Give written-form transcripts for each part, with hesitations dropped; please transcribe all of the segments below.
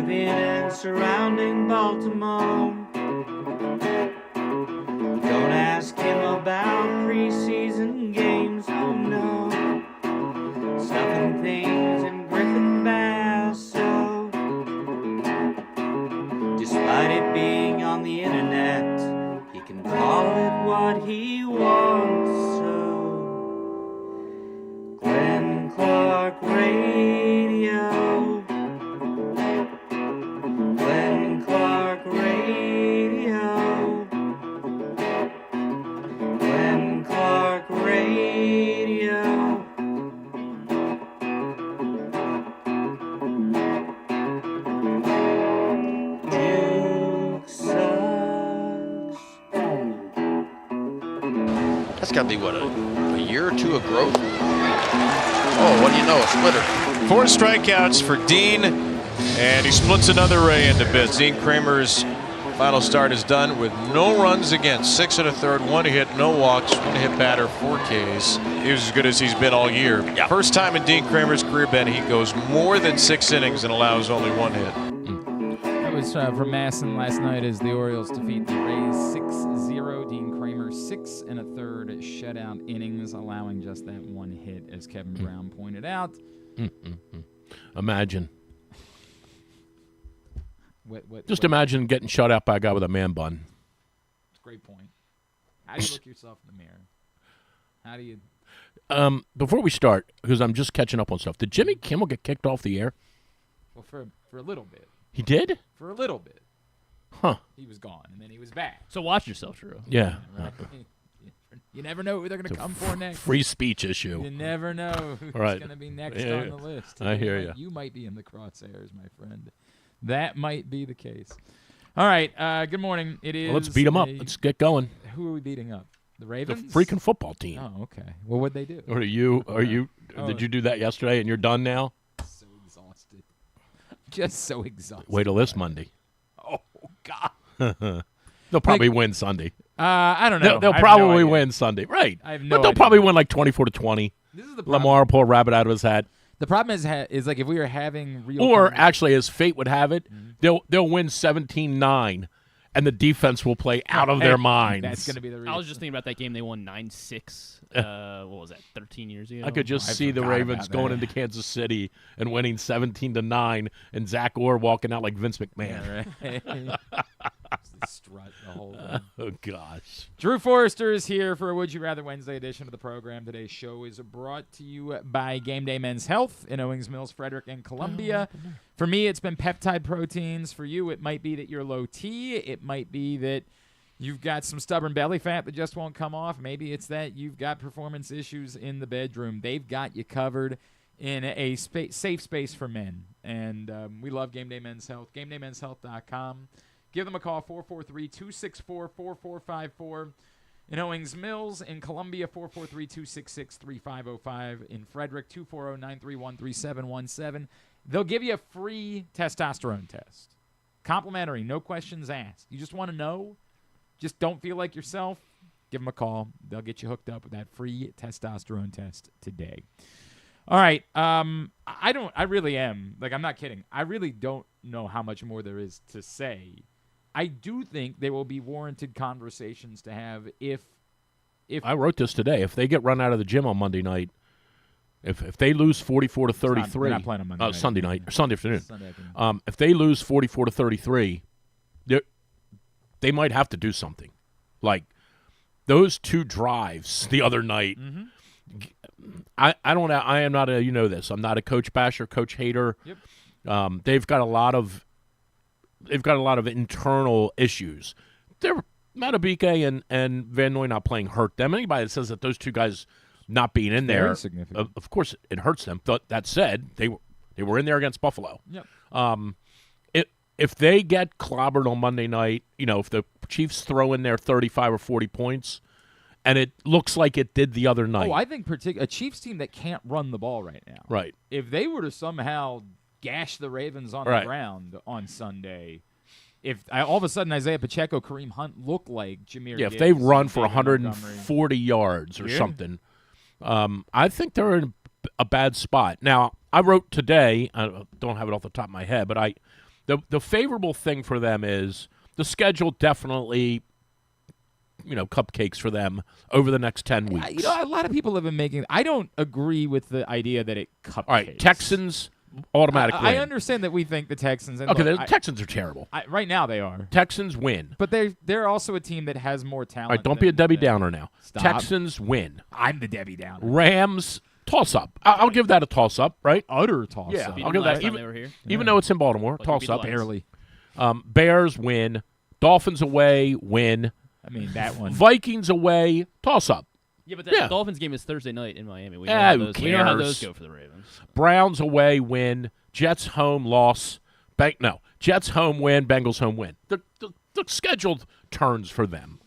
within and surrounding Baltimore. Don't ask him about preseason games, oh no. Stuffing things in Griffin Basso. Despite it being on the internet, he can call it what he wants, so Glenn Clark Radio. Glenn Clark Radio. Glenn Clark Radio. Duke sucks. That's got to be, what, a year or two of growth? Oh, what do you know, a splitter. 4 strikeouts for Dean, and he splits another Ray into bits. Dean Kramer's final start is done with no runs against. 6 1/3, 1 hit, no walks, 1 hit batter, 4 Ks. He was as good as he's been all year. Yeah. First time in Dean Kramer's career, Ben, he goes more than 6 innings and allows only 1 hit. That was from Masson last night as the Orioles defeat the Rays 6-0. Dean Kramer 6 1/3 shutout innings, allowing just that 1 hit, as Kevin Brown pointed out. Imagine. Just imagine getting shut out by a guy with a man bun. That's a great point. How do you look yourself in the mirror? How do you... Before we start, because I'm just catching up on stuff, did Jimmy Kimmel get kicked off the air? Well, for a little bit. He did? For a little bit. Huh. He was gone, and then he was back. So watch yourself, Drew. Yeah. Right? You never know who they're going to come for next. Free speech issue. You never know who's Right. going to be next Yeah, on the list. I hear you. You might be in the crosshairs, my friend. That might be the case. All right. Good morning. It is. Well, let's beat them up. Let's get going. Who are we beating up? The The Ravens? freaking football team. Oh, okay. Well, what'd they do? Or did you do that yesterday and you're done now? So exhausted. Just so exhausted. Wait till this Monday. Oh, God. They'll probably win Sunday. I don't know. They'll I have probably no idea. win Sunday. Right. I have no But they'll idea. probably win like 24-20. This is the problem. Lamar will pull a rabbit out of his hat. The problem is like if we were having real Or conversations- actually, as fate would have it, they'll win 17-9, and the defense will play out of their minds. That's going to be the reason. I was just thinking about that game. They won 9-6. What was that? 13 years ago. I could just I see the forgot Ravens about going that. into Kansas City and winning 17-9, and Zach Orr walking out like Vince McMahon. Yeah, right. Just strut the whole thing. Oh gosh. Drew Forrester is here for a Would You Rather Wednesday edition of the program. Today's show is brought to you by Game Day Men's Health in Owings Mills, Frederick, and Columbia. For me, it's been peptide proteins. For you, it might be that you're low T. It might be that you've got some stubborn belly fat that just won't come off. Maybe it's that you've got performance issues in the bedroom. They've got you covered in a safe space for men. And we love Game Day Men's Health. GameDayMen'sHealth.com. Give them a call, 443-264-4454. In Owings Mills, in Columbia, 443-266-3505. In Frederick, 240-931-3717. They'll give you a free testosterone test. Complimentary, no questions asked. You just want to know? Just don't feel like yourself? Give them a call. They'll get you hooked up with that free testosterone test today. All right. I really am. Like, I'm not kidding. I really don't know how much more there is to say. I do think there will be warranted conversations to have if I wrote this today. If they get run out of the gym on Monday night, if they lose 44-33, they're not playing on Monday night. Sunday night or Sunday afternoon. Sunday afternoon. If they lose 44-33, they might have to do something. Like those 2 drives the other night. Mm-hmm. I am not a, you know this. I'm not a coach basher, coach hater. Yep. They've got a lot of internal issues. They're Matabike and Van Noy not playing hurt them. Anybody that says that those 2 guys not being in Very there, significant. of course it hurts them. But that said, they were in there against Buffalo. Yep. If they get clobbered on Monday night, if the Chiefs throw in their 35 or 40 points, and it looks like it did the other night. Oh, I think a Chiefs team that can't run the ball right now. Right. If they were to somehow gash the Ravens on the ground on Sunday, if all of a sudden Isaiah Pacheco, Kareem Hunt look like Jahmyr Yeah, if Gibbs they run and for David 140 yards or something, I think they're in a bad spot. Now, I wrote today, I don't have it off the top of my head, but The favorable thing for them is the schedule definitely, cupcakes for them over the next 10 weeks. A lot of people have been making. I don't agree with the idea that it cupcakes. All right, Texans automatic win. I understand that we think the Texans. And Okay, look, the Texans are terrible. Right now they are. Texans win. But they're also a team that has more talent. All right, don't be a Debbie Downer now. Stop. Texans win. I'm the Debbie Downer. Rams toss-up. I'll give that a toss-up, right? Utter toss. Yeah, Beat I'll them give last that. time they were here. Even though it's in Baltimore, Like we beat toss-up. the Lions. Barely. Bears win. Dolphins away, win. I mean, that one. Vikings away, toss-up. Yeah, but Yeah. the Dolphins game is Thursday night in Miami. We know, Who we know how cares? those go for the Ravens. Browns away, win. Jets home, loss. Jets home, win. Bengals home, win. The scheduled turns for them.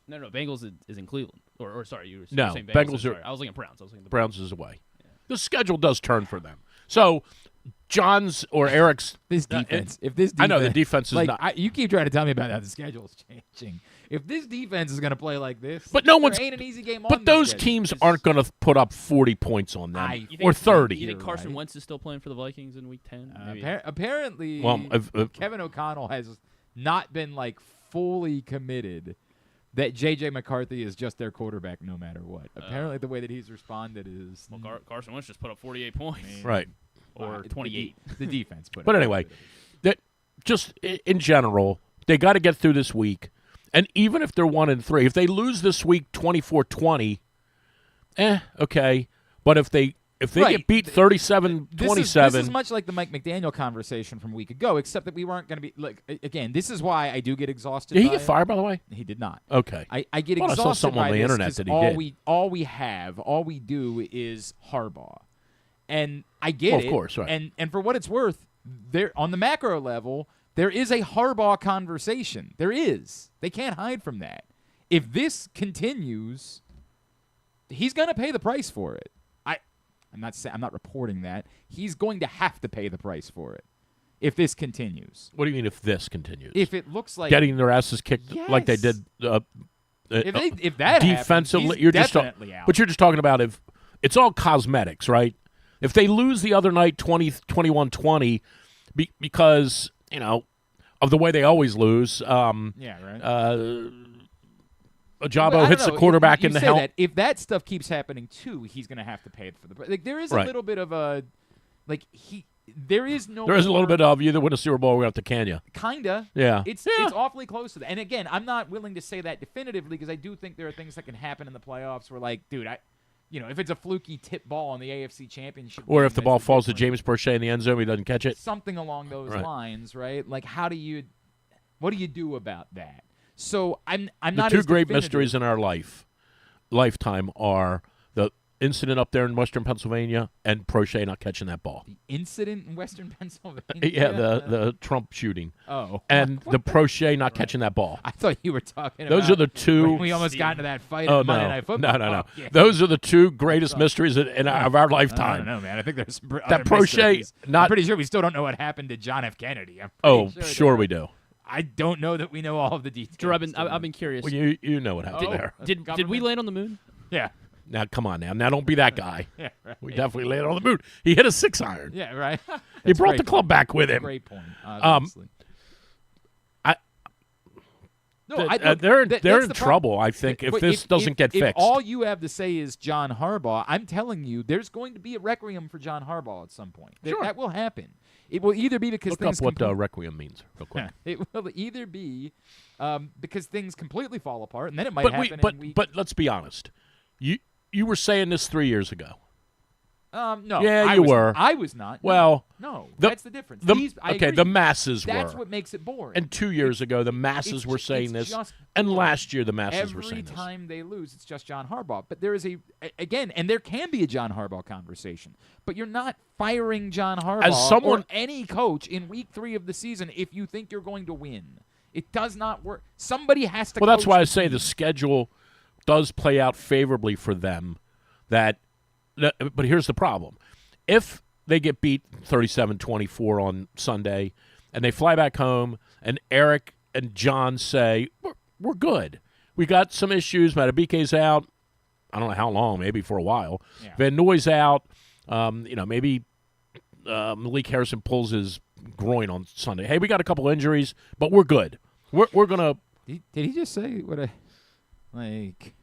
No, Bengals is in Cleveland. Or sorry, you were No, saying Bengals. Bengals are- Sorry. I was looking at Browns. I was looking at the Browns is away. The schedule does turn for them. So, John's or Eric's. This defense. If this defense, I know the defense is like not. you keep trying to tell me about how the schedule's changing. If this defense is going to play like this, But no one's. there ain't an easy game on But the those schedule. teams aren't going to put up 40 points on them You or think- 30. You think You're Carson right. Wentz is still playing for the Vikings in Week 10? Maybe. Apparently, Well, Kevin O'Connell has not been fully committed that J.J. McCarthy is just their quarterback no matter what. Apparently, the way that he's responded is Well, Carson Wentz just put up 48 points. right. Or 28. The defense, But anyway, that just in general, they got to get through this week. And even if they're 1-3, if they lose this week 24-20, okay. But if they Right. get beat 37-27, This is much like the Mike McDaniel conversation from a week ago, except that we weren't going to be again. This is why I do get exhausted. did he by get it. fired, by the way? He did not. Okay. I get Thought I exhausted saw something by on the this internet 'cause that he did. all we do is Harbaugh, and I get Well, of it. course, right. And for what it's worth, there on the macro level, there is a Harbaugh conversation. There is. They can't hide from that. If this continues, he's going to pay the price for it. I'm not reporting that. He's going to have to pay the price for it if this continues. What do you mean if this continues? If it looks like Getting their asses kicked like they Yes. did if that defensively, happens, he's you're just definitely out. but you're just talking about if it's all cosmetics, right? If they lose the other night 21-20 because, of the way they always lose, yeah, right. Ajabo But I hits don't the know. quarterback You in the say helmet. that. If that stuff keeps happening too, he's going to have to pay for the. There is a Right. little bit of a, there is no. There is a little more- bit of you that win a Super Bowl, we have to can you. Kinda. Yeah. It's awfully close to that. And again, I'm not willing to say that definitively because I do think there are things that can happen in the playoffs where, dude, if it's a fluky tip ball in the AFC Championship, Or game, if the that's ball the falls to difference. James Prochet in the end zone, he doesn't catch it. Something along those Right. lines, right? What do you do about that? So I'm The not two as great definitive. mysteries in our lifetime are the incident up there in Western Pennsylvania and Prochet not catching that ball. The incident in Western Pennsylvania. Yeah, the Trump shooting. Oh. And the Prochet not catching that ball. I thought you were talking Those about are the two. when we almost got into that fight Oh, at Monday Night Football. No. Oh, yeah. Those are the two greatest mysteries of our I lifetime. don't know, man. I think there's some That other Prochet mysteries. not- I'm pretty sure we still don't know what happened to John F. Kennedy. I'm Oh, pretty sure we do. I don't know that we know all of the details. Drew, I've been curious. Well, you know what happened Oh. there. Did we government? land on the moon? Yeah. Now, come on now. Now, don't be that guy. Yeah. Right. We definitely landed on the moon. He hit a 6-iron. Yeah. Right. He That's brought great the club back with him. Great point. Obviously. No, They're in that's the problem. trouble, I think, if But this doesn't get if fixed. all you have to say is John Harbaugh, I'm telling you, there's going to be a requiem for John Harbaugh at some point. Sure. That will happen. It will either be because Look things up what complete- requiem means real quick. It will either be because things completely fall apart, and then it might happen. But let's be honest. You were saying this 3 years ago. No. Yeah, I you was were. Not. I was not. Well, no, the- that's the difference. I okay, agree. the masses That's were. what makes it boring. And 2 years ago, the masses It's were ju- saying it's this. just And boring. last year, the masses were Every saying this. time they lose, it's just John Harbaugh. But there is again, and there can be a John Harbaugh conversation. But you're not firing John Harbaugh someone- or any coach in week 3 of the season if you think you're going to win. It does not work. Somebody has to. Well, that's coach why I the say team. the schedule does play out favorably for them. But here's the problem. If they get beat 37-24 on Sunday and they fly back home and Eric and John say, we're good. We got some issues. Matabike's out. I don't know how long, maybe for a while. Yeah. Van Noy's out. Maybe Malik Harrison pulls his groin on Sunday. Hey, we got a couple injuries, but we're good. We're gonna. Did he just say what a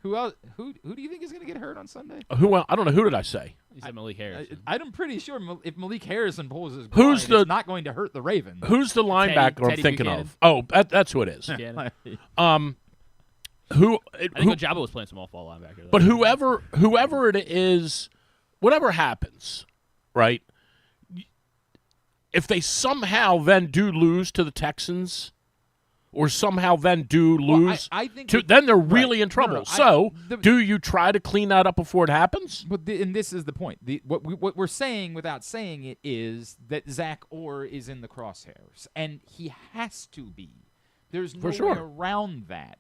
who else? Who do you think is going to get hurt on Sunday? Who? I don't know. Who did I say? He said Malik Harrison. I'm pretty sure if Malik Harrison pulls his groin, it's not going to hurt the Ravens. Who's the linebacker I'm thinking Buchanan. of? Oh, that's who it is. Buchanan. Who? I think Ojabo was playing some off-ball linebacker. Though. But whoever it is, whatever happens, right? If they somehow then do lose to the Texans, or somehow then do lose, I think then they're really in trouble. No, do you try to clean that up before it happens? But and this is the point. What we're saying without saying it is that Zach Orr is in the crosshairs, and he has to be. There's no way around that.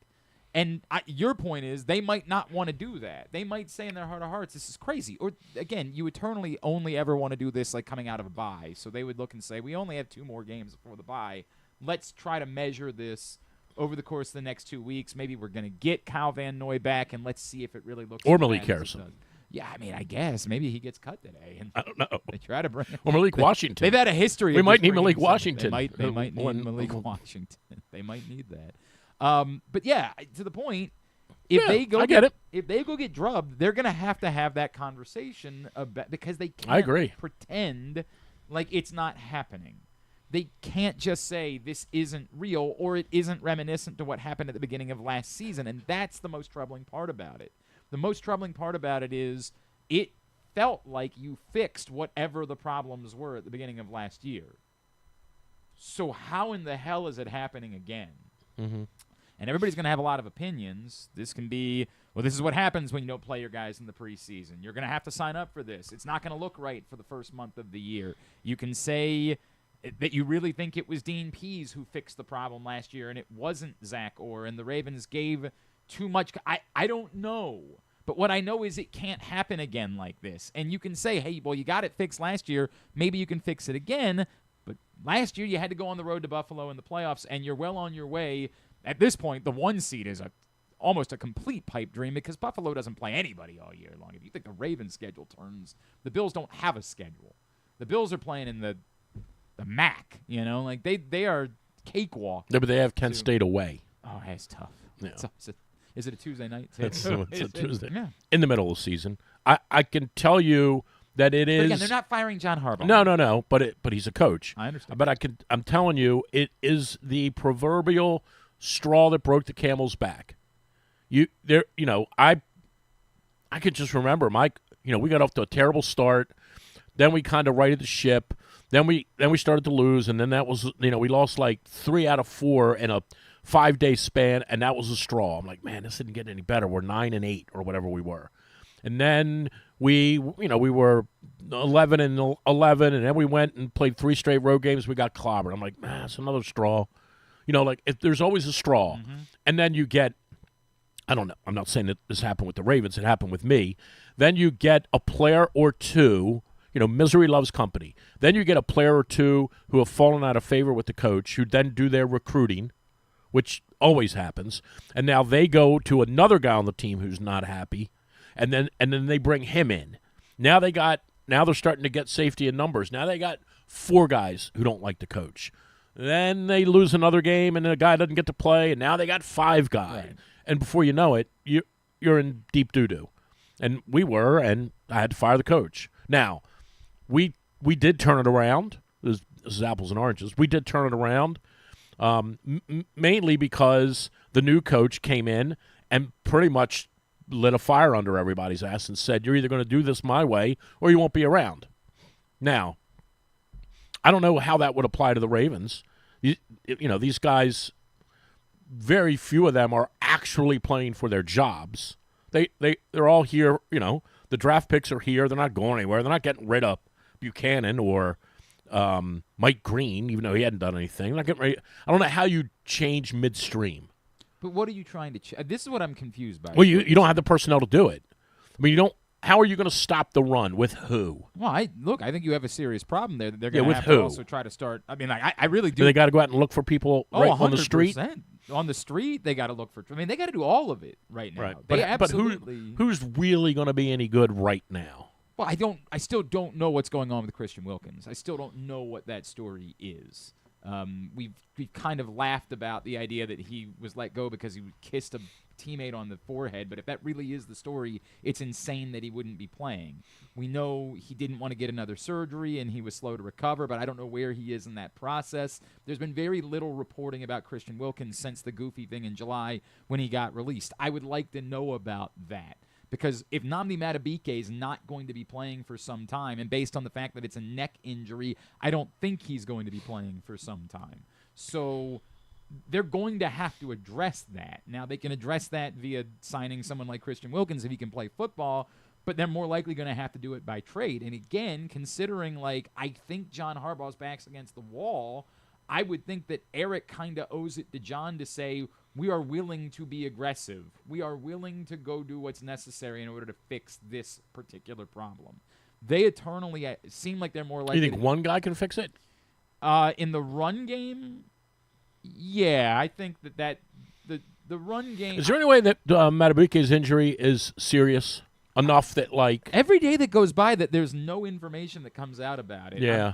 And your point is they might not want to do that. They might say in their heart of hearts, this is crazy. Or, again, you eternally only ever want to do this like coming out of a bye. So they would look and say, we only have 2 more games before the bye. Let's try to measure this over the course of the next 2 weeks. Maybe we're going to get Kyle Van Noy back, and let's see if it really looks or as Malik bad as it Harrison. does. Yeah, I mean, I guess. Maybe he gets cut today. And I don't know. they try to bring Or Malik Washington. They've had a history. We of might just need bringing Malik some- Washington. They might need Malik Washington. They might need that. But yeah, to the point, if they go if they go get drubbed, they're gonna have that conversation about, because they can't pretend like it's not happening. They can't just say this isn't real or it isn't reminiscent to what happened at the beginning of last season, and that's the most troubling part about it. The most troubling part about it is it felt like you fixed whatever the problems were at the beginning of last year. So how in the hell is it happening again? Mm-hmm. And everybody's going to have a lot of opinions. This can be, well, this is what happens when you don't play your guys in the preseason. You're going to have to sign up for this. It's not going to look right for the first month of the year. You can say that you really think it was Dean Pease who fixed the problem last year and it wasn't Zach Orr, and the Ravens gave too much. I don't know. But what I know is it can't happen again like this. And you can say, hey, well, you got it fixed last year. Maybe you can fix it again. But last year you had to go on the road to Buffalo in the playoffs, and you're well on your way. At this point, the 1 seed is almost a complete pipe dream because Buffalo doesn't play anybody all year long. If you think the Ravens' schedule turns, the Bills don't have a schedule. The Bills are playing in the MAC, like they are cakewalk. Yeah, but they have Kent State away. Oh, that's tough. Yeah. Is it a Tuesday night? It's a Tuesday. Yeah. In the middle of the season. I can tell you that it is. But again, they're not firing John Harbaugh. No. But he's a coach. I understand. But I'm telling you, it is the proverbial straw that broke the camel's back. I could just remember, Mike. We got off to a terrible start. Then we kind of righted the ship. Then we started to lose, and then that was we lost like 3 out of 4 in a 5-day span, and that was a straw. I'm like, man, this didn't get any better. We're 9-8 or whatever we were, and then we were 11-11, and then we went and played 3 straight road games. We got clobbered. I'm like, man, it's another straw. If there's always a straw, and then you get, I don't know. I'm not saying that this happened with the Ravens. It happened with me. Then you get a player or two. Misery loves company. Then you get a player or two who have fallen out of favor with the coach, who then do their recruiting, which always happens. And now they go to another guy on the team who's not happy, and then they bring him in. Now they're starting to get safety in numbers. Now they got 4 guys who don't like the coach. Then they lose another game, and the guy doesn't get to play, and now they got 5 guys. Right. And before you know it, you're in deep doo-doo. And we were, and I had to fire the coach. Now, we did turn it around. This is apples and oranges. We did turn it around, mainly because the new coach came in and pretty much lit a fire under everybody's ass and said, you're either going to do this my way or you won't be around. Now, I don't know how that would apply to the Ravens. These guys, very few of them are actually playing for their jobs. They're all here. The draft picks are here. They're not going anywhere. They're not getting rid of Buchanan or Mike Green, even though he hadn't done anything. They're not getting ready. I don't know how you change midstream. But what are you trying to this is what I'm confused by. Well, you don't have the personnel to do it. I mean, you don't. How are you going to stop the run? With who? Well, I think you have a serious problem there. They're going to have who? to also try to start. I mean, I really do. Do they got to go out and look for people on the street? On the street, they got to look for. I mean, they got to do all of it right now. Right. They absolutely. But who's really going to be any good right now? Well, I still don't know what's going on with Christian Wilkins. I still don't know what that story is. We've kind of laughed about the idea that he was let go because he kissed a teammate on the forehead, but if that really is the story, it's insane that he wouldn't be playing. We know he didn't want to get another surgery and he was slow to recover, but I don't know where he is in that process. There's been very little reporting about Christian Wilkins since the goofy thing in July when he got released. I would like to know about that. Because if Nnamdi Madubuike is not going to be playing for some time, and based on the fact that it's a neck injury, I don't think he's going to be playing for some time. So they're going to have to address that. Now, they can address that via signing someone like Christian Wilkins if he can play football, but they're more likely going to have to do it by trade. And again, considering, I think John Harbaugh's back's against the wall, I would think that Eric kind of owes it to John to say, we are willing to be aggressive. We are willing to go do what's necessary in order to fix this particular problem. They eternally seem like they're more likely. You think one guy can fix it? In the run game, yeah, I think that the run game. Is there any way that Madubuike's injury is serious enough that every day that goes by that there's no information that comes out about it? Yeah,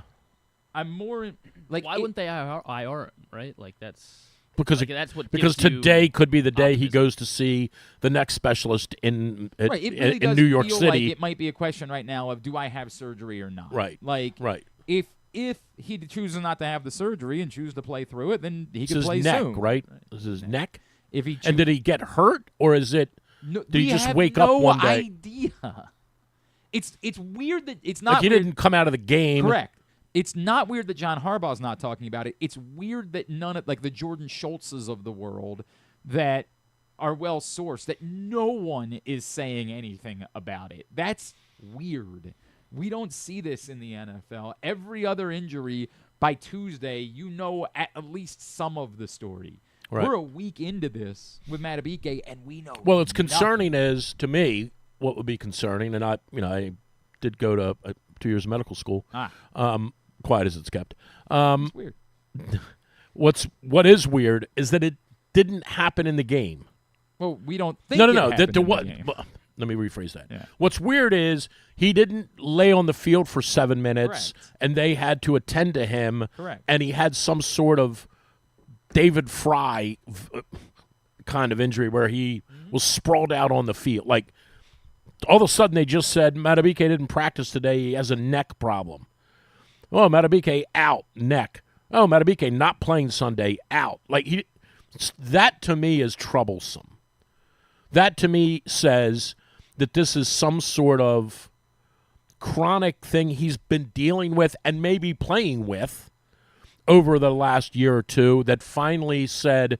I'm more why wouldn't they IR it, right? That's. Because that's what because today could be the day he goes to see the next specialist in New York feel City. Like it might be a question right now of do I have surgery or not? Right. Right. If he chooses not to have the surgery and chooses to play through it, then he can his play neck, soon. Right? This is his neck. If he and did he get hurt or is it? No, did he just wake up one day? Idea. It's weird that it's not. He didn't come out of the game. Correct. It's not weird that John Harbaugh's not talking about it. It's weird that none of the Jordan Schultzes of the world that are well sourced, that no one is saying anything about it. That's weird. We don't see this in the NFL. Every other injury, by Tuesday, you know at least some of the story. Right. We're a week into this with Madubuike, and we know. Well, it's concerning as to me. What would be concerning, and I did go to 2 years of medical school. Quiet as it's kept. It's weird. What is weird is that it didn't happen in the game. Well, we don't think No. Let me rephrase that. Yeah. What's weird is he didn't lay on the field for 7 minutes, Correct. and they had to attend to him. Correct. And he had some sort of David Fry kind of injury where he was sprawled out on the field. All of a sudden they just said Madubuike didn't practice today. He has a neck problem. Oh, Madubuike out, neck. Oh, Madubuike not playing Sunday, out. That to me is troublesome. That to me says that this is some sort of chronic thing he's been dealing with and maybe playing with over the last year or two that finally said,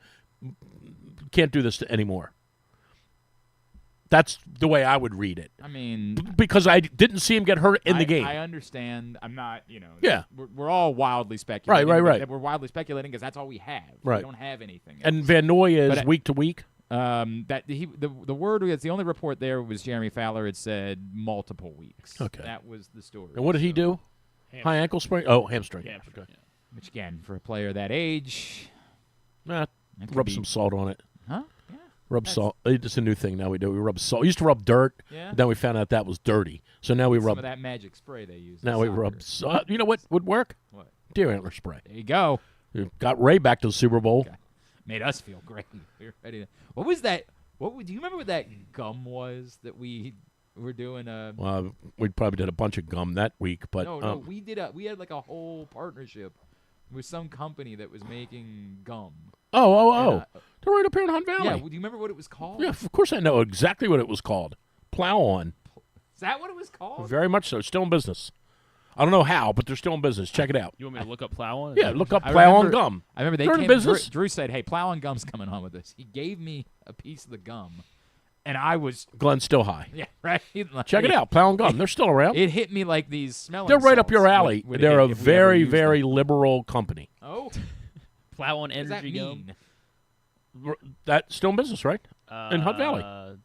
can't do this anymore. That's the way I would read it. I mean, because I didn't see him get hurt in the game. I understand. I'm not, Yeah. We're all wildly speculating. Right. We're wildly speculating because that's all we have. Right. We don't have anything else. And Van Noy is week to week? The word was the only report there was Jeremy Fowler had said multiple weeks. Okay. That was the story. And what did he do? Hamstring. High ankle sprain? Oh, hamstring. Okay. Yeah. Which, again, for a player that age. Rub some salt on it. Huh? Yeah. Rub salt. It's a new thing now we do. We rub salt. We used to rub dirt. Yeah. Then we found out that was dirty. So now we rub. Some of that magic spray they use. Now we rub salt. You know what would work? What? Deer antler spray. There you go. We got Ray back to the Super Bowl. Okay. Made us feel great. We were ready to. What was that? Do you remember what that gum was that we were doing? We probably did a bunch of gum that week, but no, we did. We had a whole partnership with some company that was making gum. Oh. They're right up here in Hunt Valley. Yeah. Do you remember what it was called? Yeah, of course I know exactly what it was called. Plow On. Is that what it was called? Very much so. Still in business. I don't know how, but they're still in business. Check it out. You want me to look up Plow On? Yeah, look up Plow On Gum. I remember they're in business. Drew said, "Hey, Plow On Gum's coming on with us." He gave me a piece of the gum, and I was Glenn's still high. yeah right. Check it out, Plow On Gum. They're still around. It hit me like these smelling. They're right up salts your alley. would They're hit a if we ever very, used very them. liberal company. Oh, Plow On what does that Energy Gum. mean? That's still in business, right? In Hunt Valley.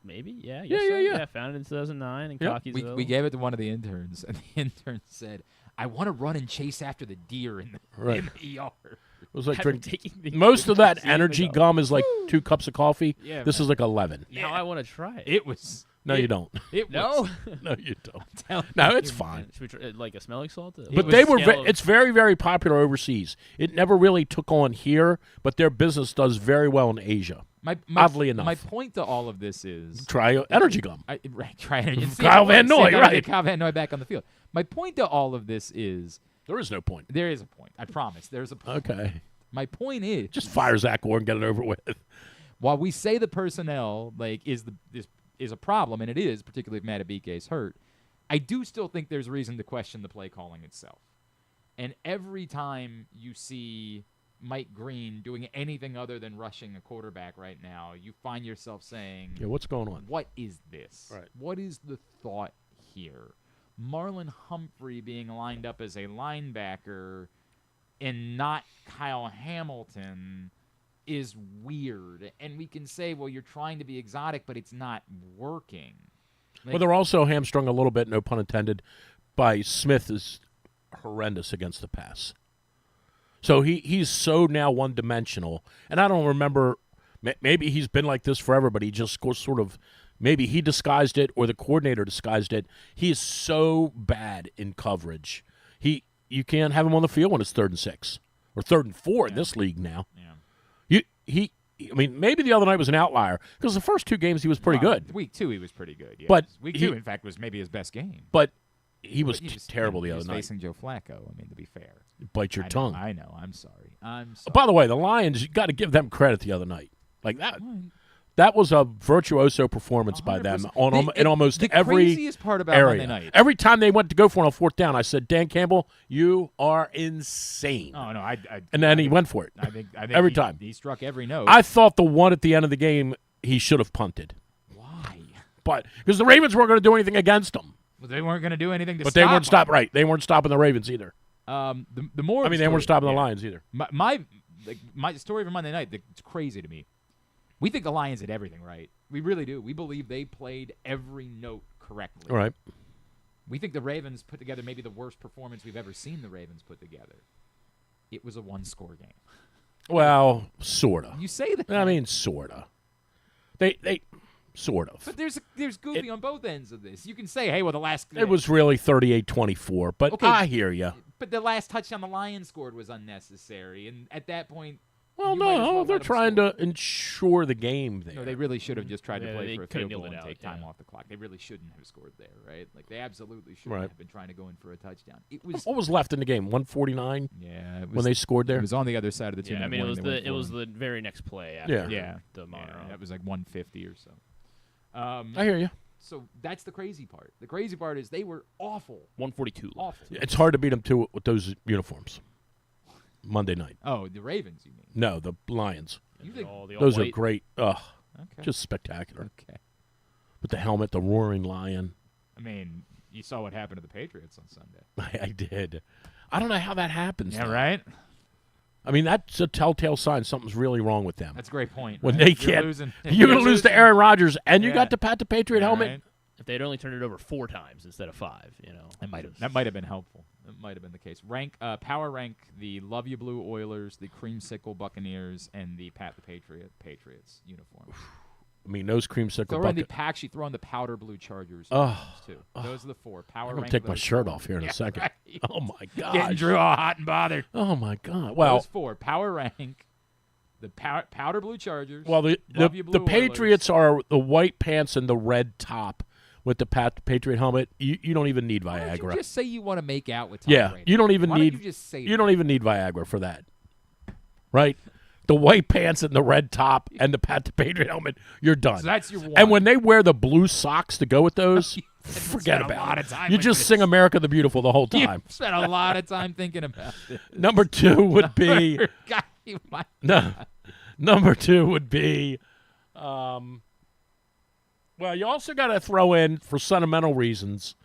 Maybe, yeah. I Yeah, guess so. yeah. Yeah, founded in 2009 in Yep. Cockeysville. We gave it to one of the interns, and the intern said, "I want to run and chase after the deer in the ER." It was like After drink. taking the- Most of that seeing the energy gum. gum is like 2 cups of coffee. Yeah, this man. is like 11. Now I want to try it. It was No, you don't. It No? was. No, you don't. Telling No, you, it's man. fine. Should we try, like a smelling salt? But they were. It's very, very popular overseas. It never really took on here, but their business does very well in Asia. Oddly enough. My point to all of this is Try energy gum. Try energy. Kyle Van Noy, right? Kyle Van Noy back on the field. My point to all of this is There is no point. there is a point. I promise. There's a point. Okay. My point is Just fire Zach Orr and get it over with. while we say the personnel is a problem, and it is, particularly if Matabike is hurt, I do still think there's reason to question the play calling itself. And every time you see Mike Green doing anything other than rushing a quarterback right now, you find yourself saying, Yeah, what's going on? what is this? Right. What is the thought here? Marlon Humphrey being lined up as a linebacker and not Kyle Hamilton is weird. And we can say, well, you're trying to be exotic, but it's not working. Well, they're also hamstrung a little bit, no pun intended, by Smith is horrendous against the pass. So he's so now one-dimensional. And I don't remember, maybe he's been like this forever, but he just sort of, maybe he disguised it or the coordinator disguised it. He is so bad in coverage. You can't have him on the field when it's 3rd and 6 or 3rd and 4 in this league now. Yeah. I mean, maybe the other night was an outlier because the first 2 games he was pretty good. Week 2 he was pretty good. Yes. But week 2, in fact, was maybe his best game. But he was But terrible the he other was night. facing Joe Flacco. I mean, to be fair. Bite your I tongue. Know, I know. I'm sorry. By the way, the Lions, you got to give them credit the other night. Like that. That was a virtuoso performance by them in almost the every craziest part about area. Monday night. Every time they went to go for it on 4th down, I said, Dan Campbell, you are insane. Oh no! And then he went for it. I think every time. he struck every note. I thought the one at the end of the game, he should have punted. Why? But because the Ravens weren't going to do anything against him. Well, they weren't going to do anything to But stop they weren't him. Right. They weren't stopping the Ravens either. The more I mean, they weren't stopping the Lions either. My story for Monday night, it's crazy to me. We think the Lions did everything right. We really do. We believe they played every note correctly. All right. We think the Ravens put together maybe the worst performance we've ever seen the Ravens put together. It was a 1-score game. Well, sort of. You say that. I mean, sort of. They sort of. But there's goofy on both ends of this. You can say, hey, well, the last... It was really 38-24, but Okay. I hear you. But the last touchdown the Lions scored was unnecessary. And at that point... Well, you might as no, well they're let 'em trying score. to ensure the game there. No, they really should have just tried to Yeah, play they for a could've field goal kneeled it and out, take time yeah. off the clock. They really shouldn't have scored there, right? Like, they absolutely shouldn't Right. have been trying to go in for a touchdown. It was... What was left in the game? 149 Yeah, it was, when they scored there? It was on the other side of the 2 Yeah, I mean, it was the very next play after Yeah. the Monroe. that was like 150 or so. I hear you. So that's the crazy part. The crazy part is they were awful. 142. Awful. It's hard to beat them, too, with those uniforms. Monday night. Oh, the Ravens, you mean? No, the Lions. You think... Those are great. Ugh, Okay. just spectacular. Okay. With the helmet, the roaring lion. I mean, you saw what happened to the Patriots on Sunday. I did. I don't know how that happens. Yeah, though. right? I mean, that's a telltale sign something's really wrong with them. That's a great point. When right? they You're can't, losing. you're going to lose to Aaron Rodgers, and you Yeah. got to pat the Patriot helmet. Right? If they'd only turned it over 4 times instead of 5, That might have been helpful. That might have been the case. Power rank the Love You Blue Oilers, the Creamsicle Buccaneers, and the Pat the Patriots uniform. I mean, those creamsicle Throw in the bucket. actually throw in the powder blue Chargers Oh, too. Those are the 4. Power I'm rank. going to take my those shirt 4. off here in Yeah, a second. right. Oh, my Getting God. Drew all hot and bothered. Oh, my God. Well, Those 4. Power rank the powder blue Chargers. well, the Love You Blue Patriots Oilers. are the white pants and the red top with the Patriot helmet. You don't even need Why don't Viagra. you just say you want to make out with Tom Yeah, Brady? you don't even Why need. Don't you just say you don't even need Viagra for that, right? The white pants and the red top and the Patriot helmet. You're done. So that's your one. And when they wear the blue socks to go with those, forget spent a about lot it. of time You with just this. sing "America the Beautiful" the whole You time. spent a lot of time thinking about it. Number 2 would be God, you might- no. Number 2 would be, well, you also got to throw in for sentimental reasons.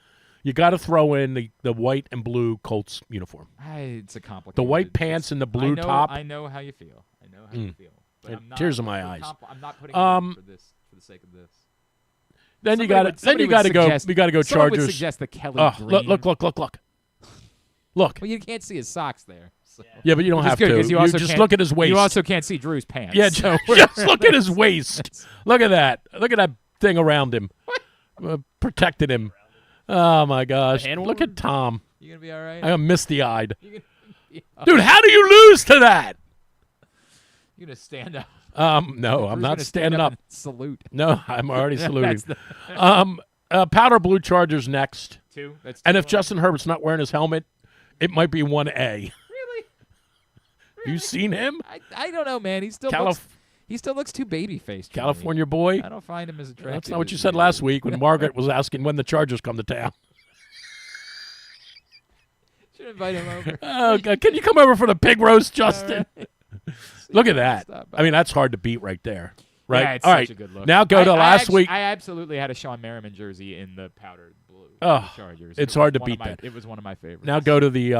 You got to throw in the white and blue Colts uniform. It's a complicated. The white pants and the blue top. I know how you feel. I know how you feel. But It- I'm not, tears in my for eyes. I'm not putting it in for this for the sake of this. Then you Somebody got would- to. Then somebody you would got to go. suggest- We got to go someone would Chargers. suggest the Kelly Oh, Green. look! Look. Well, you can't see his socks there. So. Yeah, but you don't Which is have good, to. 'cause you also just can't- look at his waist. You also can't see Drew's pants. yeah, so just look at his waist. Look at that. Look at that thing around him. Protected him. Oh, my gosh. hand Look warmer? at Tom. You gonna be all right? I am misty-eyed. You Dude, how do you lose to that? gonna stand up? No, I'm Drew's not gonna stand standing up. and salute. No, I'm already saluting. That's Powder Blue Chargers next. two. That's And two if on- Justin Herbert's not wearing his helmet, it might be 1A. really, You seen him? I don't know, man. He still looks too baby faced. California boy? I don't find him as attractive. That's not what as you he said is. last week when Margaret was asking when the Chargers come to town. Should invite him over. Oh, God. Can you come over for the pig roast, Justin? Look at that. Stop by. I mean, that's hard to beat right there. Right? Yeah, it's All such right. a good look. Now go to last week. I absolutely had a Sean Merriman jersey in the powdered blue. Oh, Chargers. it's It was hard to one of beat my- that. It was one of my favorites. Now go to the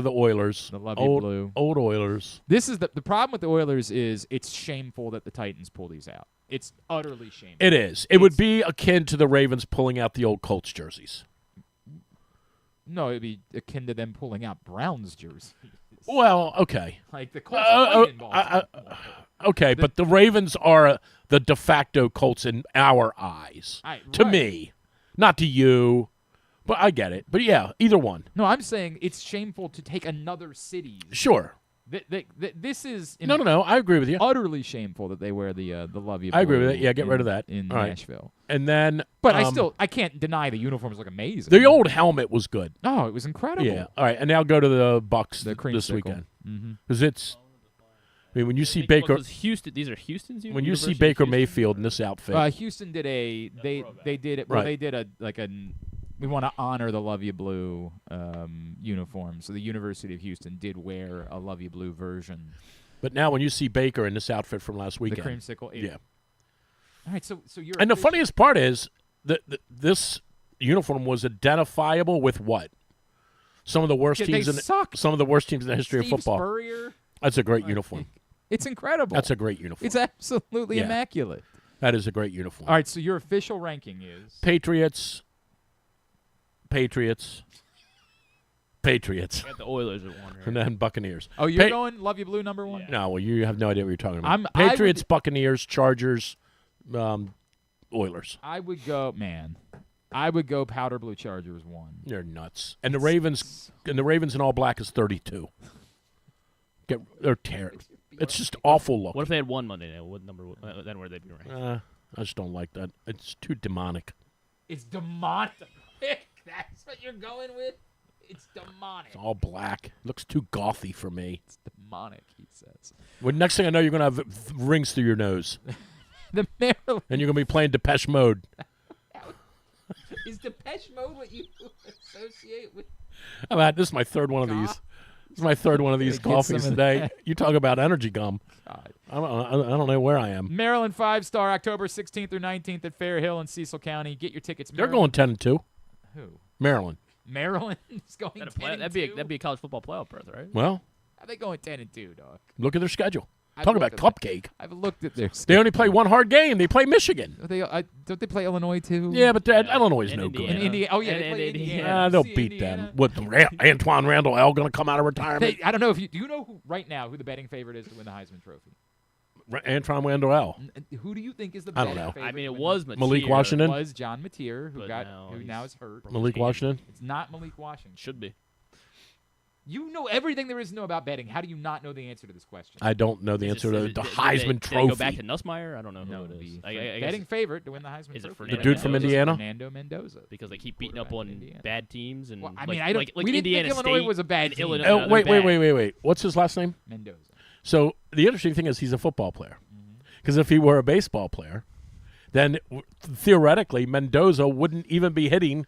Oilers. The lovely old, blue. Old Oilers. This is the problem with the Oilers is it's shameful that the Titans pull these out. It's utterly shameful. It is. It would be akin to the Ravens pulling out the old Colts jerseys. No, it'd be akin to them pulling out Browns jerseys. Well, okay. Like the Colts played in Baltimore. Okay, but the Ravens are the de facto Colts in our eyes. To Right. me. Not to you. But I get it. But yeah, either one. No, I'm saying it's shameful to take another city's. Sure. This is No. I agree with you. utterly shameful that they wear the love you. I agree with blue it. Yeah, get rid of that. in All right. Nashville. And then But I can't deny the uniforms look amazing. the old helmet was good. No, it was incredible. Yeah. All right. And now go to the Bucks The this creamsicle. weekend. Mm-hmm. Because it's I mean, when you see What Baker was Houston? These are Houston's. when you see University of Baker Houston? Mayfield in this outfit. Houston did they did it. Well, Right. they did we want to honor the Love You Blue uniform. So the University of Houston did wear a Love You Blue version. But now when you see Baker in this outfit from last The weekend. creamsicle. Yeah. All right. So you're And the funniest part is that this uniform was identifiable with what? Some of the worst Yeah, teams they in suck. some of the worst teams in the history Steve of football. Spurrier. That's a great uniform. It's incredible. That's a great uniform. It's absolutely Yeah. immaculate. That is a great uniform. All right. So your official ranking is Patriots. I got the Oilers at one. And Right? then Buccaneers. Oh, you're Pa- going Love You Blue number one? Yeah. No, well, you have no idea what you're talking about. I Patriots, would- Buccaneers, Chargers, Oilers. I would go Powder Blue Chargers one. They're nuts. And the Ravens in all black is 32. They're terrible. It's just awful looking. What if they had one Monday night? What number? Then where they'd be ranked? I just don't like that. It's too demonic. It's demonic. That's what you're going with? It's demonic. It's all black. Looks too gothy for me. It's demonic, he says. Well, next thing I know, you're going to have rings through your nose. The Maryland And you're going to be playing Depeche Mode. is Depeche Mode what you associate with? This is my third one of these. This is my third one of these Get some coffees of today. that. You talk about energy gum. God. I don't know where I am. Maryland 5-star, October 16th through 19th at Fair Hill in Cecil County. Get your tickets. They're going 10-2. Who? Maryland. Maryland is going 10-2. That'd be a college football playoff berth, right? Well, How they going 10-2, dog? look at their schedule. I've Talk about looked at cupcake. I've looked at their. They only play one hard game. They play Michigan. Don't they play Illinois too? Yeah, but Illinois is And no Indiana. And good. Indiana. Oh yeah, And they play Indiana. Indiana. They'll See beat Indiana? them. With Antoine Randall L going to come out of retirement? I don't know if do you know who right now who the betting favorite is to win the Heisman Trophy? Antoine Randall L. Who do you think is the I betting don't know. favorite? I mean, to it win was the- Malik Mateer. Washington? It was John Mateer who But now he's is hurt. Malik Washington? It's not Malik Washington. Should be. You know everything there is to know about betting. How do you not know the answer to this question? I don't know the answer to the Heisman Did they go back Trophy. to Nussmeier? I don't know no, who it is. the I guess betting favorite to win the Heisman Is it Trophy. Fernando The dude from Mendoza? Indiana? Fernando Mendoza. because they keep beating up Quarterback on in Indiana. bad teams and Well, I like, mean, I don't. like we didn't Indiana think Illinois State was a bad and team. Illinois. Oh, they're wait. bad. What's his last name? Mendoza. So the interesting thing is he's a football player. Because if he were a baseball player, then theoretically Mendoza wouldn't even be hitting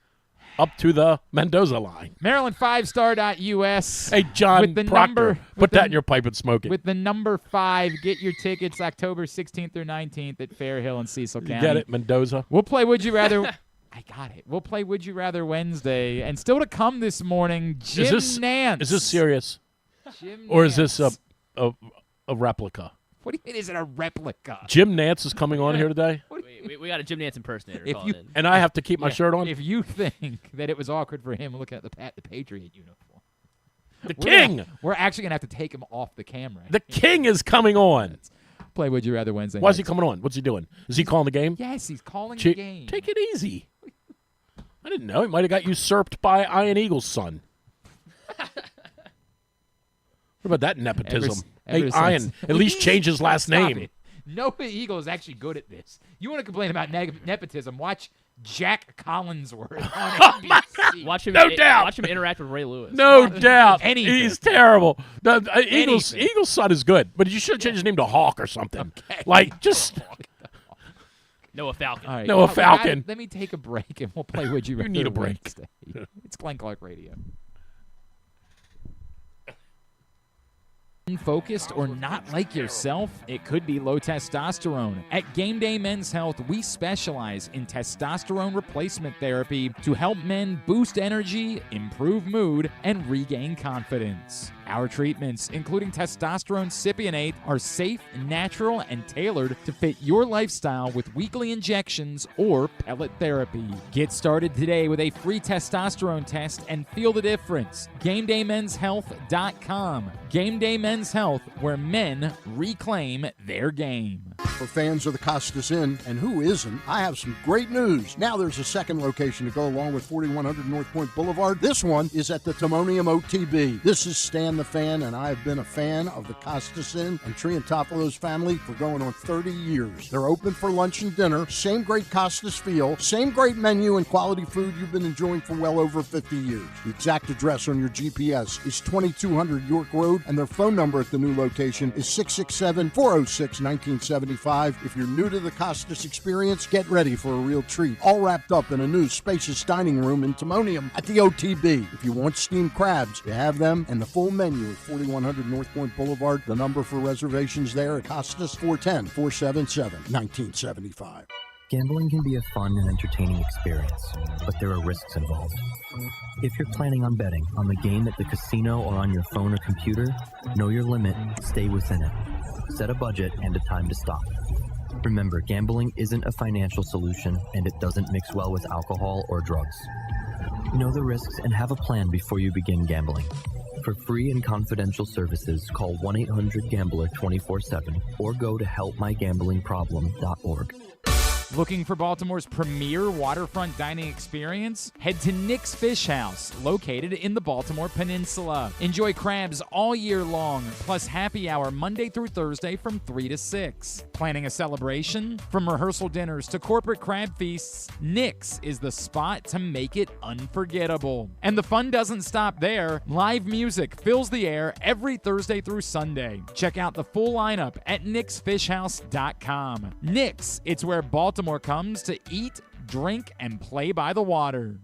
up to the Mendoza line. Maryland 5star.us. Hey, John With the Proctor, number- put with that the- in your pipe and smoke it. With the number 5, get your tickets October 16th through 19th at Fair Hill in Cecil You County. get it, Mendoza? We'll play Would You Rather. I got it. We'll play Would You Rather Wednesday. And still to come this morning, Jim Nantz. Is this serious? Jim Or is this Nantz. a replica? What do you mean is it a replica? Jim Nantz is coming on here today, We got a Jim Nantz impersonator. If calling you- in. and I have to keep my Yeah, shirt on? If you think that it was awkward for him looking at the Patriot uniform. The We're king! we're actually going to have to take him off the camera. The king is coming on. Play Would You Rather Wednesday. Why is he coming on? What's he doing? Is he calling the game? Yes, he's calling the game. Take it easy. I didn't know. He might have got usurped by Ian Eagle's son. What about that nepotism? Hey, Ian, at least change his last name. It. No Eagle is actually good at this. You want to complain about nepotism, watch Jack Collinsworth on NBC. Watch him. doubt. Watch him interact with Ray Lewis. No doubt. Anything. He's terrible. No, Eagle's son is good, but you should change his name to Hawk or something. Okay. Like, just... Noah Falcon. All right, Noah Falcon. Let me take a break, and we'll play Would You Rather. You need a break. Wednesday. It's Glenn Clark Radio. Focused or not like yourself? It could be low testosterone. At Game Day Men's Health, we specialize in testosterone replacement therapy to help men boost energy, improve mood, and regain confidence. Our treatments, including testosterone cypionate, are safe, natural, and tailored to fit your lifestyle with weekly injections or pellet therapy. Get started today with a free testosterone test and feel the difference. GameDayMen'sHealth.com. Game Day Men's Health, where men reclaim their game. For fans of the Costas Inn, and who isn't, I have some great news. Now there's a second location to go along with 4100 North Point Boulevard. This one is at the Timonium OTB. This is Stan the Fan, and I have been a fan of the Costas Inn and Triantopoulos family for going on 30 years. They're open for lunch and dinner, same great Costas feel, same great menu and quality food you've been enjoying for well over 50 years. The exact address on your GPS is 2200 York Road, and their phone number at the new location is 667-406-1975. If you're new to the Costas experience, get ready for a real treat. All wrapped up in a new spacious dining room in Timonium at the OTB. If you want steamed crabs, you have them, and the full menu at 4100 North Point Boulevard. The number for reservations there at Costas, 410-477-1975. Gambling can be a fun and entertaining experience, but there are risks involved. If you're planning on betting on the game at the casino or on your phone or computer, know your limit, stay within it. Set a budget and a time to stop. Remember, gambling isn't a financial solution, and it doesn't mix well with alcohol or drugs. Know the risks and have a plan before you begin gambling. For free and confidential services, call 1-800-GAMBLER 24/7 or go to helpmygamblingproblem.org. Looking for Baltimore's premier waterfront dining experience? Head to Nick's Fish House, located in the Baltimore Peninsula. Enjoy crabs all year long, plus happy hour Monday through Thursday from 3 to 6. Planning a celebration? From rehearsal dinners to corporate crab feasts, Nick's is the spot to make it unforgettable. And the fun doesn't stop there. Live music fills the air every Thursday through Sunday. Check out the full lineup at nicksfishhouse.com. Nick's, it's where Baltimore comes to eat, drink, and play by the water.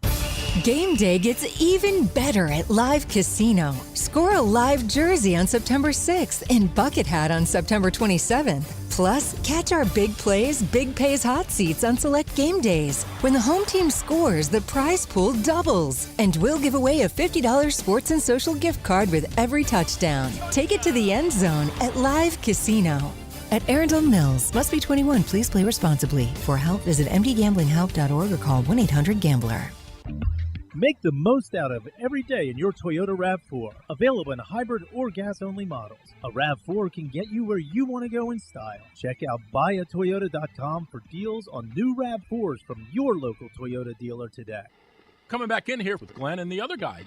Game day gets even better at Live Casino. Score a live jersey on September 6th and bucket hat on September 27th. Plus, catch our big plays, big pays hot seats on select game days. When the home team scores, the prize pool doubles. And we'll give away a $50 sports and social gift card with every touchdown. Take it to the end zone at Live Casino. At Arundel Mills, must be 21. Please play responsibly. For help, visit mdgamblinghelp.org or call 1-800-GAMBLER. Make the most out of every day in your Toyota RAV4. Available in hybrid or gas-only models. A RAV4 can get you where you want to go in style. Check out buyatoyota.com for deals on new RAV4s from your local Toyota dealer today. Coming back in here with Glenn and the other guy,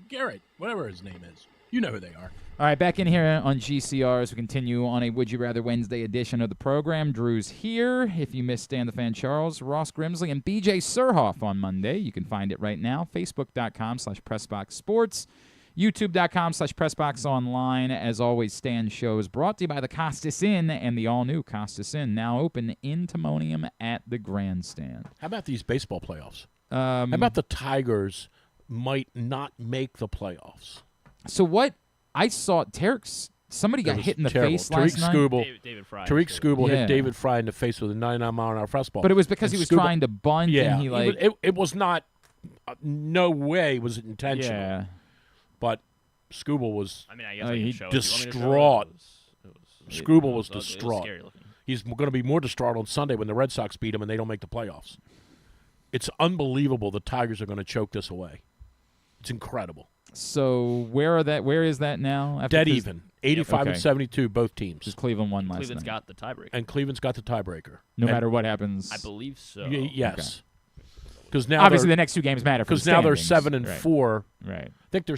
Garrett, whatever his name is. You know who they are. All right, back in here on GCR as we continue on a Would You Rather Wednesday edition of the program. Drew's here. If you missed Stan the Fan Charles, Ross Grimsley, and BJ Surhoff on Monday, you can find it right now. Facebook.com/PressBoxSports. YouTube.com/PressBoxOnline. As always, Stan shows brought to you by the Costas Inn and the all-new Costas Inn, now open in Timonium at the Grandstand. How about these baseball playoffs? How about the Tigers might not make the playoffs? So what I saw, Terps, somebody got hit in the face last night. David Fry. Tariq Skubal hit David Fry in the face with a 99-mile-an-hour fastball. But it was because he was trying to bunt. Yeah, and he it was not, no way was it intentional. Yeah. But Skubal was distraught. Skubal was distraught. He's going to be more distraught on Sunday when the Red Sox beat him and they don't make the playoffs. It's unbelievable the Tigers are going to choke this away. It's incredible. So where is that now? Dead even. 85 and Okay. 72, both teams. Because Cleveland won last Cleveland's night. got the tiebreaker. And Cleveland's got the tiebreaker. No matter what happens. I believe so. Yes. Because now obviously the next two games matter. Because now they're 7 and right. 4. Right. I think they're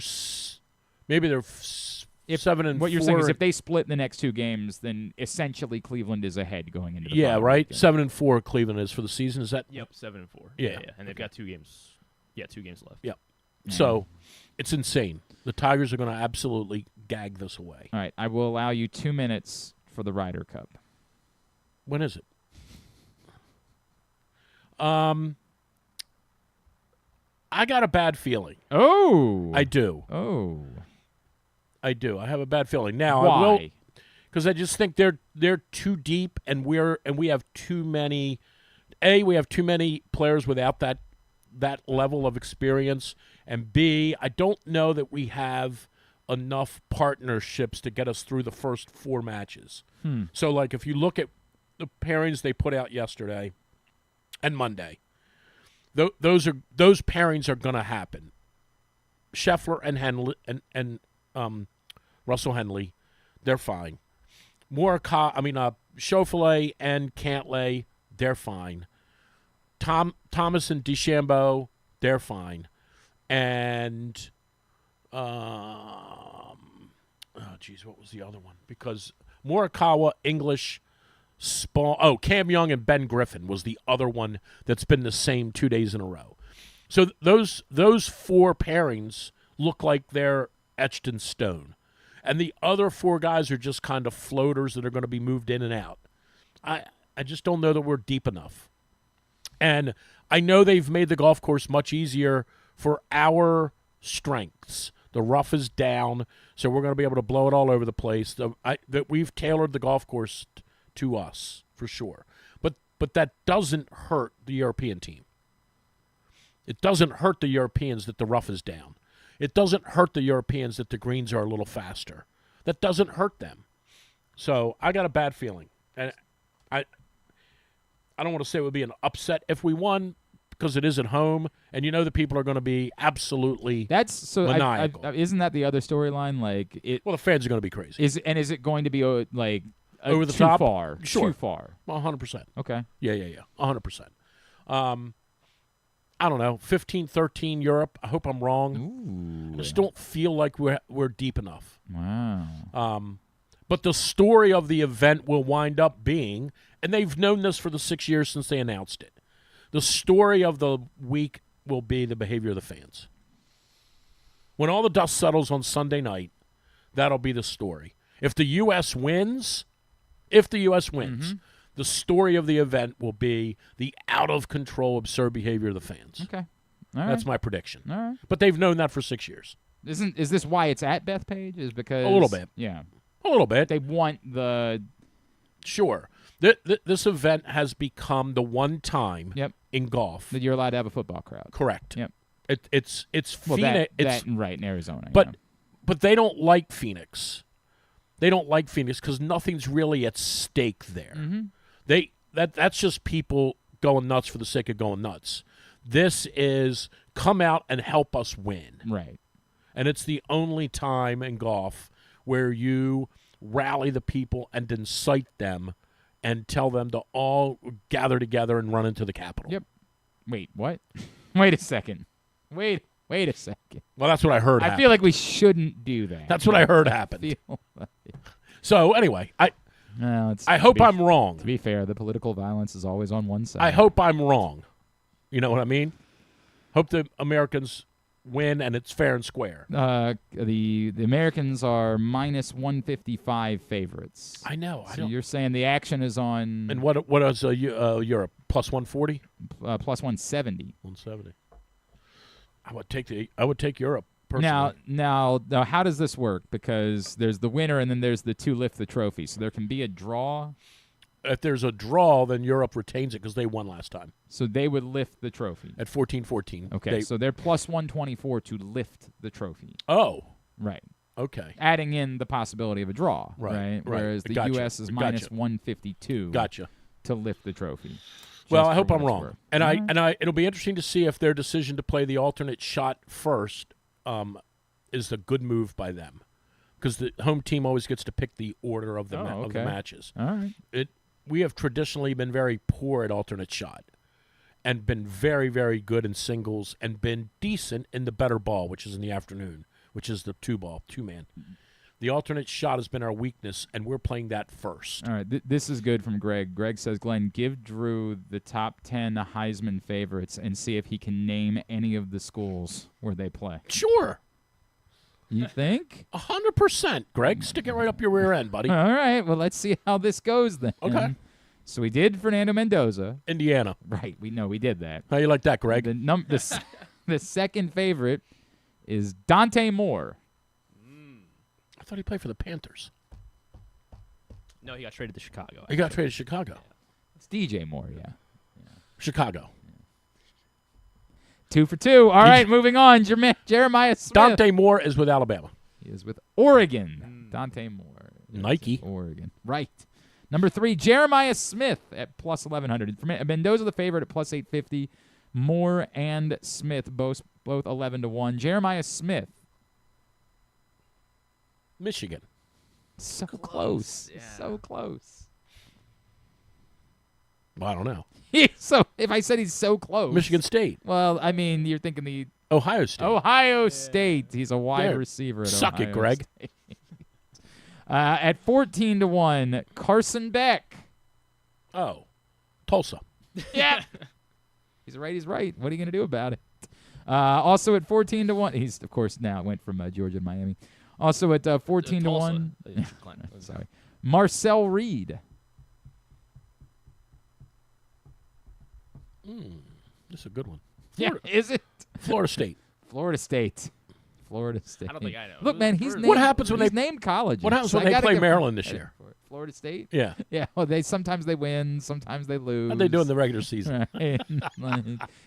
maybe they're 7 and 4. What you're saying is if they split the next two games, then essentially Cleveland is ahead going into the bottom right. weekend. 7 and 4 Cleveland is for the season. Is that? Yep, 7 and 4. Yeah. And they've got 2 games. Yeah, 2 games left. Yep. So it's insane. The Tigers are going to absolutely gag this away. All right, I will allow you 2 minutes for the Ryder Cup. When is it? I got a bad feeling. Oh. I do. Oh. I do. I have a bad feeling. Now Why? I will, because I just think they're too deep, and we have too many. We have too many players without that level of experience, and B, I don't know that we have enough partnerships to get us through the first 4 matches. So, like, if you look at the pairings they put out yesterday and Monday, those pairings are going to happen. Scheffler and Henley and Russell Henley, they're fine. Schauffele and Cantlay, they're fine. Thomas and DeChambeau, they're fine. And what was the other one? Because Morikawa, English, Cam Young and Ben Griffin was the other one that's been the same 2 days in a row. So those 4 pairings look like they're etched in stone. And the other 4 guys are just kind of floaters that are going to be moved in and out. I just don't know that we're deep enough. And I know they've made the golf course much easier for our strengths. The rough is down, so we're going to be able to blow it all over the place. That we've tailored the golf course to us, for sure. But that doesn't hurt the European team. It doesn't hurt the Europeans that the rough is down. It doesn't hurt the Europeans that the greens are a little faster. That doesn't hurt them. So I got a bad feeling. And I don't want to say it would be an upset if we won, because it is at home, and you know the people are going to be absolutely maniacal. Isn't that the other storyline? Well, the fans are going to be crazy. Is it going to be over the too top? Far? Sure. Too far. 100%. Okay. Yeah. 100%. I don't know, 15-13 Europe. I hope I'm wrong. Ooh. I just don't feel like we're deep enough. Wow. But the story of the event will wind up being, and they've known this for the 6 years since they announced it, the story of the week will be the behavior of the fans. When all the dust settles on Sunday night, that'll be the story. If the U.S. wins, the story of the event will be the out-of-control, absurd behavior of the fans. Okay. All right. That's my prediction. All right. But they've known that for 6 years. Is this why it's at Bethpage? Is because a little bit. Yeah. A little bit. They want the Sure. This event has become the one time in golf that you're allowed to have a football crowd. Correct. Yep. It's well, Phoenix. that right in Arizona. But they don't like Phoenix. They don't like Phoenix because nothing's really at stake there. Mm-hmm. That's just people going nuts for the sake of going nuts. This is come out and help us win. Right. And it's the only time in golf where you rally the people and incite them and tell them to all gather together and run into the Capitol. Yep. Wait, what? Wait a second. Wait a second. Well, that's what I heard happen. I feel like we shouldn't do that. That's what I heard happened. So, anyway, I hope I'm wrong. To be fair, the political violence is always on one side. I hope I'm wrong. You know what I mean? Hope the Americans win and it's fair and square. The Americans are minus 155 favorites. I know. So you're saying the action is on... And what is Europe? Plus 140? Plus 170. 170. I would take Europe personally. Now, how does this work? Because there's the winner and then there's the two lift the trophy. So there can be a draw. If there's a draw, then Europe retains it because they won last time. So they would lift the trophy. At 14-14. Okay, so they're plus 124 to lift the trophy. Oh. Right. Okay. Adding in the possibility of a draw. Right. Whereas the U.S. is minus 152. Gotcha. To lift the trophy. Well, I hope I'm wrong. And it'll be interesting to see if their decision to play the alternate shot first is a good move by them because the home team always gets to pick the order of the of the matches. All right. We have traditionally been very poor at alternate shot and been very, very good in singles and been decent in the better ball, which is in the afternoon, which is the two-man. The alternate shot has been our weakness, and we're playing that first. All right, this is good from Greg. Greg says, Glenn, give Drew the top 10 Heisman favorites and see if he can name any of the schools where they play. Sure. You think? 100%, Greg. Stick it right up your rear end, buddy. All right, well, let's see how this goes then. Okay. So we did Fernando Mendoza. Indiana. Right, we did that. How you like that, Greg? The second favorite is Dante Moore. I thought he played for the Panthers. No, he got traded to Chicago. He got traded to Chicago. Yeah. It's DJ Moore, yeah. Chicago. 2 for 2. All right, moving on. Jeremiah Smith. Dante Moore is with Alabama. He is with Oregon. Dante Moore. Nike. Oregon. Right. Number 3, Jeremiah Smith at plus 1,100. Mendoza the favorite at plus 850. Moore and Smith both 11-1. Jeremiah Smith. Michigan. So close. Yeah. So close. Well, I don't know. So if I said he's so close. Michigan State. Well, I mean, you're thinking the Ohio State. Ohio State. He's a wide receiver at Suck Ohio it, Greg. State. At 14-1, Carson Beck. Oh, Tulsa. Yeah. He's right. What are you going to do about it? Also at 14-1, he's, of course, now went from Georgia to Miami. Also at 14-1, sorry, Marcel Reed. This is a good one. Florida. Yeah, is it? Florida State. Florida State. I don't think I know. Look, man, he's named, what happens when he's they named colleges. What happens when they play Maryland this year? Florida State? Yeah. Yeah. Well, sometimes they win, sometimes they lose. How'd they do in the regular season? Right.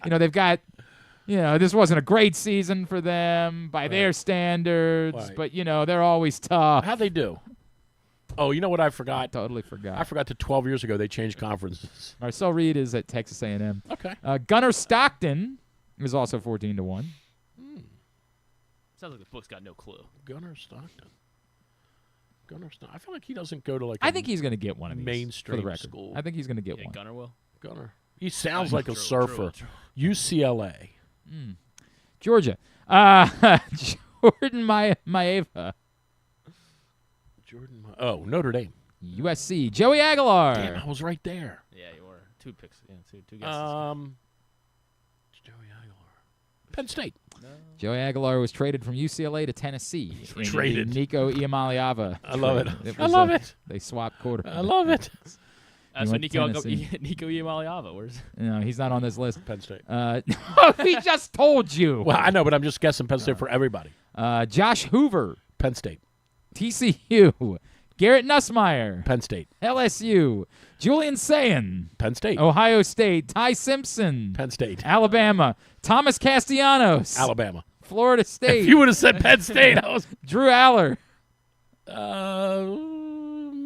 They've got. This wasn't a great season for them by their standards, but, they're always tough. How'd they do? Oh, you know what I forgot? Totally forgot. I forgot that 12 years ago they changed conferences. Marcel Reed is at Texas A&M. Okay. Gunnar Stockton is also 14-1. Sounds like the book's got no clue. Gunnar Stockton. I feel like he doesn't go to I think he's going to get one of these. Mainstream for the record. school. I think he's going to get one. Gunnar will. Gunnar. He sounds like a surfer. UCLA. Georgia. Jordan Maeva. Notre Dame. USC. Joey Aguilar. Damn, I was right there. Yeah, you were. 2 picks. Yeah, two guesses. Joey Aguilar. Penn State. No. Joey Aguilar was traded from UCLA to Tennessee. Traded. Nico Iamaleava. I love it. I love it. They swapped quarterbacks. I love it. So Nico Iamaleava, where's? No, he's not on this list. Penn State. We just told you. Well, I know, but I'm just guessing Penn State for everybody. Josh Hoover. Penn State. TCU. Garrett Nussmeier. Penn State. LSU. Julian Sayin. Penn State. Ohio State. Ty Simpson. Penn State. Alabama. Thomas Castellanos. Alabama. Florida State. If you would have said Penn State, I was Drew Aller.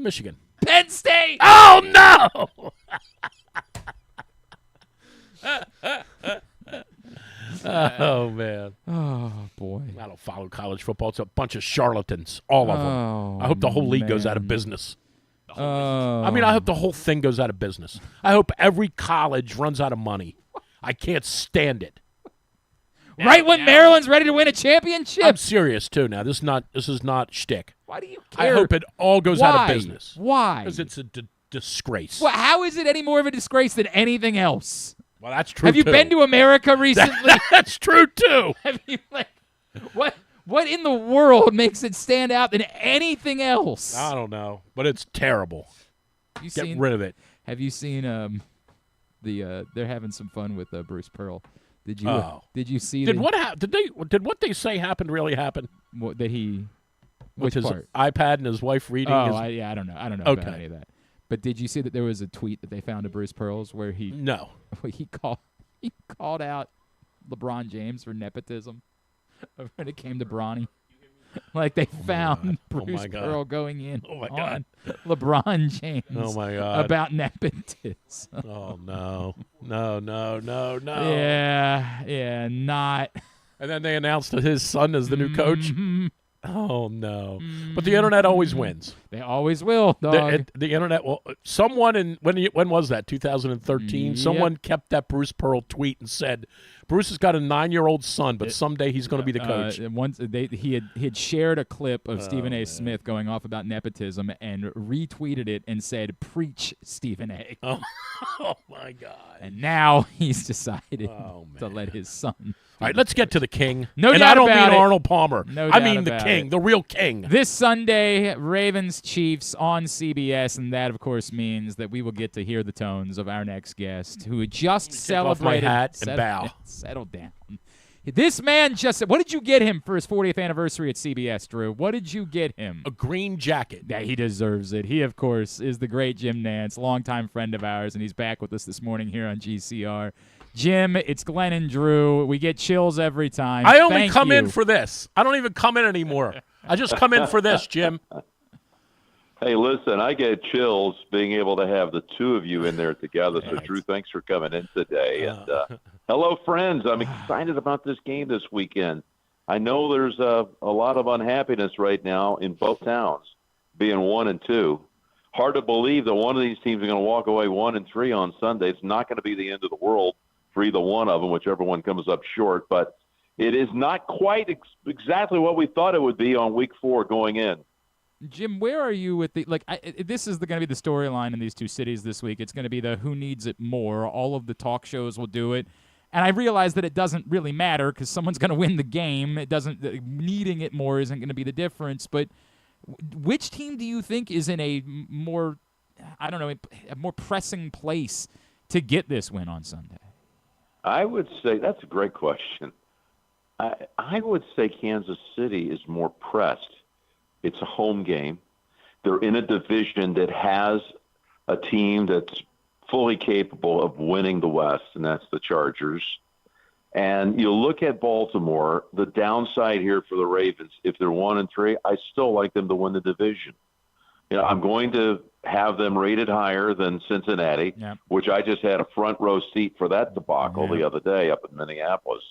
Michigan. Penn State. Oh no! Oh man. Oh boy. I don't follow college football. It's a bunch of charlatans, all of them. I hope the whole league goes out of business. I mean, I hope the whole thing goes out of business. I hope every college runs out of money. I can't stand it. Right when Maryland's ready to win a championship. I'm serious too. Now this is not shtick. Why do you care? I hope it all goes out of business. Why? Because it's a disgrace. Well, how is it any more of a disgrace than anything else? Well, that's true. Have you been to America recently? That's true too. Have you what in the world makes it stand out than anything else? I don't know, but it's terrible. Get rid of it. Have you seen they're having some fun with Bruce Pearl? Did you? Did you see? Did what they say happened really happen? What that he? With his part? iPad and his wife reading. I don't know. I don't know about any of that. But did you see that there was a tweet that they found of Bruce Pearl's where he called out LeBron James for nepotism when it came to Bronny? Like they found Bruce Pearl going in on LeBron James about nepotism. Oh, no. No. Yeah, not. And then they announced that his son is the new coach. Oh, no. But the internet always wins. They always will, dog. The internet will. Someone when was that? 2013. Yep. Someone kept that Bruce Pearl tweet and said, "Bruce has got a 9-year-old son, but someday he's going to be the coach." Once he had shared a clip of Stephen A. Smith going off about nepotism and retweeted it and said, "Preach, Stephen A." Oh my God! And now he's decided to let his son. All right, let's get to the king. No and doubt I don't about mean it. Arnold Palmer. No I doubt mean the about king, it. the real king. This Sunday, Ravens-Chiefs on CBS, and that, of course, means that we will get to hear the tones of our next guest, who had just celebrated. Take off my hat and bow. Settle down. This man just said, what did you get him for his 40th anniversary at CBS, Drew? What did you get him? A green jacket. Yeah, he deserves it. He, of course, is the great Jim Nantz, longtime friend of ours, and he's back with us this morning here on GCR. Jim, it's Glenn and Drew. We get chills every time. I only Thank come you. in for this. I don't even come in anymore. I just come in for this, Jim. Hey, listen, I get chills being able to have the two of you in there together. So, Drew, thanks for coming in today. And hello, friends. I'm excited about this game this weekend. I know there's a lot of unhappiness right now in both towns, being 1 and 2. Hard to believe that one of these teams are going to walk away 1 and 3 on Sunday. It's not going to be the end of the world for either one of them, whichever one comes up short. But it is not quite exactly what we thought it would be on week 4 going in. Jim, where are you with the this is going to be the storyline in these two cities this week. It's going to be the who needs it more. All of the talk shows will do it. And I realize that it doesn't really matter because someone's going to win the game. It doesn't needing it more isn't going to be the difference. But which team do you think is in a more, I don't know, a more pressing place to get this win on Sunday? I would say that's a great question. I would say Kansas City is more pressed. It's a home game. They're in a division that has a team that's fully capable of winning the West, and that's the Chargers. And you look at Baltimore, the downside here for the Ravens, if they're 1 and 3, I still like them to win the division. You know, I'm going to have them rated higher than Cincinnati, which I just had a front row seat for that debacle the other day up in Minneapolis.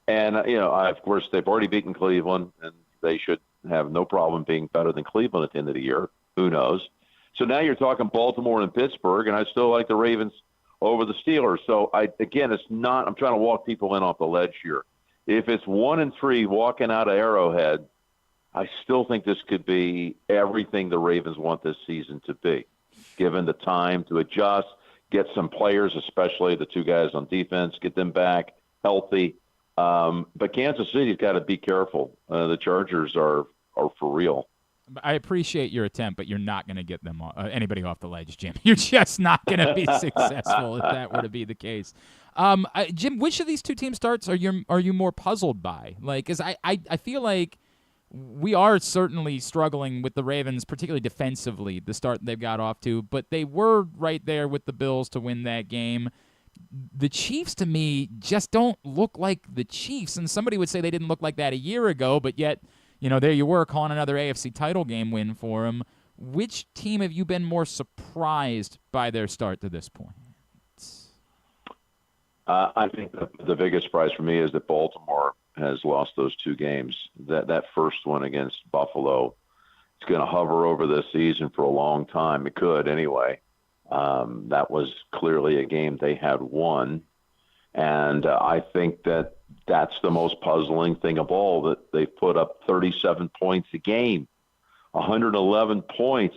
And, of course, they've already beaten Cleveland, and they should have no problem being better than Cleveland at the end of the year. Who knows? So now you're talking Baltimore and Pittsburgh, and I still like the Ravens over the Steelers. So, it's not – I'm trying to walk people in off the ledge here. If it's 1 and 3 walking out of Arrowhead, I still think this could be everything the Ravens want this season to be, given the time to adjust, get some players, especially the two guys on defense, get them back healthy. But Kansas City's got to be careful. The Chargers are for real. I appreciate your attempt, but you're not going to get them anybody off the ledge, Jim. You're just not going to be successful if that were to be the case. Jim, which of these two team starts are you more puzzled by? Like, because I feel like we are certainly struggling with the Ravens, particularly defensively, the start they've got off to, but they were right there with the Bills to win that game. The Chiefs, to me, just don't look like the Chiefs, and somebody would say they didn't look like that a year ago, but yet, there you were calling another AFC title game win for them. Which team have you been more surprised by their start to this point? I think the biggest surprise for me is that Baltimore has lost those two games. That first one against Buffalo, it's going to hover over this season for a long time. It could anyway. That was clearly a game they had won. And I think that's the most puzzling thing of all, that they put up 37 points a game, 111 points,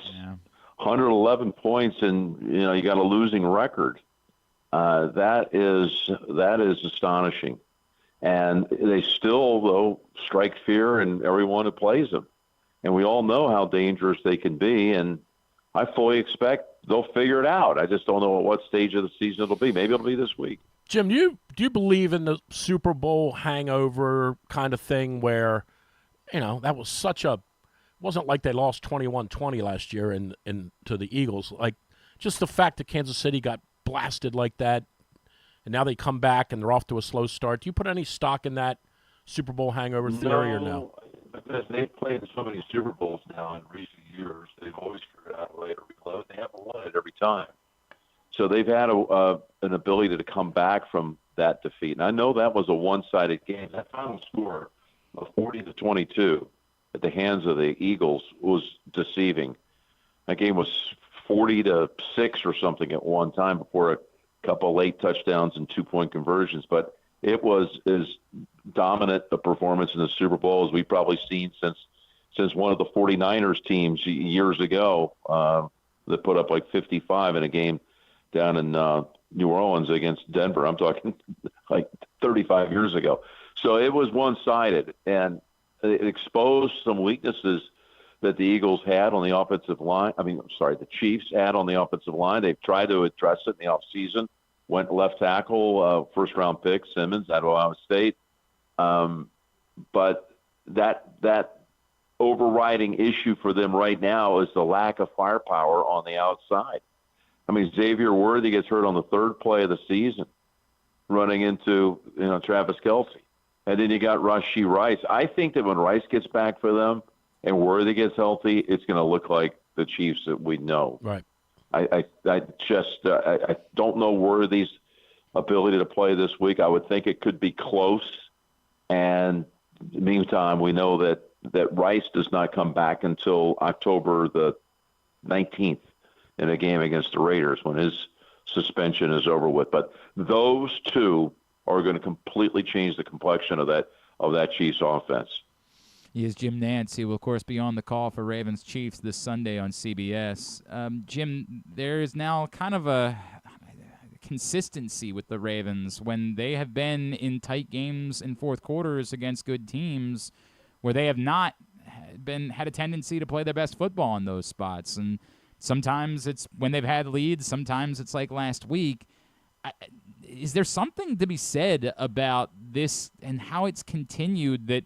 111 points, and you got a losing record. That is astonishing. And they still, though, strike fear in everyone who plays them. And we all know how dangerous they can be, and I fully expect they'll figure it out. I just don't know at what stage of the season it'll be. Maybe it'll be this week. Jim, do you believe in the Super Bowl hangover kind of thing where, that was wasn't like they lost 21-20 last year to the Eagles. Like, just the fact that Kansas City got blasted like that, and now they come back and they're off to a slow start. Do you put any stock in that Super Bowl hangover theory or no? Because they've played in so many Super Bowls now in recent years, they've always figured out a way to reload. They haven't won it every time. So they've had an ability to come back from that defeat. And I know that was a one-sided game. That final score of 40-22 at the hands of the Eagles was deceiving. That game was 40-6 or something at one time before a couple late touchdowns and 2-point conversions. But it was as dominant a performance in the Super Bowl as we've probably seen since one of the 49ers teams years ago that put up like 55 in a game down in New Orleans against Denver. I'm talking like 35 years ago. So it was one-sided, and it exposed some weaknesses that the Eagles had on the offensive line. The Chiefs had on the offensive line. They've tried to address it in the offseason. Went left tackle, first-round pick, Simmons at Ohio State. But that overriding issue for them right now is the lack of firepower on the outside. I mean, Xavier Worthy gets hurt on the third play of the season, running into Travis Kelce. And then you got Rashee Rice. I think that when Rice gets back for them and Worthy gets healthy, it's going to look like the Chiefs that we know. Right. I don't know Worthy's ability to play this week. I would think it could be close. And in the meantime, we know that Rice does not come back until October the 19th in a game against the Raiders when his suspension is over with. But those two are going to completely change the complexion of that Chiefs offense. He is Jim Nantz. He will, of course, be on the call for Ravens-Chiefs this Sunday on CBS. Jim, there is now kind of a consistency with the Ravens when they have been in tight games in fourth quarters against good teams where they have not had a tendency to play their best football in those spots. And sometimes it's when they've had leads. Sometimes it's like last week. Is there something to be said about this and how it's continued that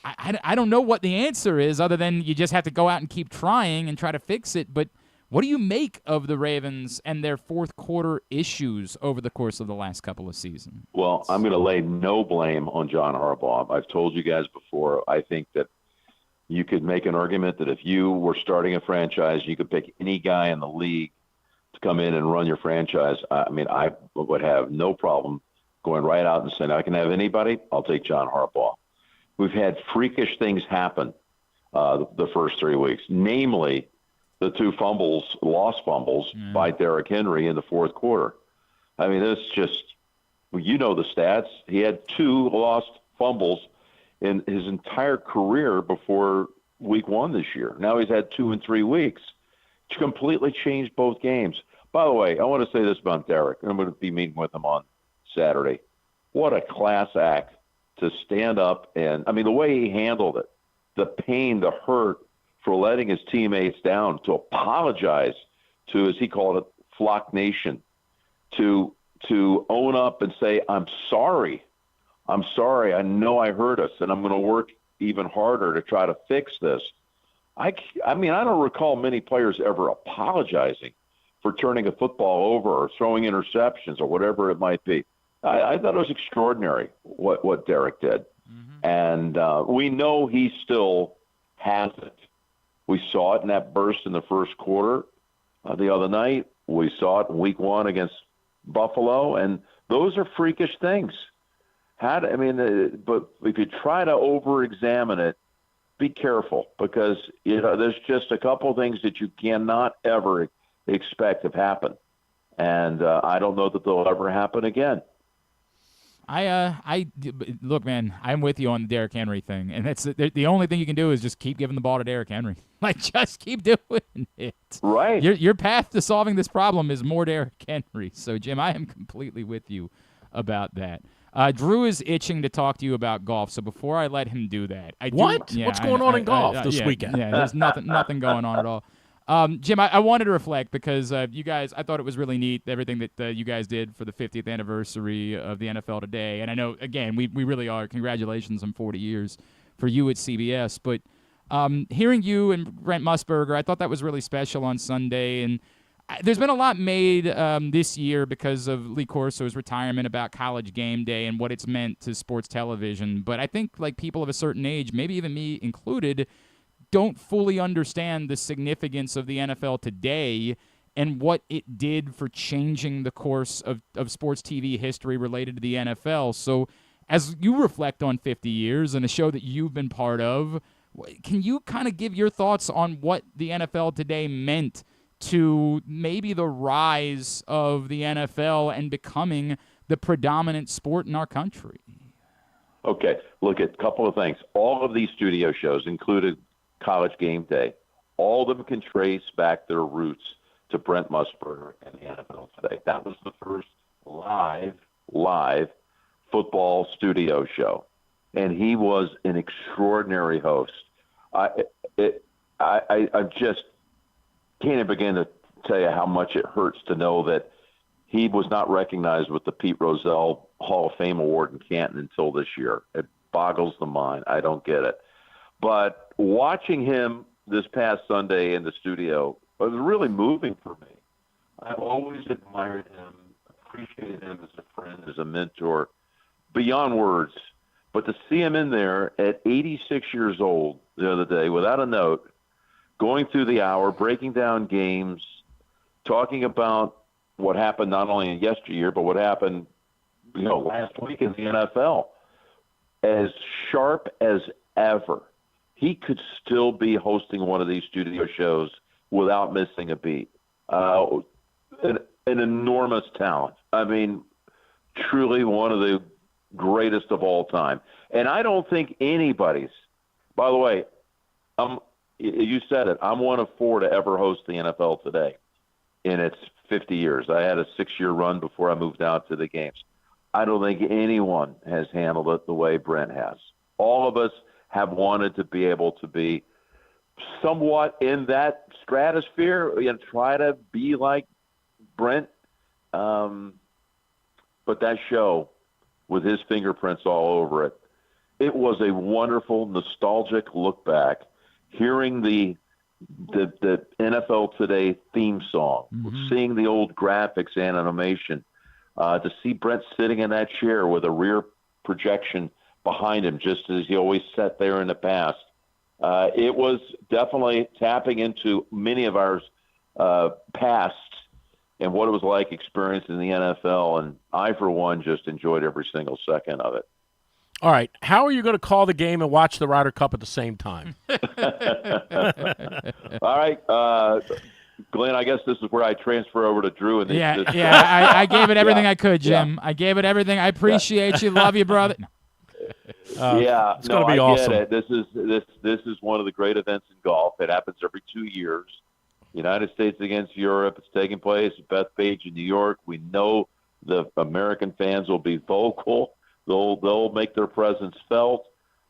I don't know what the answer is other than you just have to go out and keep trying and try to fix it. But what do you make of the Ravens and their fourth quarter issues over the course of the last couple of seasons? Well, I'm going to lay no blame on John Harbaugh. I've told you guys before, I think that you could make an argument that if you were starting a franchise, you could pick any guy in the league to come in and run your franchise. I mean, I would have no problem going right out and saying, I can have anybody, I'll take John Harbaugh. We've had freakish things happen the first 3 weeks, namely the two lost fumbles by Derrick Henry in the fourth quarter. I mean, it's just, you know the stats. He had 2 lost fumbles in his entire career before week 1 this year. Now he's had 2 in 3 weeks. It's completely changed both games. By the way, I want to say this about Derrick. I'm going to be meeting with him on Saturday. What a class act to stand up and, I mean, the way he handled it, the pain, the hurt for letting his teammates down, to apologize to, as he called it, Flock Nation, to own up and say, I'm sorry. I know I hurt us, and I'm going to work even harder to try to fix this. I mean, I don't recall many players ever apologizing for turning a football over or throwing interceptions or whatever it might be. I thought it was extraordinary what Derrick did. Mm-hmm. And we know he still has it. We saw it in that burst in the first quarter the other night. We saw it in week 1 against Buffalo, and those are freakish things. But if you try to over-examine it, be careful, because there's just a couple of things that you cannot ever expect to happen, and I don't know that they'll ever happen again. Look, man, I'm with you on the Derrick Henry thing, and that's the only thing you can do is just keep giving the ball to Derrick Henry. Like, just keep doing it. Right. Your path to solving this problem is more Derrick Henry. So, Jim, I am completely with you about that. Drew is itching to talk to you about golf, so before I let him do that, what's going on in golf this weekend? Yeah, there's nothing going on at all. Jim, I wanted to reflect because you guys, I thought it was really neat, everything that you guys did for the 50th anniversary of the NFL today. And I know, again, we really are. Congratulations on 40 years for you at CBS. But hearing you and Brent Musburger, I thought that was really special on Sunday. And there's been a lot made this year because of Lee Corso's retirement about College Game Day and what it's meant to sports television. But I think, like, people of a certain age, maybe even me included, don't fully understand the significance of the NFL today and what it did for changing the course of sports TV history related to the NFL. So as you reflect on 50 years and a show that you've been part of, can you kind of give your thoughts on what the NFL today meant to maybe the rise of the NFL and becoming the predominant sport in our country? Okay, look at a couple of things. All of these studio shows included College Game Day. All of them can trace back their roots to Brent Musburger and the NFL today. That was the first live football studio show, and he was an extraordinary host. I just can't even begin to tell you how much it hurts to know that he was not recognized with the Pete Rozelle Hall of Fame Award in Canton until this year. It boggles the mind. I don't get it. But watching him this past Sunday in the studio was really moving for me. I've always admired him, appreciated him as a friend, as a mentor, beyond words. But to see him in there at 86 years old the other day without a note, going through the hour, breaking down games, talking about what happened not only in yesteryear, but what happened, last week in the NFL, as sharp as ever. He could still be hosting one of these studio shows without missing a beat. An enormous talent. I mean, truly one of the greatest of all time. And I don't think anybody's, by the way, you said it, I'm one of 4 to ever host the NFL today in its 50 years. I had a 6-year run before I moved out to the games. I don't think anyone has handled it the way Brent has. All of us have wanted to be able to be somewhat in that stratosphere and try to be like Brent. But that show with his fingerprints all over it, it was a wonderful, nostalgic look back, hearing the NFL Today theme song, seeing the old graphics and animation, to see Brent sitting in that chair with a rear projection behind him, just as he always sat there in the past. It was definitely tapping into many of our pasts and what it was like experiencing the NFL, and I, for one, just enjoyed every single second of it. All right, how are you going to call the game and watch the Ryder Cup at the same time? All right, Glenn, I guess this is where I transfer over to Drew. And I gave it everything I could, Jim. Yeah. I gave it everything. I appreciate you. Love you, brother. It's going to be awesome. Get it. This is one of the great events in golf. It happens every 2 years. United States against Europe. It's taking place at Bethpage in New York. We know the American fans will be vocal. They'll make their presence felt.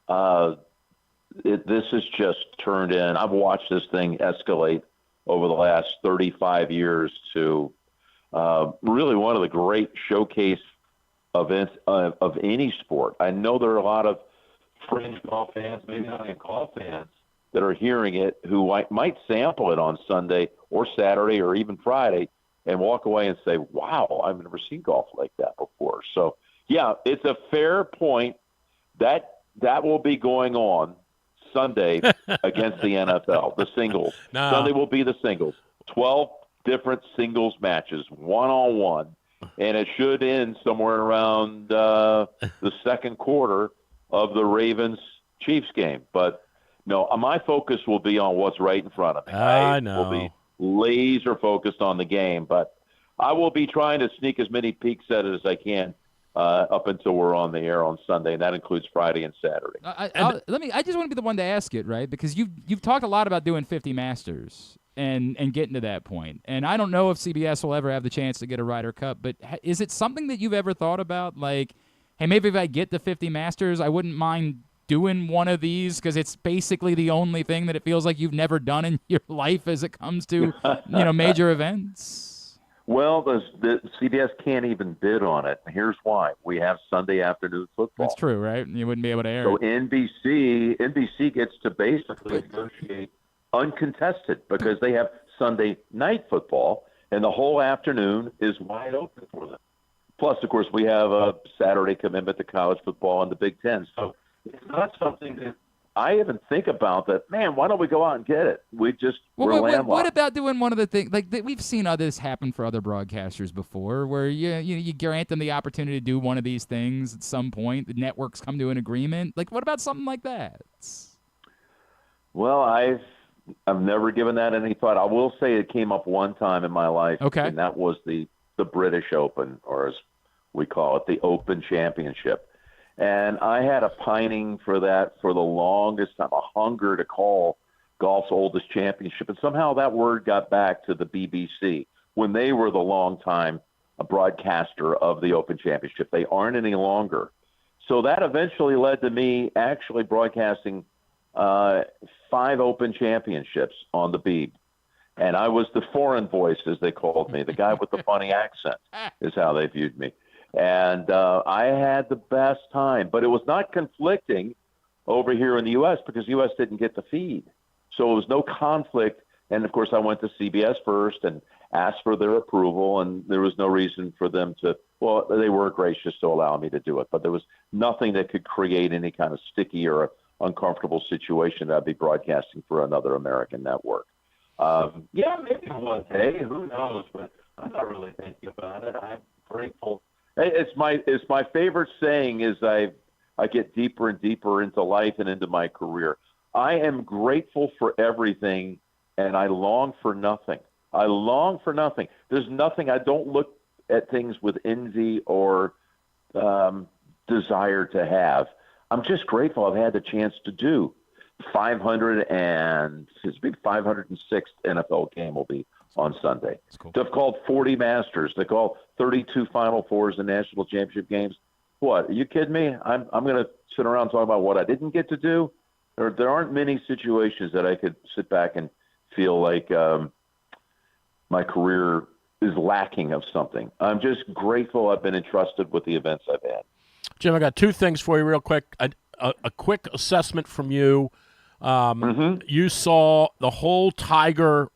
This has just turned in. I've watched this thing escalate over the last 35 years to really one of the great showcase events of any sport. I know there are a lot of fringe golf fans, maybe not even golf fans, that are hearing it who might sample it on Sunday or Saturday or even Friday and walk away and say, wow, I've never seen golf like that before. So, yeah, it's a fair point. That will be going on Sunday against the NFL, the singles. No. Sunday will be the singles. 12 different singles matches, one-on-one, and it should end somewhere around the second quarter of the Ravens-Chiefs game. But, no, my focus will be on what's right in front of me. I know. Will be laser focused on the game, but I will be trying to sneak as many peeks at it as I can up until we're on the air on Sunday, and that includes Friday and Saturday. I just want to be the one to ask it, right? Because you've talked a lot about doing 50 Masters and getting to that point, and I don't know if CBS will ever have the chance to get a Ryder Cup, but is it something that you've ever thought about? Like, hey, maybe if I get the 50 Masters, I wouldn't mind doing one of these because it's basically the only thing that it feels like you've never done in your life as it comes to major events. Well, the CBS can't even bid on it. Here's why: we have Sunday afternoon football. That's true, right? You wouldn't be able to air so it. NBC gets to basically negotiate uncontested because they have Sunday night football, and the whole afternoon is wide open for them. Plus, of course, we have a Saturday commitment to college football and the Big Ten. So it's not something that I even think about that. Man, why don't we go out and get it? We're landlocked. What about doing one of the things like we've seen others happen for other broadcasters before, where you grant them the opportunity to do one of these things at some point. The networks come to an agreement. Like, what about something like that? Well, I've never given that any thought. I will say it came up one time in my life, okay, and that was the British Open, or as we call it, the Open Championship. And I had a pining for that for the longest time, a hunger to call golf's oldest championship. And somehow that word got back to the BBC when they were the longtime broadcaster of the Open Championship. They aren't any longer. So that eventually led to me actually broadcasting 5 Open Championships on the Beeb. And I was the foreign voice, as they called me. The guy with the funny accent is how they viewed me. And I had the best time. But it was not conflicting over here in the U.S. because the U.S. didn't get the feed. So it was no conflict. And, of course, I went to CBS first and asked for their approval, and there was no reason for them to – well, they were gracious to allow me to do it. But there was nothing that could create any kind of sticky or uncomfortable situation that I'd be broadcasting for another American network. Yeah, maybe one day. Who knows? But I'm not really thinking about it. I'm grateful. It's my favorite saying is I get deeper and deeper into life and into my career. I am grateful for everything, and I long for nothing. I long for nothing. There's nothing. I don't look at things with envy or desire to have. I'm just grateful I've had the chance to do 506th NFL game will be on Sunday. Cool. To have called 40 Masters, to call 32 Final Fours and national championship games. What? Are you kidding me? I'm going to sit around and talk about what I didn't get to do? There aren't many situations that I could sit back and feel like my career is lacking of something. I'm just grateful I've been entrusted with the events I've had. Jim, I got 2 things for you real quick. A quick assessment from you. You saw the whole Tiger,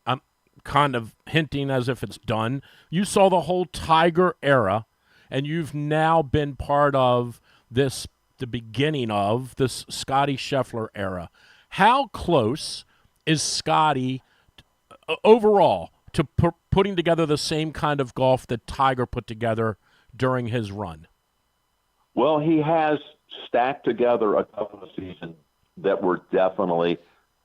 I'm kind of hinting as if it's done. You saw the whole Tiger era, and you've now been part of the beginning of this Scotty Scheffler era. How close is Scotty overall to putting together the same kind of golf that Tiger put together during his run? Well, he has stacked together a couple of seasons that were definitely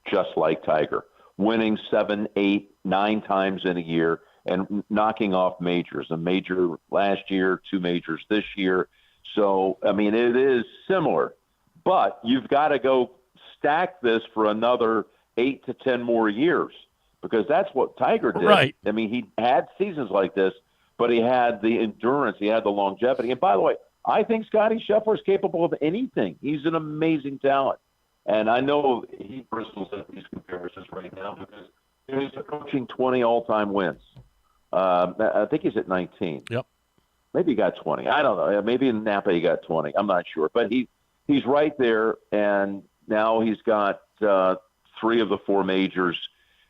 just like Tiger, winning 7, 8, 9 times in a year and knocking off majors. A major last year, 2 majors this year. So, I mean, it is similar. But you've got to go stack this for another 8 to 10 more years because that's what Tiger did. Right. I mean, he had seasons like this, but he had the endurance. He had the longevity. And by the way, I think Scotty Scheffler is capable of anything. He's an amazing talent. And I know he bristles at these comparisons right now because he's approaching 20 all-time wins. I think he's at 19. Yep. Maybe he got 20. I don't know. Maybe in Napa he got 20. I'm not sure. But he's right there, and now he's got 3 of the 4 majors.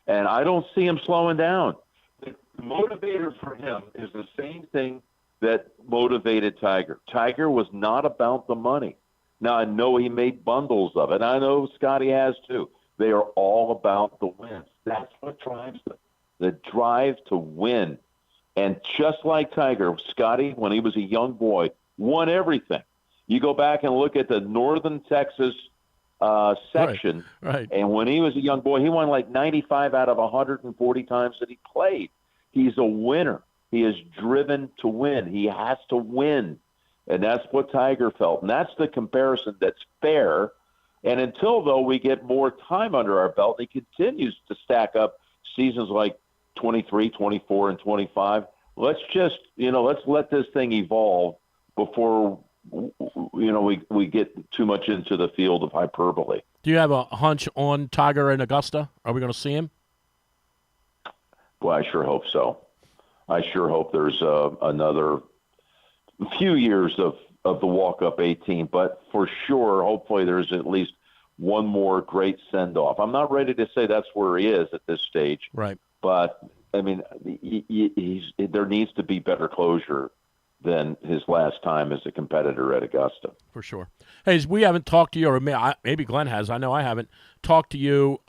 And I don't see him slowing down. The motivator for him is the same thing that motivated Tiger. Tiger was not about the money. Now, I know he made bundles of it. I know Scotty has too. They are all about the wins. That's what drives them. The drive to win. And just like Tiger, Scotty, when he was a young boy, won everything. You go back and look at the Northern Texas section, right. And when he was a young boy, he won like 95 out of 140 times that he played. He's a winner. He is driven to win. He has to win. And that's what Tiger felt. And that's the comparison that's fair. And until, though, we get more time under our belt, he continues to stack up seasons like 23, 24, and 25. Let's just, let's let this thing evolve before, we get too much into the field of hyperbole. Do you have a hunch on Tiger in Augusta? Are we going to see him? Well, I sure hope so. I sure hope there's another few years of the walk-up 18, but for sure, hopefully there's at least one more great send-off. I'm not ready to say that's where he is at this stage. Right. But, I mean, there needs to be better closure than his last time as a competitor at Augusta. For sure. Hey, we haven't talked to you, or maybe Glenn has. I know I haven't talked to you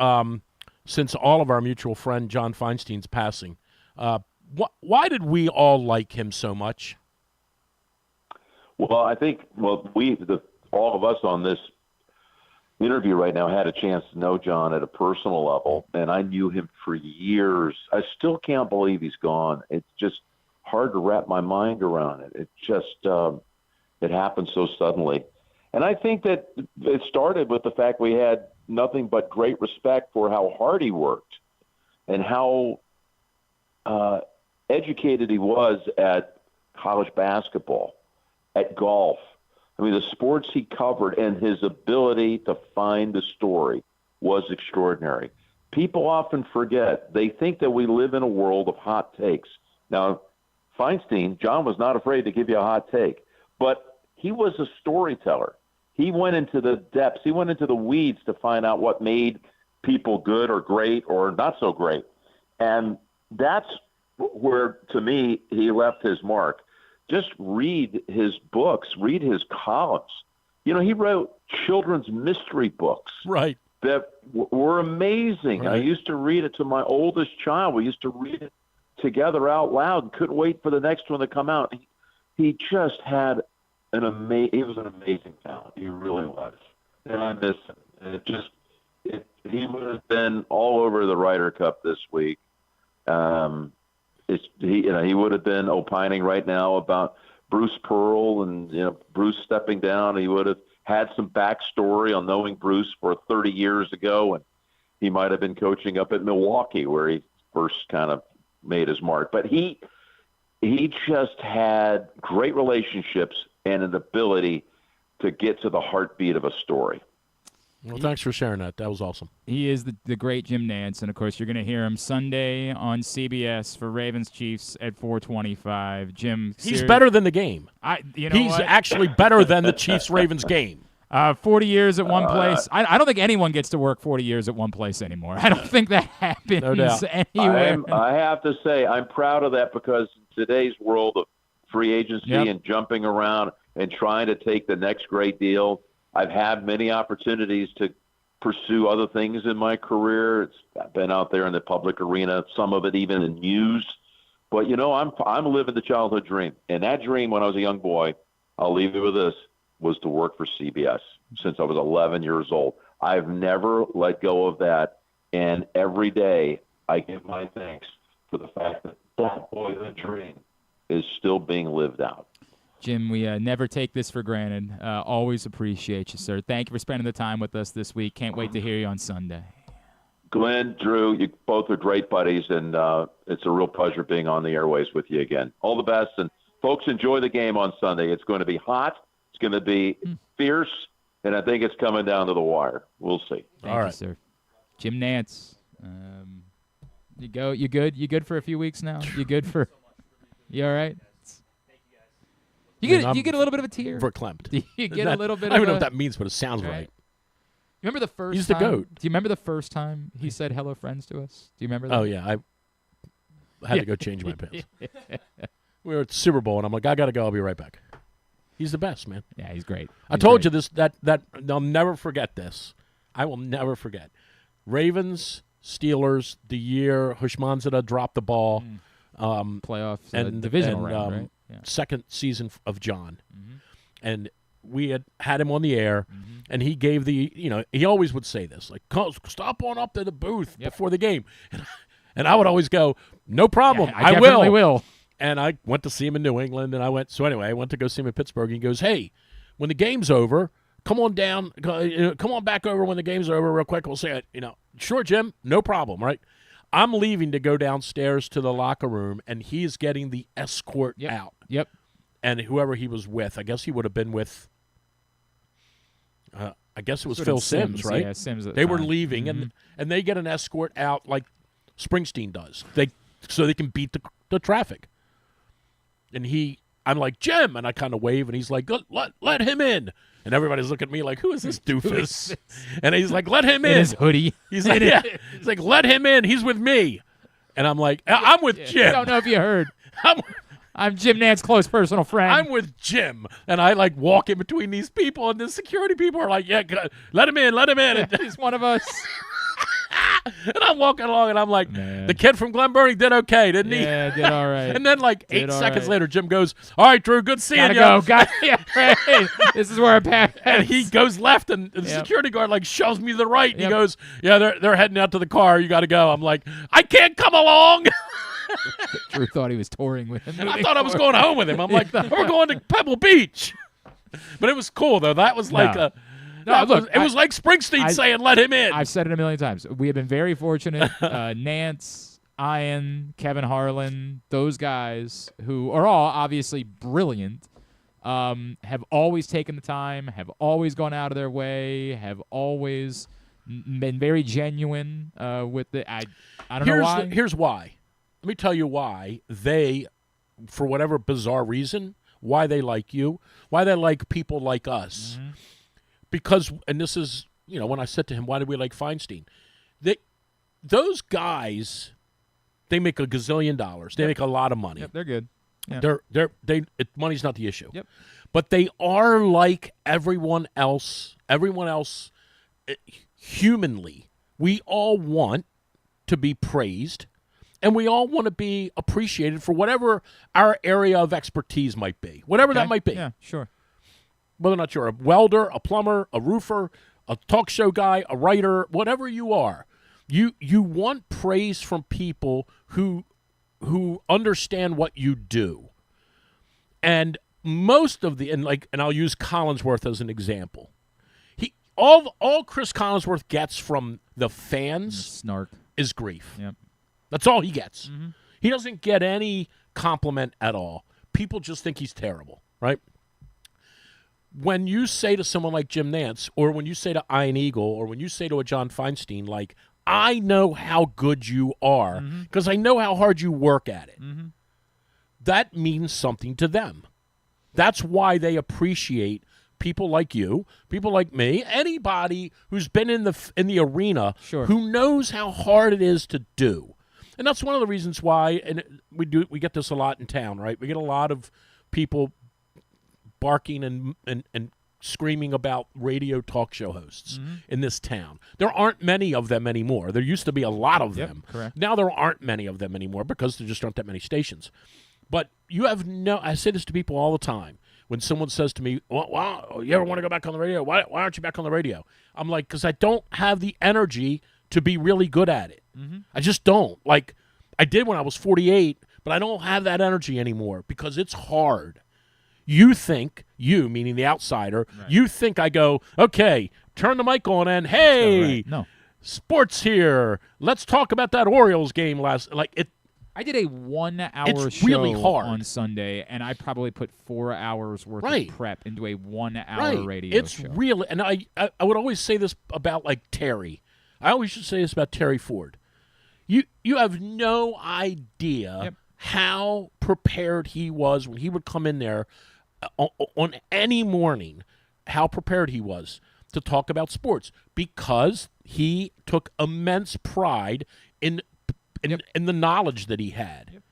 since all of our mutual friend John Feinstein's passing. Why did we all like him so much? Well, I think all of us on this interview right now had a chance to know John at a personal level, and I knew him for years. I still can't believe he's gone. It's just hard to wrap my mind around it. It just it happened so suddenly. And I think that it started with the fact we had nothing but great respect for how hard he worked and how educated he was at college basketball, at golf. I mean, the sports he covered and his ability to find the story was extraordinary. People often forget. They think that we live in a world of hot takes. Now, Feinstein, John was not afraid to give you a hot take, but he was a storyteller. He went into the depths. He went into the weeds to find out what made people good or great or not so great. And that's where, to me, he left his mark. Just read his books, read his columns. You know, he wrote children's mystery books. Right. That were amazing. Right. I used to read it to my oldest child. We used to read it together out loud and couldn't wait for the next one to come out. He just had he was an amazing talent. He really was. And I miss him. And he would have been all over the Ryder Cup this week. He would have been opining right now about Bruce Pearl and Bruce stepping down. He would have had some backstory on knowing Bruce for 30 years ago, and he might have been coaching up at Milwaukee where he first kind of made his mark. But he just had great relationships and an ability to get to the heartbeat of a story. Well, thanks for sharing that. That was awesome. He is the great Jim Nantz, and, of course, you're going to hear him Sunday on CBS for Ravens-Chiefs at 4:25. Jim, he's better than the game. He's actually better than the Chiefs-Ravens game. 40 years at one place. I don't think anyone gets to work 40 years at one place anymore. I don't think that happens anywhere. I have to say I'm proud of that because in today's world of free agency and jumping around and trying to take the next great deal, I've had many opportunities to pursue other things in my career. I've been out there in the public arena, some of it even in news. But, I'm living the childhood dream. And that dream when I was a young boy, I'll leave you with this, was to work for CBS since I was 11 years old. I've never let go of that. And every day I give my thanks for the fact that that boyhood dream is still being lived out. Jim, we never take this for granted. Always appreciate you, sir. Thank you for spending the time with us this week. Can't wait to hear you on Sunday. Glenn, Drew, you both are great buddies, and it's a real pleasure being on the airways with you again. All the best, and folks, enjoy the game on Sunday. It's going to be hot. It's going to be fierce, and I think it's coming down to the wire. We'll see. Thank you, sir. Jim Nantz. You good? You good for a few weeks now? You good for? You all right? You get a little bit of a tear. Verklempt. You get a little bit. I don't know what that means, but it sounds right. You remember the first? He's time? the GOAT. Do you remember the first time he said "Hello, friends" to us? Do you remember that? Oh yeah, I had to go change my pants. We were at the Super Bowl, and I'm like, I gotta go. I'll be right back. He's the best, man. Yeah, he's great. I told you this. That I'll never forget this. I will never forget. Ravens, Steelers, the year Hushmanzada dropped the ball. Playoffs and divisional round, right? Yeah. Second season of John. And we had him on the air, and he gave he always would say this, like, stop on up to the booth before the game. And I would always go, no problem, I definitely will. And I went to see him in New England, and I went to go see him in Pittsburgh, and he goes, hey, when the game's over, come on back over when the game's over real quick. We'll say it, sure, Jim, no problem, right? I'm leaving to go downstairs to the locker room, and he's getting the escort out. Yep. And whoever he was with, I guess he would have been with, I guess it was Phil Simms, right? Yeah, Simms at the They were time. leaving, and they get an escort out like Springsteen does, so they can beat the traffic. And I'm like, Jim, and I kind of wave, and he's like, let him in. And everybody's looking at me like, who is this doofus? And he's like, let him in. His hoodie. He's like, he's like, let him in. He's with me. And I'm like, I'm with Jim. I don't know if you heard. I'm Jim Nantz, close personal friend. I'm with Jim, and I like walk in between these people, and the security people are like, "Yeah, let him in, let him in." And he's one of us. And I'm walking along, and I'm like, Man. "The kid from Glen Burnie did okay, didn't he?" Yeah, did all right. And then like Did 8 all seconds right. later, Jim goes, "All right, Drew, good seeing you." Gotta go. Yeah, right. This is where it passes. And he goes left, and the security guard like shoves me to the right. And he goes, "Yeah, they're heading out to the car. You got to go." I'm like, "I can't come along." Drew thought he was touring with him. I thought I was going home with him. I'm like, "We're going to Pebble Beach." But it was cool though. That was like it was like Springsteen saying, "Let him in." I've said it a million times. We have been very fortunate. Nantz, Ian, Kevin Harlan, those guys who are all obviously brilliant, have always taken the time, have always gone out of their way, have always been very genuine with the. I don't know why. Here's why. Let me tell you why they, for whatever bizarre reason, why they like you, why they like people like us. Mm-hmm. Because, and this is, when I said to him, why did we like Feinstein? Those guys, they make $1 gazillion. They make a lot of money. Yep, they're good. Yep. Money's not the issue. Yep. But they are like everyone else. Everyone else, humanly, we all want to be praised, and we all want to be appreciated for whatever our area of expertise might be, whatever that might be. Yeah, sure. Whether or not you're a welder, a plumber, a roofer, a talk show guy, a writer, whatever you are, you want praise from people who understand what you do. And most of and I'll use Collinsworth as an example. All Chris Collinsworth gets from the fans snark is grief. Yep. That's all he gets. Mm-hmm. He doesn't get any compliment at all. People just think he's terrible, right? When you say to someone like Jim Nantz, or when you say to Ian Eagle, or when you say to a John Feinstein, like, I know how good you are because I know how hard you work at it. Mm-hmm. That means something to them. That's why they appreciate people like you, people like me, anybody who's been in the arena who knows how hard it is to do. And that's one of the reasons why, and we get this a lot in town, right? We get a lot of people barking and screaming about radio talk show hosts in this town. There aren't many of them anymore. There used to be a lot of them. Correct. Now there aren't many of them anymore because there just aren't that many stations. But I say this to people all the time. When someone says to me, well, you ever want to go back on the radio? Why aren't you back on the radio? I'm like, because I don't have the energy to be really good at it. Mm-hmm. I just don't. Like, I did when I was 48, but I don't have that energy anymore because it's hard. You think, meaning the outsider, you think I go, okay, turn the mic on and, hey, no. Sports here. Let's talk about that Orioles game I did a 1 hour show really hard on Sunday, and I probably put 4 hours worth of prep into a 1 hour radio show. It's really, and I would always say this about like Terry. I always should say this about Terry Ford. You have no idea how prepared he was when he would come in there on any morning, how prepared he was to talk about sports because he took immense pride in the knowledge that he had. Yep.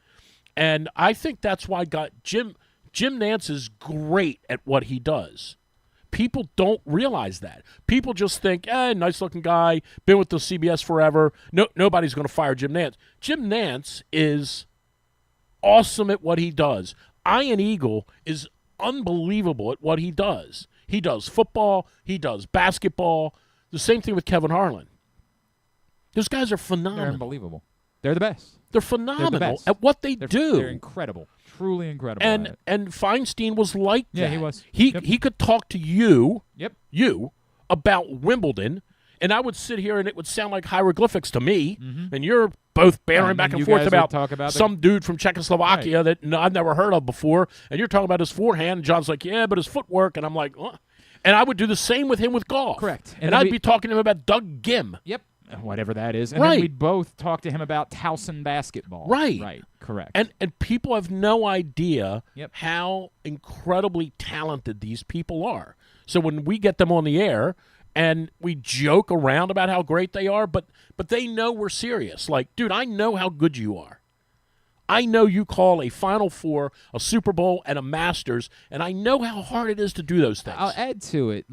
And I think that's why Jim Nantz is great at what he does. People don't realize that. People just think, nice-looking guy, been with the CBS forever. Nobody's going to fire Jim Nantz. Jim Nantz is awesome at what he does. Ian Eagle is unbelievable at what he does. He does football. He does basketball. The same thing with Kevin Harlan. Those guys are phenomenal. They're unbelievable. They're the best. They're phenomenal at what they do. They're incredible. Truly incredible. And Feinstein was like that. Yeah, he was. He could talk to you, Yep. you, about Wimbledon, and I would sit here and it would sound like hieroglyphics to me, and you're both bantering back and forth about some dude from Czechoslovakia that I've never heard of before, and you're talking about his forehand, and John's like, yeah, but his footwork, and I'm like, and I would do the same with him with golf. Correct. And I'd be talking to him about Doug Gim. Yep. Whatever that is. And then we'd both talk to him about Towson basketball. Right. Right. Correct. And people have no idea how incredibly talented these people are. So when we get them on the air and we joke around about how great they are, but they know we're serious. Like, dude, I know how good you are. I know you call a Final Four, a Super Bowl, and a Masters, and I know how hard it is to do those things. I'll add to it,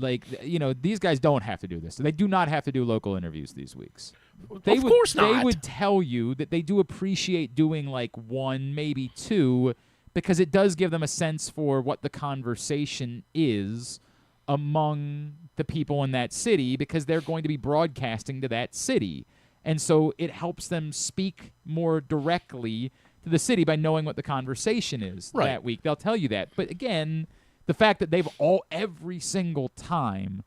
these guys don't have to do this. They do not have to do local interviews these weeks. Of course not. They would tell you that they do appreciate doing like 1, maybe 2, because it does give them a sense for what the conversation is among the people in that city, because they're going to be broadcasting to that city. And so it helps them speak more directly to the city by knowing what the conversation is that week. They'll tell you that. But again, the fact that every single time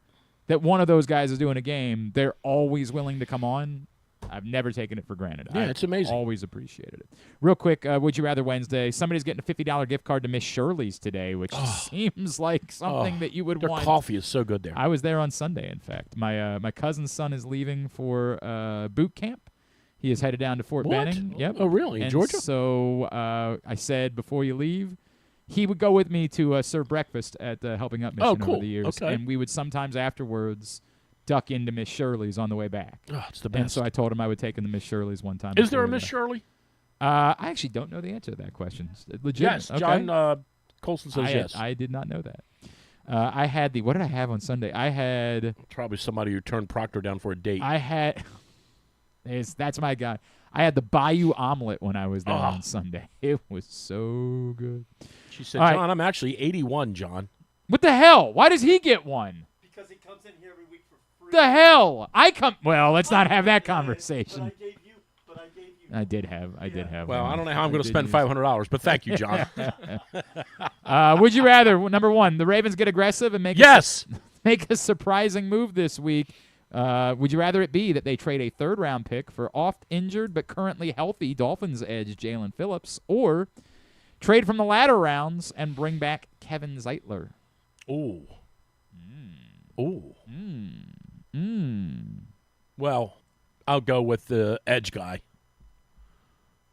that one of those guys is doing a game, they're always willing to come on. I've never taken it for granted. Yeah, it's amazing. Always appreciated it. Real quick, Would You Rather Wednesday. Somebody's getting a $50 gift card to Miss Shirley's today, which seems like something that you would want. Their coffee is so good there. I was there on Sunday, in fact. My cousin's son is leaving for boot camp. He is headed down to Fort Benning. Yep. Oh, really? In Georgia? So I said, before you leave, he would go with me to serve breakfast at Helping Up Mission over the years. Okay. And we would sometimes afterwards duck into Miss Shirley's on the way back. Oh, it's the best. And so I told him I would take him to Miss Shirley's one time. Is there a Miss Shirley? I actually don't know the answer to that question. Legit. Yes, okay. John Colson says yes. I did not know that. I had what did I have on Sunday? I had probably somebody who turned Proctor down for a date. I had that's my guy. I had the Bayou omelet when I was there on Sunday. It was so good. She said, John, I'm actually 81, John. What the hell? Why does he get one? Because he comes in here every week for free. The hell? Well, let's not have that conversation. But I gave you. I did have. Well, one. I don't know how I'm going to spend $500, but thank you, John. Would you rather, number one, the Ravens get aggressive and make a surprising move this week? Would you rather it be that they trade a third-round pick for oft-injured but currently healthy Dolphins edge Jalen Phillips, or trade from the latter rounds and bring back Kevin Zeitler? Ooh. Ooh. Well, I'll go with the edge guy.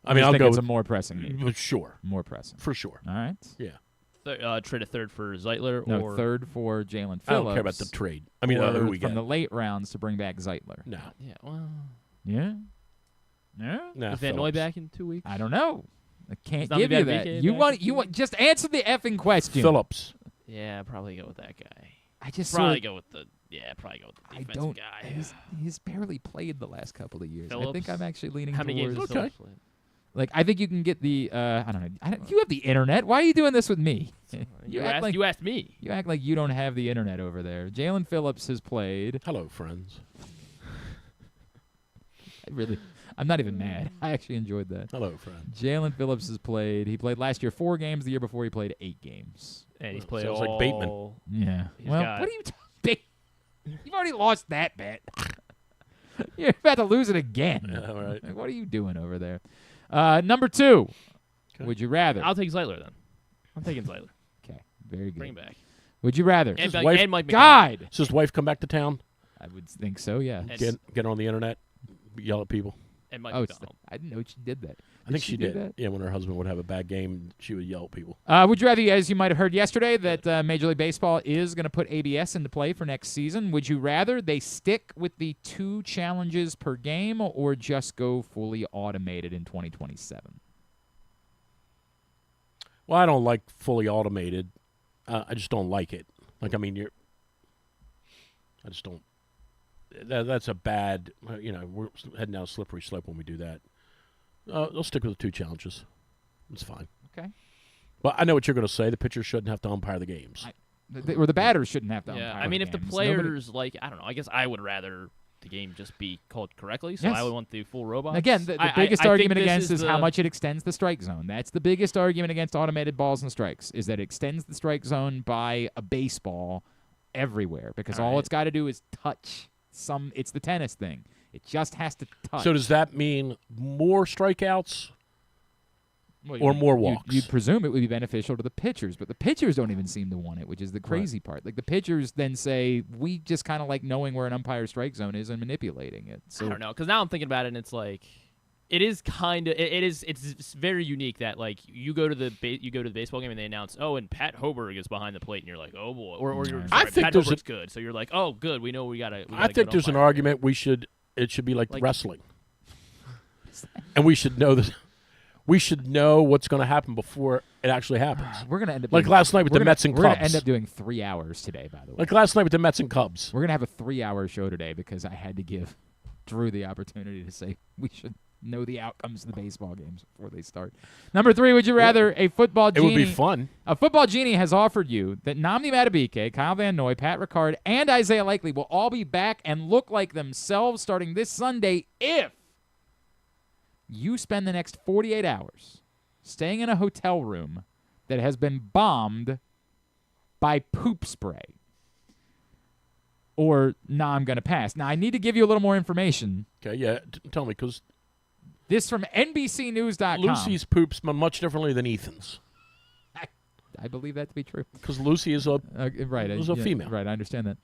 I mean, I'll go with a more pressing need. Sure. More pressing. For sure. All right. Yeah. Trade a third for Zeitler? No, third for Jalen Phillips. I don't care about the trade. I mean, who we from get. the late rounds to bring back Zeitler. No. Yeah, well. Yeah? Yeah? Nah, Is Van Noy back in 2 weeks? I don't know. I can't give you that. You want just answer the effing question. Phillips. Yeah, probably go with that guy. I just probably go with the defensive guy. He's barely played the last couple of years. Phillips? I think I'm actually leaning How many games towards. does Phillips play? Like, I think you can get the I don't know. You have the internet. Why are you doing this with me? You asked me. You act like you don't have the internet over there. Jalen Phillips has played. Hello, friends. I'm not even mad. I actually enjoyed that. Hello, friends. Jalen Phillips has played. He played last year 4 games. The year before he played 8 games. And he's played Sounds like Bateman. Yeah. Well, what are you talking? You've already lost that bet. You're about to lose it again. Yeah, all right. Like, what are you doing over there? Number 2. Okay. Would you rather? I'll take Zeitler then. I'm taking Zeitler. Okay. Very good. Bring him back. Would you rather? And Mike God. Does his wife come back to town? I would think so, yeah. Get on the internet, yell at people. And Mike McDonald. I didn't know she did that. I think she did. That? Yeah, when her husband would have a bad game, she would yell at people. Would you rather, as you might have heard yesterday, that Major League Baseball is going to put ABS into play for next season? Would you rather they stick with the 2 challenges per game or just go fully automated in 2027? Well, I don't like fully automated. I just don't like it. Like, I mean, I just don't. That's a bad, we're heading down a slippery slope when we do that. They'll stick with the 2 challenges. It's fine. Okay. But I know what you're going to say. The pitchers shouldn't have to umpire the games. Or the batters shouldn't have to umpire I mean, the if games. the players, I don't know, I guess I would rather the game just be called correctly, so I would want the full robots. Again, the biggest argument against is how much it extends the strike zone. That's the biggest argument against automated balls and strikes, is that it extends the strike zone by a baseball everywhere, because all it's got to do is touch it's the tennis thing. It just has to touch. So does that mean more strikeouts or more walks? You'd presume it would be beneficial to the pitchers, but the pitchers don't even seem to want it, which is the crazy part. Like, the pitchers then say, we just kind of like knowing where an umpire's strike zone is and manipulating it. So I don't know, because now I'm thinking about it, and it's like, it is kind of it's very unique that, like, you go to the baseball game and they announce, and Pat Hoberg is behind the plate, and you're like, oh boy, or you're sorry, Pat Hoberg's good, so you're like, oh good, we know we got to. I think there's an argument it should be like wrestling, and we should know this. we should know what's going to happen before it actually happens. We're going to end up like last night with the Mets and Cubs. We're going to end up doing 3 hours today, by the way. Like last night with the Mets and Cubs. We're going to have a 3-hour show today because I had to give Drew the opportunity to say we should know the outcomes of the baseball games before they start. Number 3, would you rather a football genie? It would be fun. A football genie has offered you that Nnamdi Madubuike, Kyle Van Noy, Pat Ricard, and Isaiah Likely will all be back and look like themselves starting this Sunday if you spend the next 48 hours staying in a hotel room that has been bombed by poop spray. Or, I'm going to pass. Now, I need to give you a little more information. Okay, yeah. Tell me, because this from NBCNews.com. Lucy's poops smell much differently than Ethan's. I believe that to be true. Because Lucy is a female. Right, I understand that.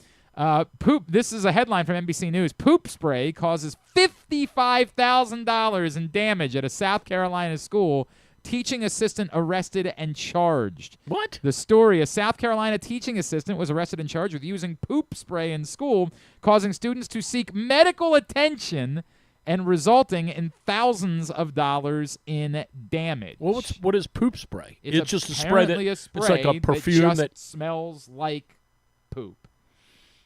Poop. This is a headline from NBC News. Poop spray causes $55,000 in damage at a South Carolina school. Teaching assistant arrested and charged. What? The story, a South Carolina teaching assistant was arrested and charged with using poop spray in school, causing students to seek medical attention and resulting in thousands of dollars in damage. Well, what is poop spray? It's just a spray that it's like a perfume that smells like poop.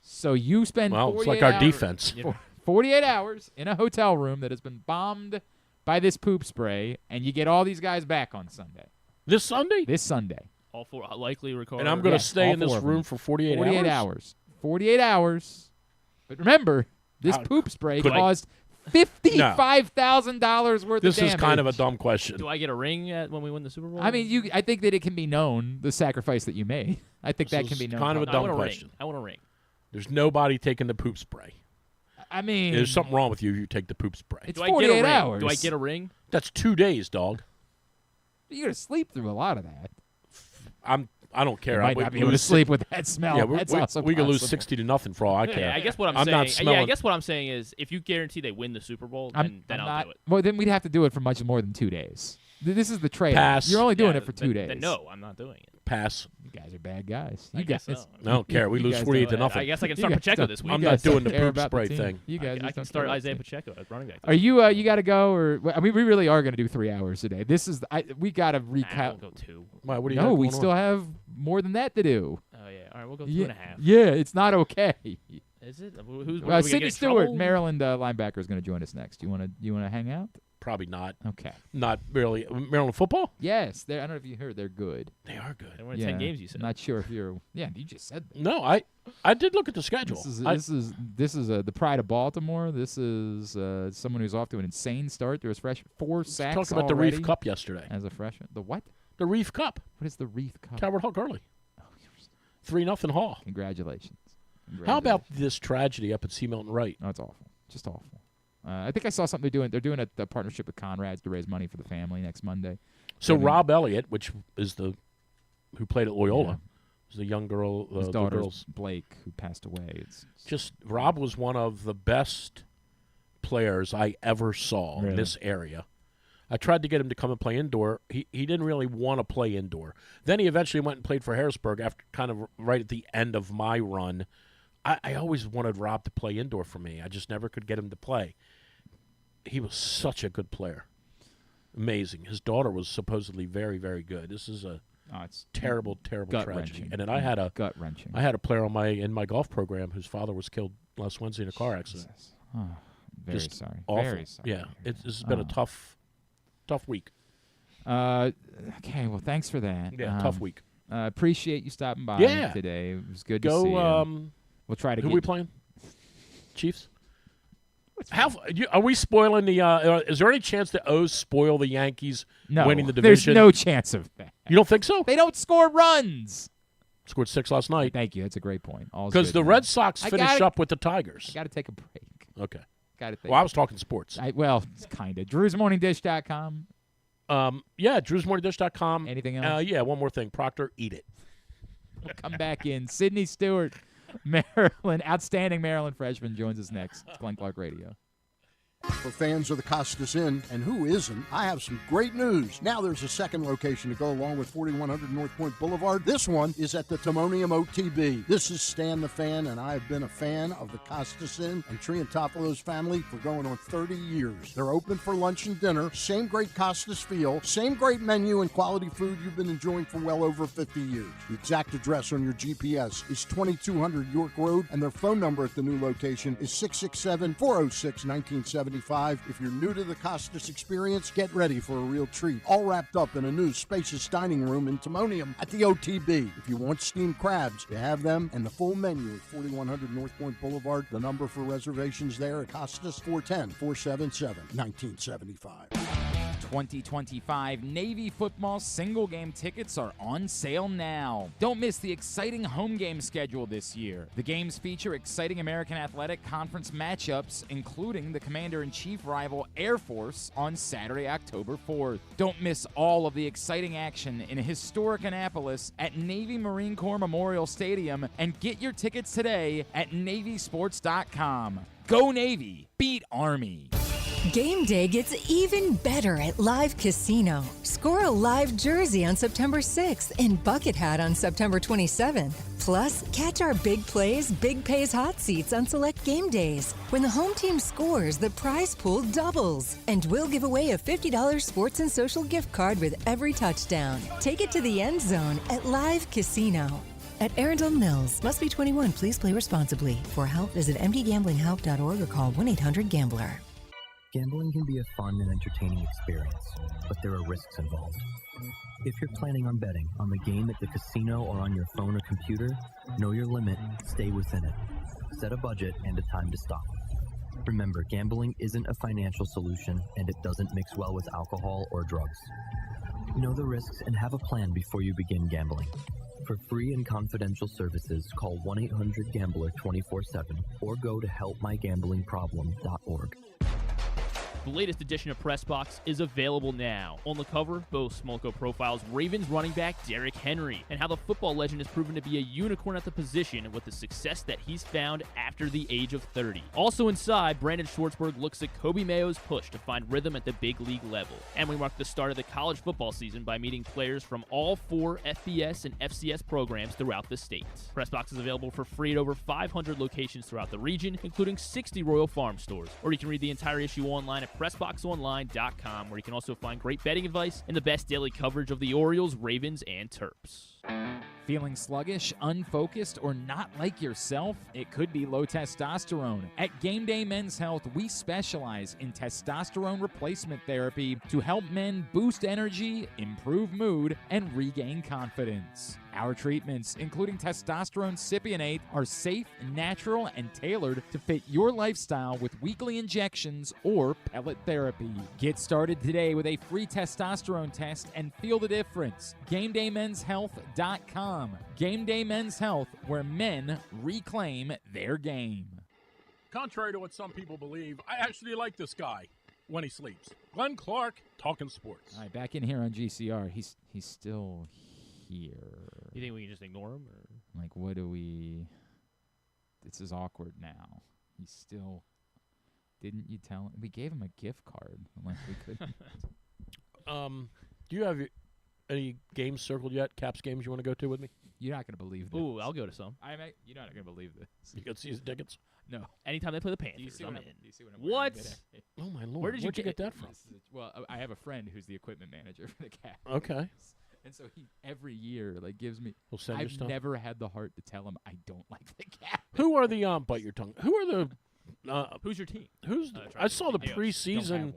So you spend 48 it's like our hours, defense. 48 hours in a hotel room that has been bombed by this poop spray, and you get all these guys back on Sunday. This Sunday? This Sunday. All 4 likely record. And I'm going to stay in this room for 48 hours? 48 hours. 48 hours. But remember, this poop spray caused $55,000 worth of damage. This is kind of a dumb question. Do I get a ring when we win the Super Bowl? I mean, I think that it can be known, the sacrifice that you made. I think that can be known. Kind of a dumb question. I want a ring. There's nobody taking the poop spray. I mean, there's something wrong with you if you take the poop spray. It's 48 hours. Do I get a ring? That's 2 days, dog. You're going to sleep through a lot of that. I don't care. You might not be able to sleep with that smell. Yeah, we could lose 60-0 for all I care. Yeah, I guess what I'm saying. I guess what I'm saying is, if you guarantee they win the Super Bowl, then I'll do it. Well, then we'd have to do it for much more than 2 days. This is the trade. Pass. You're only doing it for 2 days. Then no, I'm not doing it. Pass. You guys are bad guys. I guess so. I don't care. We lose 48-0. I guess I can start Pacheco this week. I'm not doing the poop spray thing. You guys I can start Isaiah Pacheco as running back. Are you? You got to go, or I mean, we really are going to do 3 hours today. This is. We got to recap. Nah, we'll go 2. Why? What do you? No, we still have more than that to do. Oh yeah. All right, we'll go 2.5. Yeah, it's not okay. Is it? Who's Sidney Stewart, Maryland linebacker, is going to join us next. You want to hang out? Probably not. Okay. Not really. Maryland football? Yes. I don't know if you heard. They're good. They are good. They won 10 games, you said. I'm not sure if you're. Yeah, you just said that. No, I did look at the schedule. This is the pride of Baltimore. This is someone who's off to an insane start. There was 4 sacks. Talked about the Reef Cup yesterday. As a freshman. The what? The Reef Cup. What is the Reef Cup? Calvert Hall Gurley. 3-0 Hall. Congratulations. How about this tragedy up at Sea Mountain Wright? Oh, it's awful. Just awful. I think I saw something they're doing a partnership with Conrad's to raise money for the family next Monday. So Rob Elliott, which is who played at Loyola, was the young girl. His daughter's Blake, who passed away. Rob was one of the best players I ever saw in this area. I tried to get him to come and play indoor. He didn't really want to play indoor. Then he eventually went and played for Harrisburg after kind of right at the end of my run. I always wanted Rob to play indoor for me. I just never could get him to play. He was such a good player. Amazing. His daughter was supposedly very, very good. This is it's terrible, terrible tragedy. And then I had gut-wrenching. I had a player in my golf program whose father was killed last Wednesday in a car accident. Oh, very just sorry. Awful. Very sorry. Yeah, this has been a tough week. Okay, well, thanks for that. Yeah, tough week. Appreciate you stopping by today. It was good to see you. We'll try to Who are we playing? Chiefs? Are we spoiling the is there any chance that O's spoil the Yankees winning the division? There's no chance of that. You don't think so? They don't score runs. Scored 6 last night. Thank you. That's a great point. Because the Red Sox finish up with the Tigers. I got to take a break. Okay. Well, I was talking sports. Kind of. DrewsMorningDish.com. Yeah, DrewsMorningDish.com. Anything else? Yeah, one more thing. Proctor, eat it. We'll come back in. Sidney Stewart, Maryland, outstanding Maryland freshman, joins us next. It's Glenn Clark Radio. For fans of the Costas Inn, and who isn't, I have some great news. Now there's a second location to go along with 4100 North Point Boulevard. This one is at the Timonium OTB. This is Stan the Fan, and I have been a fan of the Costas Inn and Triantopoulos family for going on 30 years. They're open for lunch and dinner, same great Costas feel, same great menu and quality food you've been enjoying for well over 50 years. The exact address on your GPS is 2200 York Road, and their phone number at the new location is 667-406-1975. If you're new to the Costas experience, get ready for a real treat. All wrapped up in a new spacious dining room in Timonium at the OTB. If you want steamed crabs, you have them, and the full menu at 4100 North Point Boulevard. The number for reservations there at Costas, 410-477-1975. 2025 Navy football single game tickets are on sale now. Don't miss the exciting home game schedule this year. The games feature exciting American Athletic Conference matchups, including the Commander-in-Chief rival Air Force on Saturday, October 4th. Don't miss all of the exciting action in historic Annapolis at Navy Marine Corps Memorial Stadium, and get your tickets today at NavySports.com. Go Navy! Beat Army! Game day gets even better at Live Casino. Score a live jersey on September 6th and bucket hat on September 27th. Plus, catch our big plays, big pays hot seats on select game days. When the home team scores, the prize pool doubles. And we'll give away a $50 sports and social gift card with every touchdown. Take it to the end zone at Live Casino. At Arundel Mills, must be 21. Please play responsibly. For help, visit mdgamblinghelp.org or call 1-800-GAMBLER. Gambling can be a fun and entertaining experience, but there are risks involved. If you're planning on betting on the game at the casino or on your phone or computer, know your limit, stay within it. Set a budget and a time to stop. Remember, gambling isn't a financial solution, and it doesn't mix well with alcohol or drugs. Know the risks and have a plan before you begin gambling. For free and confidential services, call 1-800-GAMBLER 24/7 or go to helpmygamblingproblem.org. The latest edition of Press Box is available now. On the cover, Bo Smolko profiles Ravens running back Derrick Henry and how the football legend has proven to be a unicorn at the position with the success that he's found after the age of 30. Also inside, Brandon Schwartzberg looks at Kobe Mayo's push to find rhythm at the big league level. And we mark the start of the college football season by meeting players from all 4 FBS and FCS programs throughout the state. Press Box is available for free at over 500 locations throughout the region, including 60 Royal Farm stores. Or you can read the entire issue online at PressBoxOnline.com, where you can also find great betting advice and the best daily coverage of the Orioles, Ravens, and Terps. Feeling sluggish, unfocused, or not like yourself? It could be low testosterone. At Game Day Men's Health, we specialize in testosterone replacement therapy to help men boost energy, improve mood, and regain confidence. Our treatments, including testosterone cypionate, are safe, natural, and tailored to fit your lifestyle with weekly injections or pellet therapy. Get started today with a free testosterone test and feel the difference. GameDayMen'sHealth.com. Game Day Men's Health, where men reclaim their game. Contrary to what some people believe, I actually like this guy when he sleeps. Glenn Clark, talking sports. All right, back in here on GCR. He's still here. You think we can just ignore him? Or? Like, what do we... This is awkward now. He's still... Didn't you tell him? We gave him a gift card. Like, we couldn't... Do you have any games circled yet? Caps games you want to go to with me? You're not going to believe this. Ooh, I'll go to some. You're not going to believe this. You got season tickets? No. Anytime they play the Panthers, Do you see I'm what in. Do you see what I'm What? wearing today? Oh, my Lord. Where'd you get that from? Well, I have a friend who's the equipment manager for the Caps. Okay. And so he every year gives me. He'll send you I've stuff? never had the heart to tell him I don't like the Caps. Who are the bite your tongue? Who are the who's your team? Who's I saw the preseason.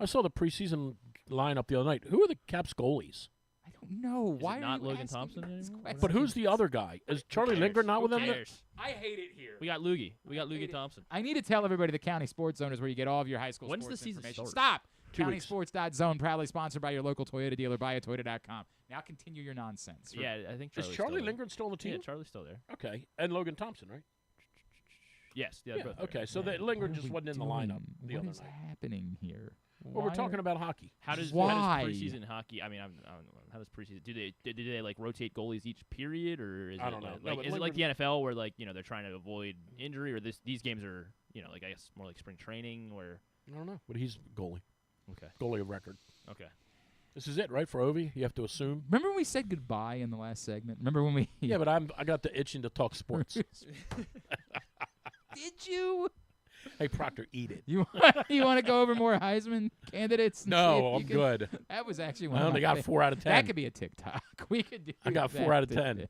I saw the preseason lineup the other night. Who are the Caps goalies? I don't know. Is Why it are not you Logan asking Thompson me this anymore? question? But who's the other guy? Is Charlie Lindgren not with them? I hate it here. We got Loogie. We got Loogie Thompson. I need to tell everybody the County Sports Zone is where you get all of your high school When's sports the season information. start? Stop! 2 weeks. CountySports.zone, proudly sponsored by your local Toyota dealer, buyatoyota.com. Now continue your nonsense. Yeah, I think Is Charlie's Charlie still Lindgren still on the team? Yeah, Charlie's still there. Okay. And Logan Thompson, right? Yes. Yeah, both okay, there. so that Lindgren just wasn't in the lineup the What other is night. happening here? Well, we're talking about hockey. How does Why? preseason hockey? I mean, I don't know. How does preseason? Do they like rotate goalies each period, or is I it don't know. like, No, but is it like the Lindgren- NFL where they're trying to avoid injury, or these games are like I guess more like spring training where I don't know, but he's goalie. Okay. Goalie of record. Okay. This is it, right, for Ovi? You have to assume. Remember when we said goodbye in the last segment? Remember when we? Yeah, but I got the itching to talk sports. Did you? Hey, Proctor, eat it. You want to go over more Heisman candidates? And No, see if I'm you can- good. That was actually one I of only my got 4 out of 10. That could be a TikTok. We could do. I got 4 out of 10.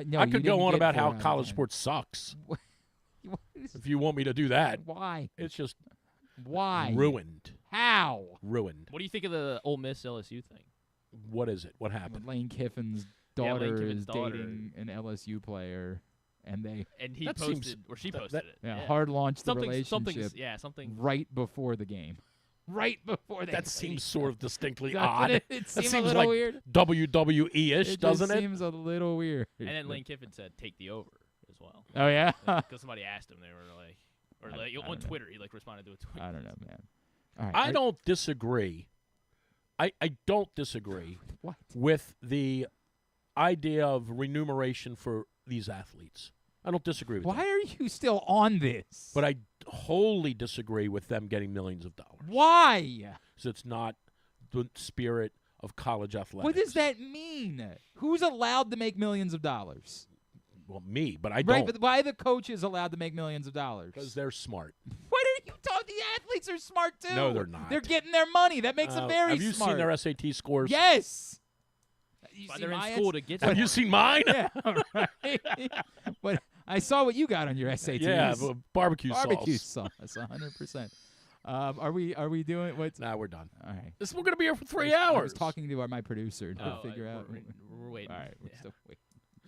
No, I you could go didn't on get about 4 how out of college 10. sports sucks. What If you want me to do that. Why? It's just Why? ruined. How? Ruined. What do you think of the Ole Miss LSU thing? What is it? What happened? Lane Kiffin's Yeah, daughter Lane Kiffin's is daughter. dating an LSU player, and he That posted seems- or she that- posted that- it. yeah, hard launched the Something- relationship. something. Right before the game. Right before That seems sort of distinctly Doesn't odd. it? That seems a seems little like weird. WWE-ish, It doesn't just it? seems a little weird. And then Lane Kiffin said, "Take the over" as well. Oh yeah, because somebody asked him. They were like, I on don't know. Twitter, he responded to a tweet. I don't know, man. All right, I don't disagree. I don't disagree with the idea of remuneration for these athletes. I don't disagree with that. Why are you still on this? But I wholly disagree with them getting millions of dollars. Why? So it's not the spirit of college athletics. What does that mean? Who's allowed to make millions of dollars? Well, me, but I Right, don't. but why are the coaches allowed to make millions of dollars? Because they're smart. What are you talking? The athletes are smart too. No, they're not. They're getting their money. That makes them very Have you smart. seen their SAT scores? Yes. You But see they're in my school to get. Have you seen mine? Yeah, right. But I saw what you got on your SATs. Yeah, barbecue Barbecue sauce. sauce, 100%. Are we doing what's? Nah, we're done. All right. We're going to be here for 3 I was hours. talking to my producer to figure out. We're waiting. All right, we're still waiting.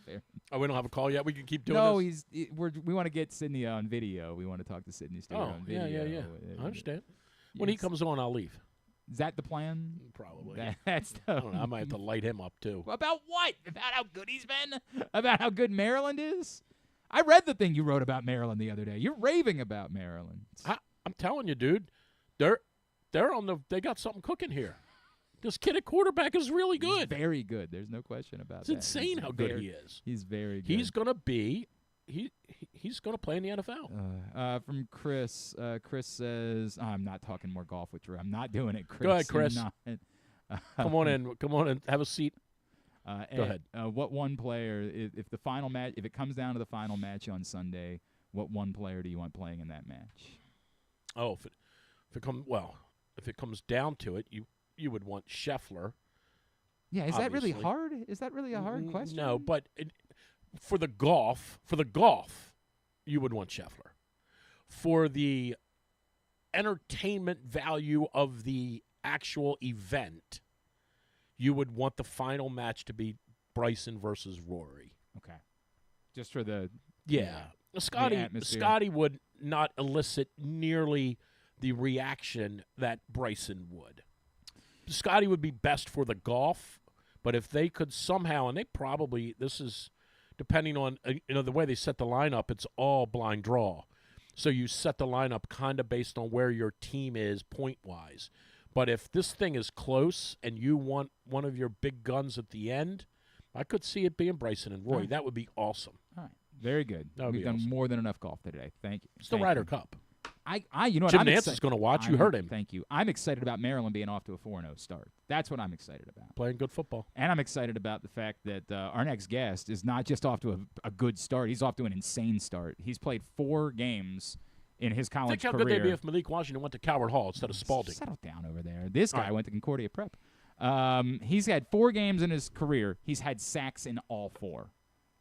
Fair. Oh, we don't have a call yet? We can keep doing No, this? we want to get Sidney on video. We want to talk to Sidney Stewart on video. yeah. I understand. When he Yes. comes on, I'll leave. Is that the plan? Probably. That's the. I don't know. I might have to light him up, too. About what? About how good he's been? About how good Maryland is? I read the thing you wrote about Maryland the other day. You're raving about Maryland. I'm telling you, dude. They're on the. They got something cooking here. This kid at quarterback is really good. He's very good. There's no question about It's that. insane He's how good very- he is. He's very good. He's gonna be. He's gonna play in the NFL. From Chris. Chris says, I'm not talking more golf with Drew. I'm not doing it, Chris. Go ahead, Chris. I'm not. Come on in. Come on in. Have a seat. Go ahead. What one player, if the final match, if it comes down to the final match on Sunday, what one player do you want playing in that match? Oh, if it comes down to it, you would want Scheffler. Yeah, is that really obviously. hard? Is that really a hard question? No, but for the golf, you would want Scheffler. For the entertainment value of the actual event, you would want the final match to be Bryson versus Rory. Okay. Just for the atmosphere. Scotty would not elicit nearly the reaction that Bryson would. Scotty would be best for the golf, but if they could somehow, and they probably, this is depending on the way they set the lineup, it's all blind draw. So you set the lineup kind of based on where your team is point-wise. But if this thing is close and you want one of your big guns at the end, I could see it being Bryson and Roy. Right. That would be awesome. All right. Very good. That would We've be done awesome. more than enough golf today. Thank you. It's the Thank Ryder you. Cup. You know what? Jim I'm Nantz is going to watch. You heard him. Thank you. I'm excited about Maryland being off to a 4-0 start. That's what I'm excited about. Playing good football. And I'm excited about the fact that our next guest is not just off to a good start. He's off to an insane start. He's played 4 games in his college Think how career. good they'd be if Malik Washington went to Coward Hall instead of Spalding. Settle down over there. This guy All right. went to Concordia Prep. He's had 4 games in his career. He's had sacks in all 4.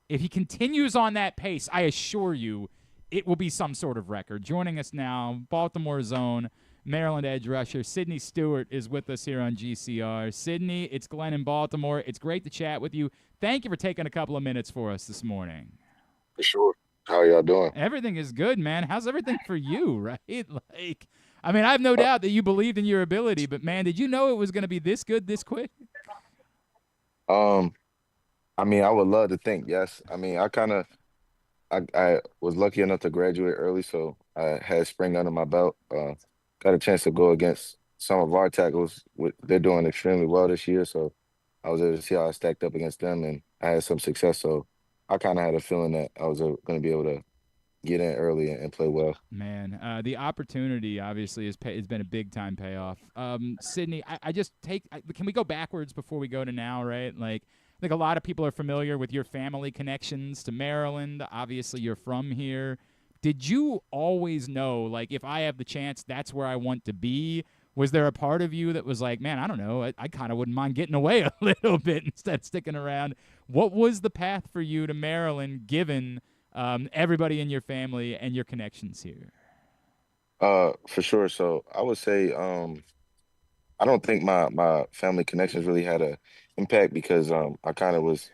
If he continues on that pace, I assure you it will be some sort of record. Joining us now, Baltimore's own Maryland edge rusher Sidney Stewart is with us here on GCR. Sidney, it's Glenn in Baltimore. It's great to chat with you. Thank you for taking a couple of minutes for us this morning. For sure. How y'all doing? Everything is good, man. How's everything for you, right? I have no doubt that you believed in your ability, but, man, did you know it was going to be this good this quick? I would love to think, yes. I was lucky enough to graduate early, so I had spring under my belt. Got a chance to go against some of our tackles. They're doing extremely well this year, so I was able to see how I stacked up against them, and I had some success. So I kind of had a feeling that I was going to be able to get in early and play well. Man, the opportunity obviously has been a big time payoff. Sidney, can we go backwards before we go to now, right? Like, I think a lot of people are familiar with your family connections to Maryland. Obviously, you're from here. Did you always know, like, if I have the chance, that's where I want to be? Was there a part of you that was like, man, I don't know, I kind of wouldn't mind getting away a little bit instead of sticking around? What was the path for you to Maryland, given everybody in your family and your connections here? For sure. So I would say I don't think my family connections really had a impact because I kind of was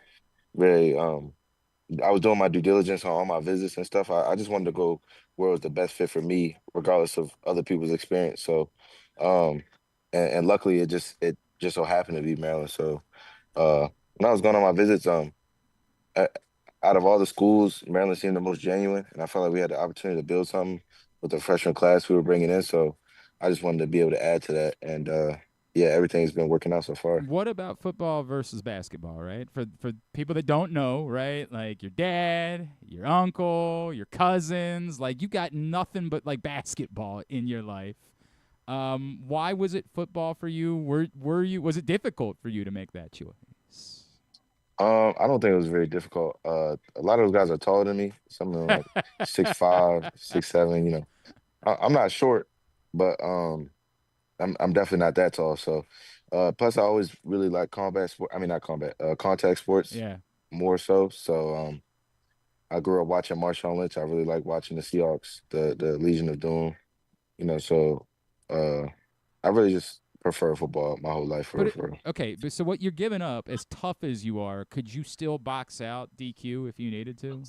very I was doing my due diligence on all my visits and stuff. I just wanted to go where it was the best fit for me, regardless of other people's experience. So, um, and luckily it just so happened to be Maryland. So, when I was going on my visits, a- out of all the schools, Maryland seemed the most genuine, and I felt like we had the opportunity to build something with the freshman class we were bringing in. So, I just wanted to be able to add to that, and yeah, everything's been working out so far. What about football versus basketball, right? For people that don't know, right? Like your dad, your uncle, your cousins, like you got nothing but like basketball in your life. Why was it football for you? Was it difficult for you to make that choice? I don't think it was very difficult. A lot of those guys are taller than me. Some of them like 6'5", 6'7". I'm not short, but I'm definitely not that tall. So, plus I always really like combat sport. I mean, not combat, contact sports Yeah. more so. So, I grew up watching Marshawn Lynch. I really like watching the Seahawks, the Legion of Doom. So uh, I really just prefer football my whole life for real. Okay, but so what you're giving up, as tough as you are, could you still box out DQ if you needed to?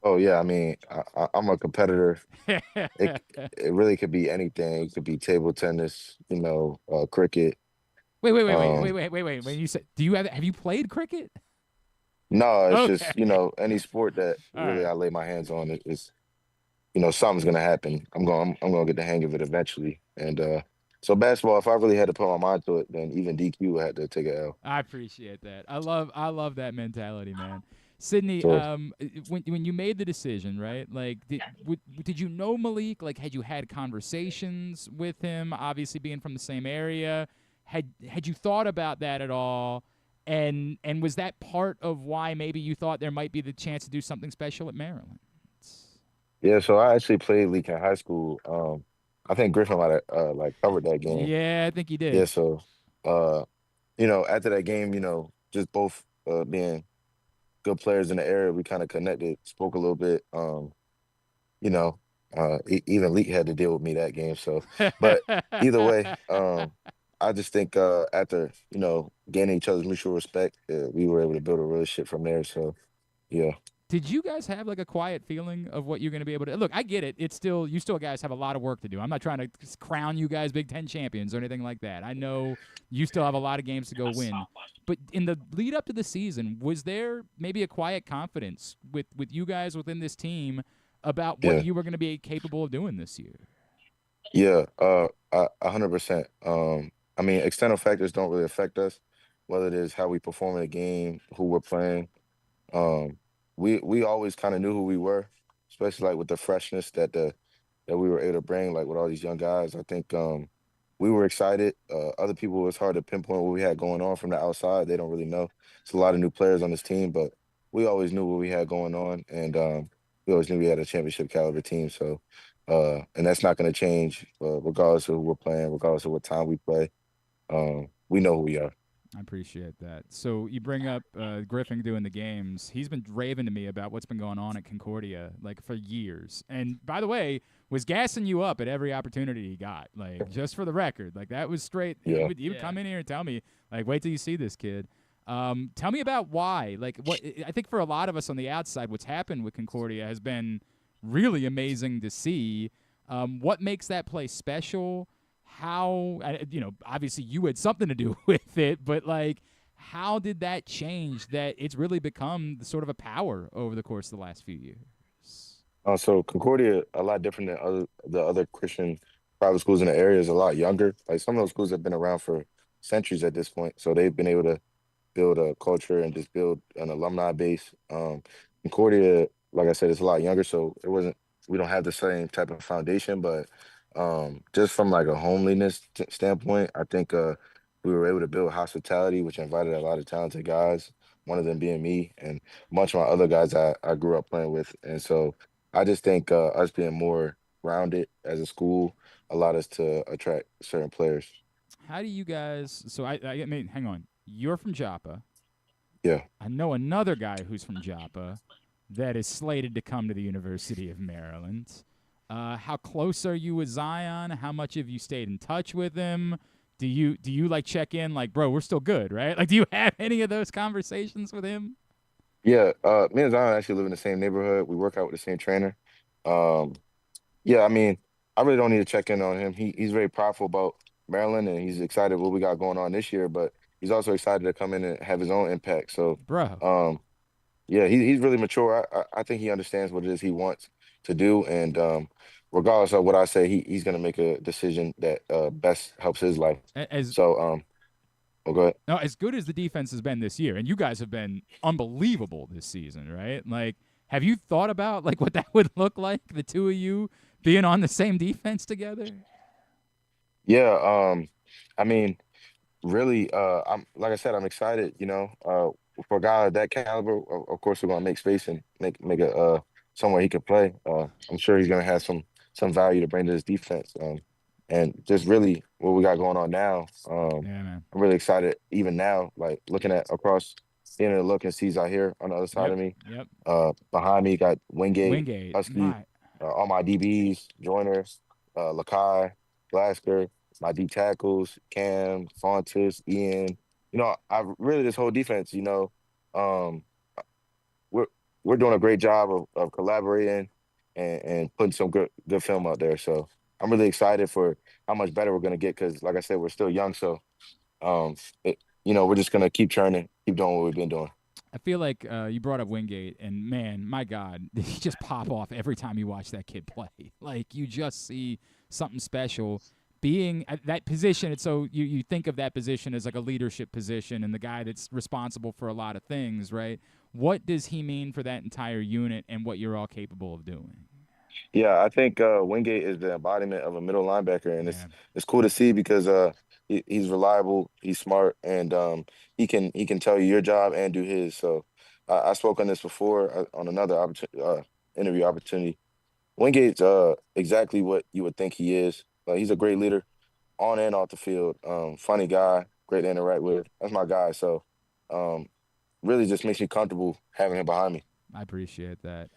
Oh yeah, I mean, I'm a competitor. It really could be anything. It could be table tennis, cricket. Wait. Um, When you said, have you played cricket? no, it's Okay. just any sport that All really right. I lay my hands on. It's something's gonna happen. I'm gonna get the hang of it eventually. And so basketball, if I really had to put my mind to it, then even DQ had to take a L. I appreciate that. I love that mentality, man. Sydney, So when you made the decision, right? Like, did you know Malik? Like, had you had conversations with him? Obviously, being from the same area, had you thought about that at all? And was that part of why maybe you thought there might be the chance to do something special at Maryland? yeah, so I actually played league in high school. I think Griffin might have like covered that game. Yeah, I think you Yeah, did. so uh, after that game, just both being good players in the area, we kind of connected, spoke a little bit. You know, even Leak had to deal with me that game. So, but either way, I just think after gaining each other's mutual respect, we were able to build a relationship from there. So, yeah. Did you guys have like a quiet feeling of what you're going to be able to look? I get it. You still guys have a lot of work to do. I'm not trying to crown you guys Big Ten champions or anything like that. I know you still have a lot of games to go win. But in the lead up to the season, was there maybe a quiet confidence with you guys within this team about what Yeah. you were going to be capable of doing this year? Yeah, 100%. I mean, external factors don't really affect us, whether it is how we perform in a game, who we're playing. Um, we always kind of knew who we were, especially like with the freshness that we were able to bring, like with all these young guys. I think we were excited. Other people, it was hard to pinpoint what we had going on from the outside. They don't really know. It's a lot of new players on this team, but we always knew what we had going on, and we always knew we had a championship caliber team. So, and that's not going to change, regardless of who we're playing, regardless of what time we play. We know who we are. I appreciate that. So you bring up Griffin doing the games. He's been raving to me about what's been going on at Concordia like for years. And by the way, was gassing you up at every opportunity he got. Like just for the record, like that was straight. Yeah. He would come in here and tell me like, wait till you see this kid. Tell me about why. Like what I think for a lot of us on the outside, what's happened with Concordia has been really amazing to see. What makes that place special? How, obviously you had something to do with it, but like, how did that change that it's really become sort of a power over the course of the last few years? So Concordia, a lot different than the other Christian private schools in the area, is a lot younger. Like some of those schools have been around for centuries at this point, so they've been able to build a culture and just build an alumni base. Concordia like I said, it's a lot younger, so we don't have the same type of foundation. But just from like a homeliness standpoint, I think we were able to build hospitality, which invited a lot of talented guys. One of them being me and a bunch of my other guys I grew up playing with, and so I just think us being more rounded as a school allowed us to attract certain players. How do you guys? So I mean, hang on. You're from Joppa. Yeah. I know another guy who's from Joppa that is slated to come to the University of Maryland. How close are you with Zion? How much have you stayed in touch with him? Do you like check in like, bro, we're still good, right? Like, do you have any of those conversations with him? Yeah, me and Zion actually live in the same neighborhood. We work out with the same trainer. Um, yeah, I mean, I really don't need to check in on him. He's very prideful about Maryland, and he's excited what we got going on this year. But he's also excited to come in and have his own impact. So, Bro. Yeah, he's really mature. I think he understands what it is he wants to do, and regardless of what I say, he's going to make a decision that best helps his life. So, oh, go ahead. No, as good as the defense has been this year, and you guys have been unbelievable this season, right? Like, have you thought about like what that would look like, the two of you being on the same defense together? Yeah, I mean, really, I'm like I said, I'm excited. For a guy of that caliber, of course, we're gonna make space and make a somewhere he could play. I'm sure he's gonna have some value to bring to his defense. And just really what we got going on now. Yeah, man. I'm really excited. Even now, like looking at across the end of the look and sees out here on the other side of me. Yep. Behind me, got Wingate, Husky, My. all my DBs, Joyner, Lakai, Blasker, my D tackles, Cam, Fontes, Ian. I really this whole defense. Um, we're doing a great job of collaborating and putting some good film out there. So I'm really excited for how much better we're gonna get because, like I said, we're still young. So, we're just gonna keep churning, keep doing what we've been doing. I feel like you brought up Wingate, and man, my God, he just pop off every time you watch that kid play. Like you just see something special. Being at that position, so you think of that position as like a leadership position and the guy that's responsible for a lot of things, right? What does he mean for that entire unit and what you're all capable of doing? Yeah, I think Wingate is the embodiment of a middle linebacker, and it's cool to see because he's reliable, he's smart, and he can tell you your job and do his. So I spoke on this before on another interview opportunity. Wingate's exactly what you would think he is. He's a great leader on and off the field. Funny guy, great to interact with. That's my guy. So really just makes me comfortable having him behind me. I appreciate that.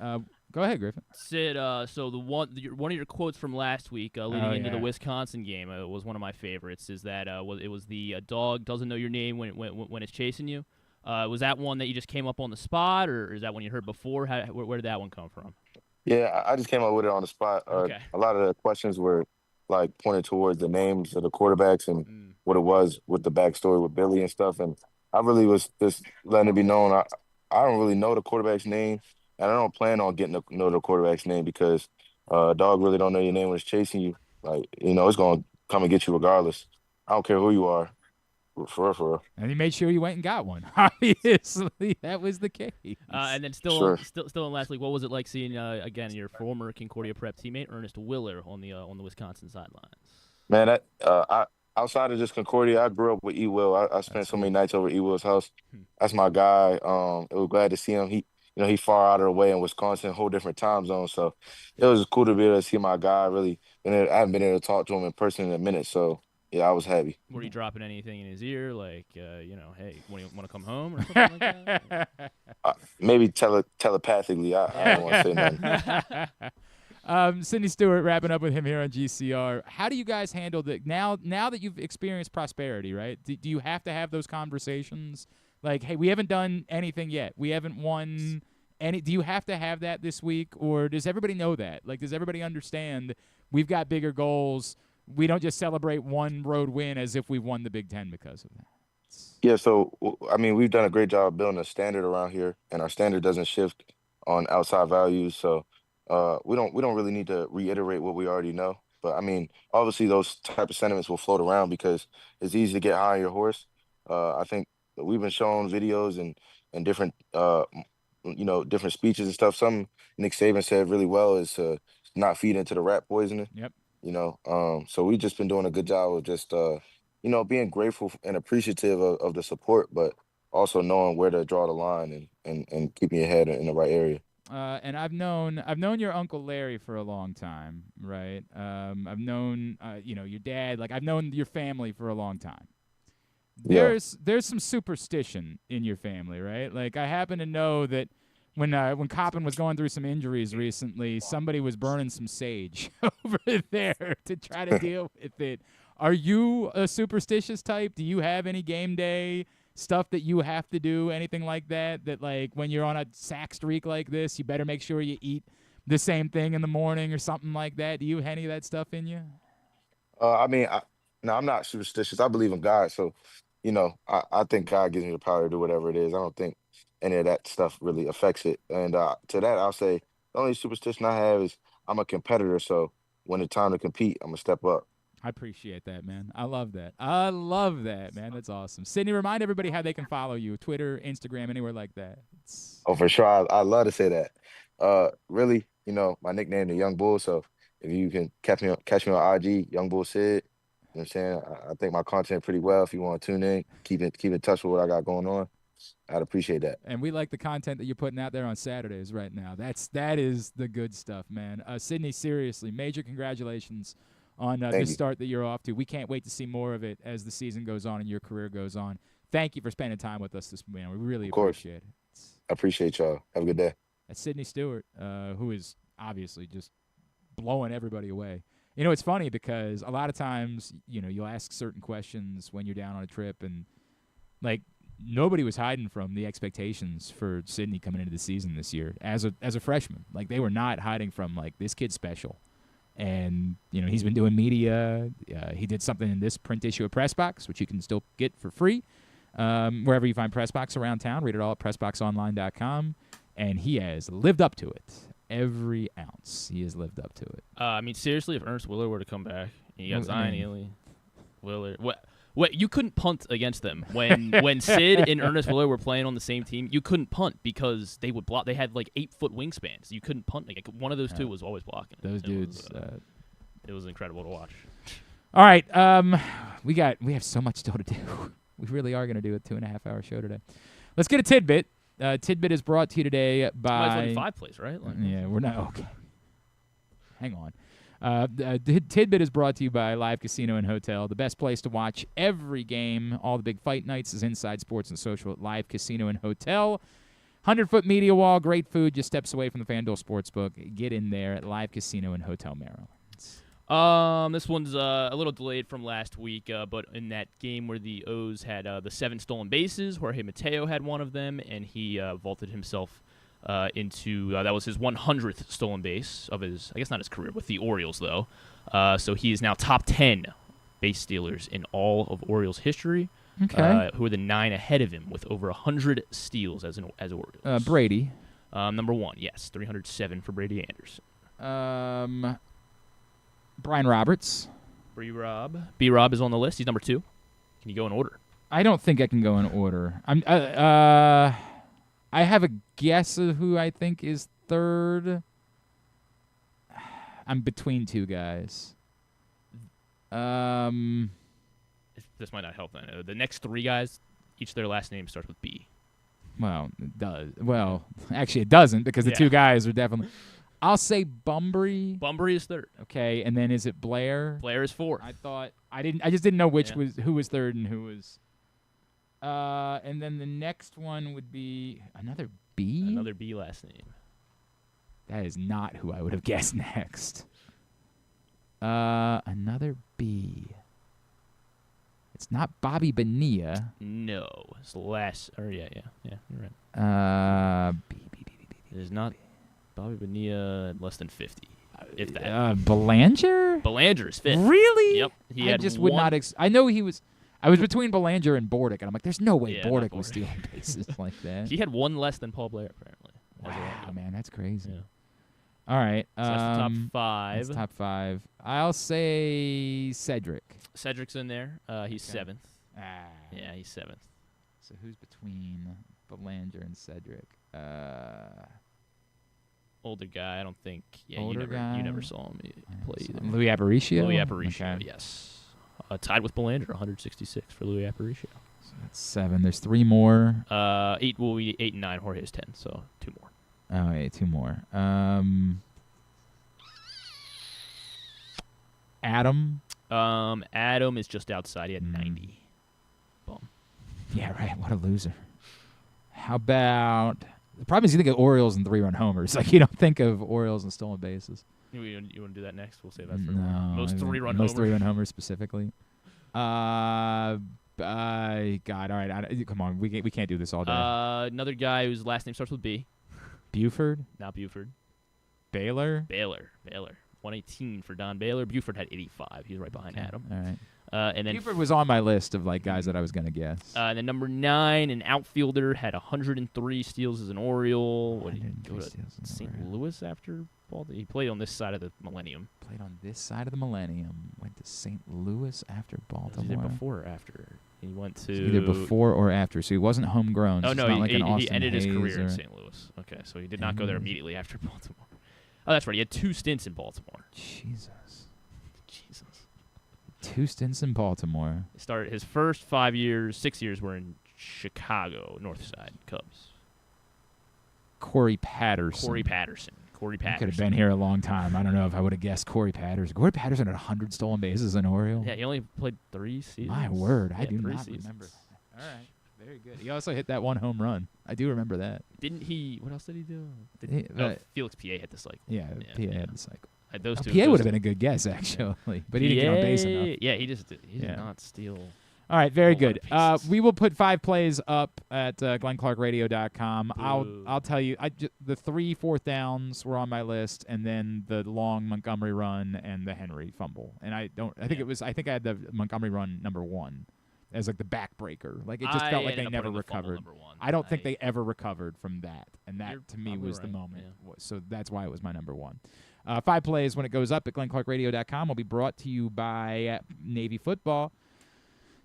Go ahead, Griffin. Sid, so one of your quotes from last week leading into the Wisconsin game was one of my favorites. Is that it was the dog doesn't know your name when it's chasing you. Was that one that you just came up on the spot, or is that one you heard before? Where did that one come from? Yeah, I just came up with it on the spot. Okay. A lot of the questions were like pointed towards the names of the quarterbacks and what it was with the backstory with Billy and stuff. And I really was just letting it be known. I don't really know the quarterback's name, and I don't plan on getting to know the quarterback's name because a dog really don't know your name when it's chasing you. Like, it's going to come and get you regardless. I don't care who you are. For real. And he made sure you went and got one. Obviously, that was the case. And then still in last week, what was it like seeing again your former Concordia Prep teammate Ernest Willer on the Wisconsin sidelines? Man, outside of just Concordia, I grew up with E-Will. I spent so many nights over at E-Will's house. That's my guy. It was glad to see him. He far out of the way in Wisconsin, whole different time zone. So it was cool to be able to see my guy. Really, I haven't been able to talk to him in person in a minute. So. Yeah, I was happy. Were you dropping anything in his ear, like, hey, want to come home or something like that? Maybe telepathically. I don't want to say nothing. Sidney Stewart, wrapping up with him here on GCR. How do you guys handle that now that you've experienced prosperity, right? Do you have to have those conversations? Like, hey, we haven't done anything yet. We haven't won any. Do you have to have that this week, or does everybody know that? Like, does everybody understand we've got bigger goals? We don't just celebrate one road win as if we won the Big Ten because of that. Yeah, so, I mean, we've done a great job building a standard around here, and our standard doesn't shift on outside values. So we don't really need to reiterate what we already know. But, I mean, obviously those type of sentiments will float around because it's easy to get high on your horse. I think we've been showing videos and different different speeches and stuff. Something Nick Saban said really well is to not feed into the rat poisoning. Yep. So we've just been doing a good job of just being grateful and appreciative of the support, but also knowing where to draw the line and keeping your head in the right area. And I've known your Uncle Larry for a long time, right? I've known your dad. Like, I've known your family for a long time. There's some superstition in your family, right? Like, I happen to know that when Coppin was going through some injuries recently, somebody was burning some sage over there to try to deal with it. Are you a superstitious type? Do you have any game day stuff that you have to do, anything like that, like when you're on a sack streak like this, you better make sure you eat the same thing in the morning or something like that? Do you have any of that stuff in you? No, I'm not superstitious. I believe in God. So, I think God gives me the power to do whatever it is. I don't think any of that stuff really affects it. And to that, I'll say the only superstition I have is I'm a competitor. So when it's time to compete, I'm going to step up. I appreciate that, man. I love that, man. That's awesome. Sidney, remind everybody how they can follow you. Twitter, Instagram, anywhere like that. Oh, for sure. I love to say that. Really, my nickname, the Young Bull. So if you can catch me on IG, Young Bull Sid. You know what I'm saying? I think my content pretty well. If you want to tune in, keep in touch with what I got going on, I'd appreciate that. And we like the content that you're putting out there on Saturdays right now. That is the good stuff, man. Sidney, seriously, major congratulations on this start that you're off to. We can't wait to see more of it as the season goes on and your career goes on. Thank you for spending time with us this morning. We really appreciate it. I appreciate y'all. Have a good day. That's Sidney Stewart, who is obviously just blowing everybody away. It's funny because a lot of times, you'll ask certain questions when you're down on a trip, and like nobody was hiding from the expectations for Sidney coming into the season this year as a freshman. Like, they were not hiding from, like, this kid's special. And, he's been doing media. He did something in this print issue of Pressbox, which you can still get for free wherever you find Pressbox around town. Read it all at PressBoxOnline.com. And he has lived up to it. Every ounce he has lived up to it. Seriously, if Ernest Willer were to come back, and you got Zion Ely, Willer, what you couldn't punt against them when Sid and Ernest Willer were playing on the same team. You couldn't punt because they would block. They had like 8-foot wingspans. You couldn't punt. Like, one of those two was always blocking. Those dudes. It was incredible to watch. All right, we have so much still to do. We really are going to do a 2.5-hour show today. Let's get a tidbit. Tidbit is brought to you today by. Only 5 plays, right? Yeah, we're not okay. Hang on. The tidbit is brought to you by Live Casino and Hotel, the best place to watch every game. All the big fight nights is Inside Sports and Social at Live Casino and Hotel. 100-foot media wall, great food, just steps away from the FanDuel Sportsbook. Get in there at Live Casino and Hotel Maryland. This one's a little delayed from last week, but in that game where the O's had the 7 stolen bases, Jorge Mateo had one of them, and he vaulted himself into that was his 100th stolen base of his, I guess not his career, with the Orioles though. So he is now top 10 base stealers in all of Orioles history. Okay. Who are the 9 ahead of him with over 100 steals as Orioles? Brady. Number 1, yes, 307 for Brady Anderson. Brian Roberts. B-Rob is on the list. He's number 2. Can you go in order? I don't think I can go in order. I have a guess of who I think is 3rd. I'm between 2 guys. This might not help then. The next 3 guys, each their last name starts with B. Well, it does. Well, actually it doesn't because the 2 guys are definitely. I'll say Bumbry. Bumbry is 3rd. Okay, and then is it Blair? Blair is 4th. I just didn't know who was 3rd and who was. And then the next one would be another B. Another B last name. That is not who I would have guessed next. Another B. It's not Bobby Bonilla. No, it's last. Or yeah, you're right. B. It is not Bobby Bonilla. Less than 50. If that. Belanger. Belanger is 5th. Really? Yep. I just would not. I know he was. I was between Belanger and Bordick, and I'm like, there's no way Bordick was stealing bases like that. He had 1 less than Paul Blair, apparently. Wow, man, that's crazy. Yeah. All right. So that's the top 5. That's top 5. I'll say Cedric. Cedric's in there. He's 7th. Ah. Yeah, he's 7th. So who's between Belanger and Cedric? Older guy, I don't think. Yeah, Older guy? you never saw him play either. Louis Aparicio? Louis Aparicio, Okay. yes. Tied with Belanger, 166 for Louis Aparicio. So that's 7. There's 3 more. 8 will be 8 and 9. Jorge's 10, so 2 more. Oh, yeah, 2 more. Adam? Adam is just outside. He had 90. Bum. Yeah, right. What a loser. How about... The problem is you think of Orioles and 3-run homers. Like, you don't think of Orioles and stolen bases. You want to do that next? We'll save that for most 3-run Most homers. 3-run homers specifically. God, all right. Come on. We can't do this all day. Another guy whose last name starts with B. Buford? Not Buford. Baylor? Baylor. 118 for Don Baylor. Buford had 85. He was right behind Adam. All right. And then Buford was on my list of like guys that I was going to guess. And then number 9, an outfielder, had 103 steals as an Oriole. What did he go to St. Louis after Baltimore? He played on this side of the Millennium. Played on this side of the Millennium. Went to St. Louis after Baltimore. Was either before or after? He went to either before or after. So he wasn't homegrown. Oh so no, it's not like an he Austin ended his Hayes career in or- St. Louis. Okay, so he did not go there immediately after Baltimore. Oh, that's right. He had 2 stints in Baltimore. Jesus. 2 Jesus. stints in Baltimore. He started his first 5 years, 6 years were in Chicago, North Side Cubs. Corey Patterson. Corey Patterson. He could have been here a long time. I don't know if I would have guessed Corey Patterson. Corey Patterson had 100 stolen bases in Oriole. Yeah, he only played 3 seasons. My word, I Yeah, do 3 not seasons. remember. All right, very good. He also hit that 1 home run. I do remember that. Didn't he? What else did he do? Felix PA hit the cycle. Yeah, PA had the cycle. Those two. PA would have been a good guess actually, but he didn't get on base enough. Yeah, he did not steal. All right, very a lot good. of We will put 5 plays up at GlennClarkRadio.com. I'll tell you, the 3 4th downs were on my list, and then the long Montgomery run and the Henry fumble. And I think I had the Montgomery run number 1 as like the backbreaker. Like it just felt like they never recovered. I don't think they ever recovered from that, and that to me was the moment. Yeah. So that's why it was my number 1. 5 plays when it goes up at GlennClarkRadio.com will be brought to you by Navy Football.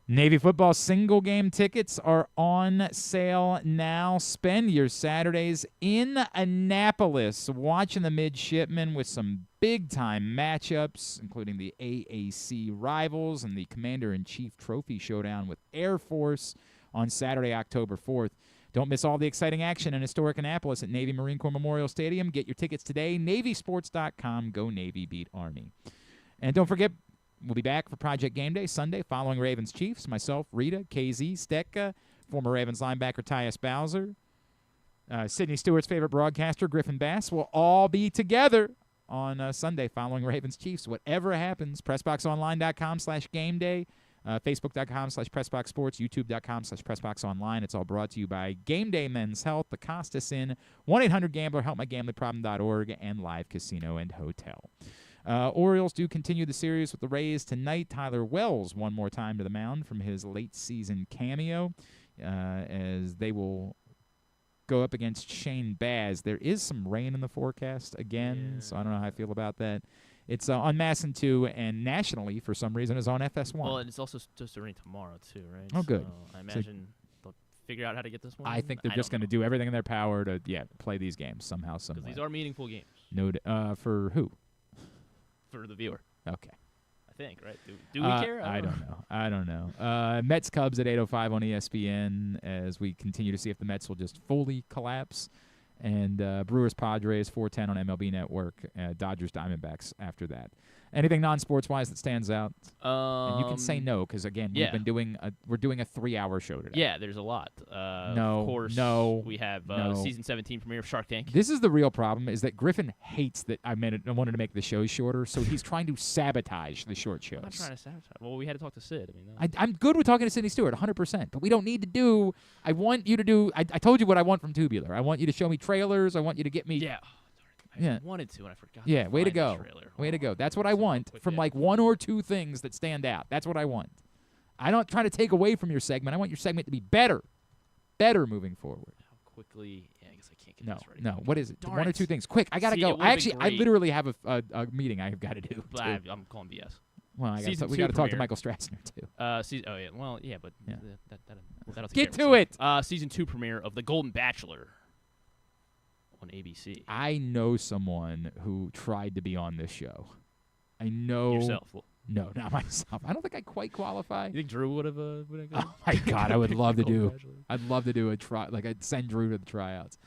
Navy Football single game tickets are on sale now. Spend your Saturdays in Annapolis watching the midshipmen with some big-time matchups, including the AAC rivals and the Commander-in-Chief Trophy Showdown with Air Force on Saturday, October 4th. Don't miss all the exciting action in historic Annapolis at Navy Marine Corps Memorial Stadium. Get your tickets today. NavySports.com. Go Navy, beat Army. And don't forget, we'll be back for Project Game Day Sunday following Ravens Chiefs. Myself, Rita, KZ, Stecca, former Ravens linebacker Tyus Bowser, Sidney Stewart's favorite broadcaster, Griffin Bass, will all be together on Sunday following Ravens Chiefs. Whatever happens, PressBoxOnline.com/GameDay, Facebook.com/PressBoxSports, YouTube.com/PressBoxOnline. It's all brought to you by Game Day Men's Health, the Costas Inn, 1-800-GAMBLER, HelpMyGamblingProblem.org, and Live Casino and Hotel. Orioles do continue the series with the Rays tonight. Tyler Wells one more time to the mound from his late-season cameo as they will go up against Shane Baz. There is some rain in the forecast again, so I don't know how I feel about that. It's on Masson 2, and nationally, for some reason, is on FS1. Well, and it's also supposed to rain tomorrow, too, right? Oh, good. So I imagine they'll figure out how to get this one. I think they're just going to do everything in their power to play these games somehow, some way. Because these are meaningful games. For who? For the viewer. Okay. I think, right? Do we care? I don't know. Mets Cubs at 8:05 on ESPN as we continue to see if the Mets will just fully collapse. And Brewers Padres 4:10 on MLB Network. Dodgers Diamondbacks after that. Anything non-sports wise that stands out? And you can say no because again we're doing a 3-hour show today. Yeah, there's a lot. Of course, we have season 17 premiere of Shark Tank. This is the real problem: is that Griffin hates that I wanted to make the shows shorter, so he's trying to sabotage the short shows. I'm not trying to sabotage. Well, we had to talk to Sid. I'm good with talking to Sidney Stewart, 100%, but we don't need to do. I want you to do. I told you what I want from Tubular. I want you to show me trailers. I want you to get me. Yeah. I wanted to, and I forgot. Yeah, way to go. Trailer. Way to go. That's what I want from like 1 or 2 things that stand out. That's what I want. I don't try to take away from your segment. I want your segment to be better moving forward. How quickly? Yeah, I guess I can't get this ready. No, what is it? Darn 1 or 2 things. Quick, I got to go. I literally have a meeting I've got to do. I'm calling BS. Well, Season we 2 got to talk to premiere. Michael Strassner too. Oh yeah. Well, yeah, but Yeah. that'll take Get care to of it. itself. Season 2 premiere of The Golden Bachelor on ABC. I know someone who tried to be on this show. I know Yourself. No, not myself. I don't think I quite qualify. You think Drew would have? Oh my God, I would love to do. I'd love to do a try. Like I'd send Drew to the tryouts.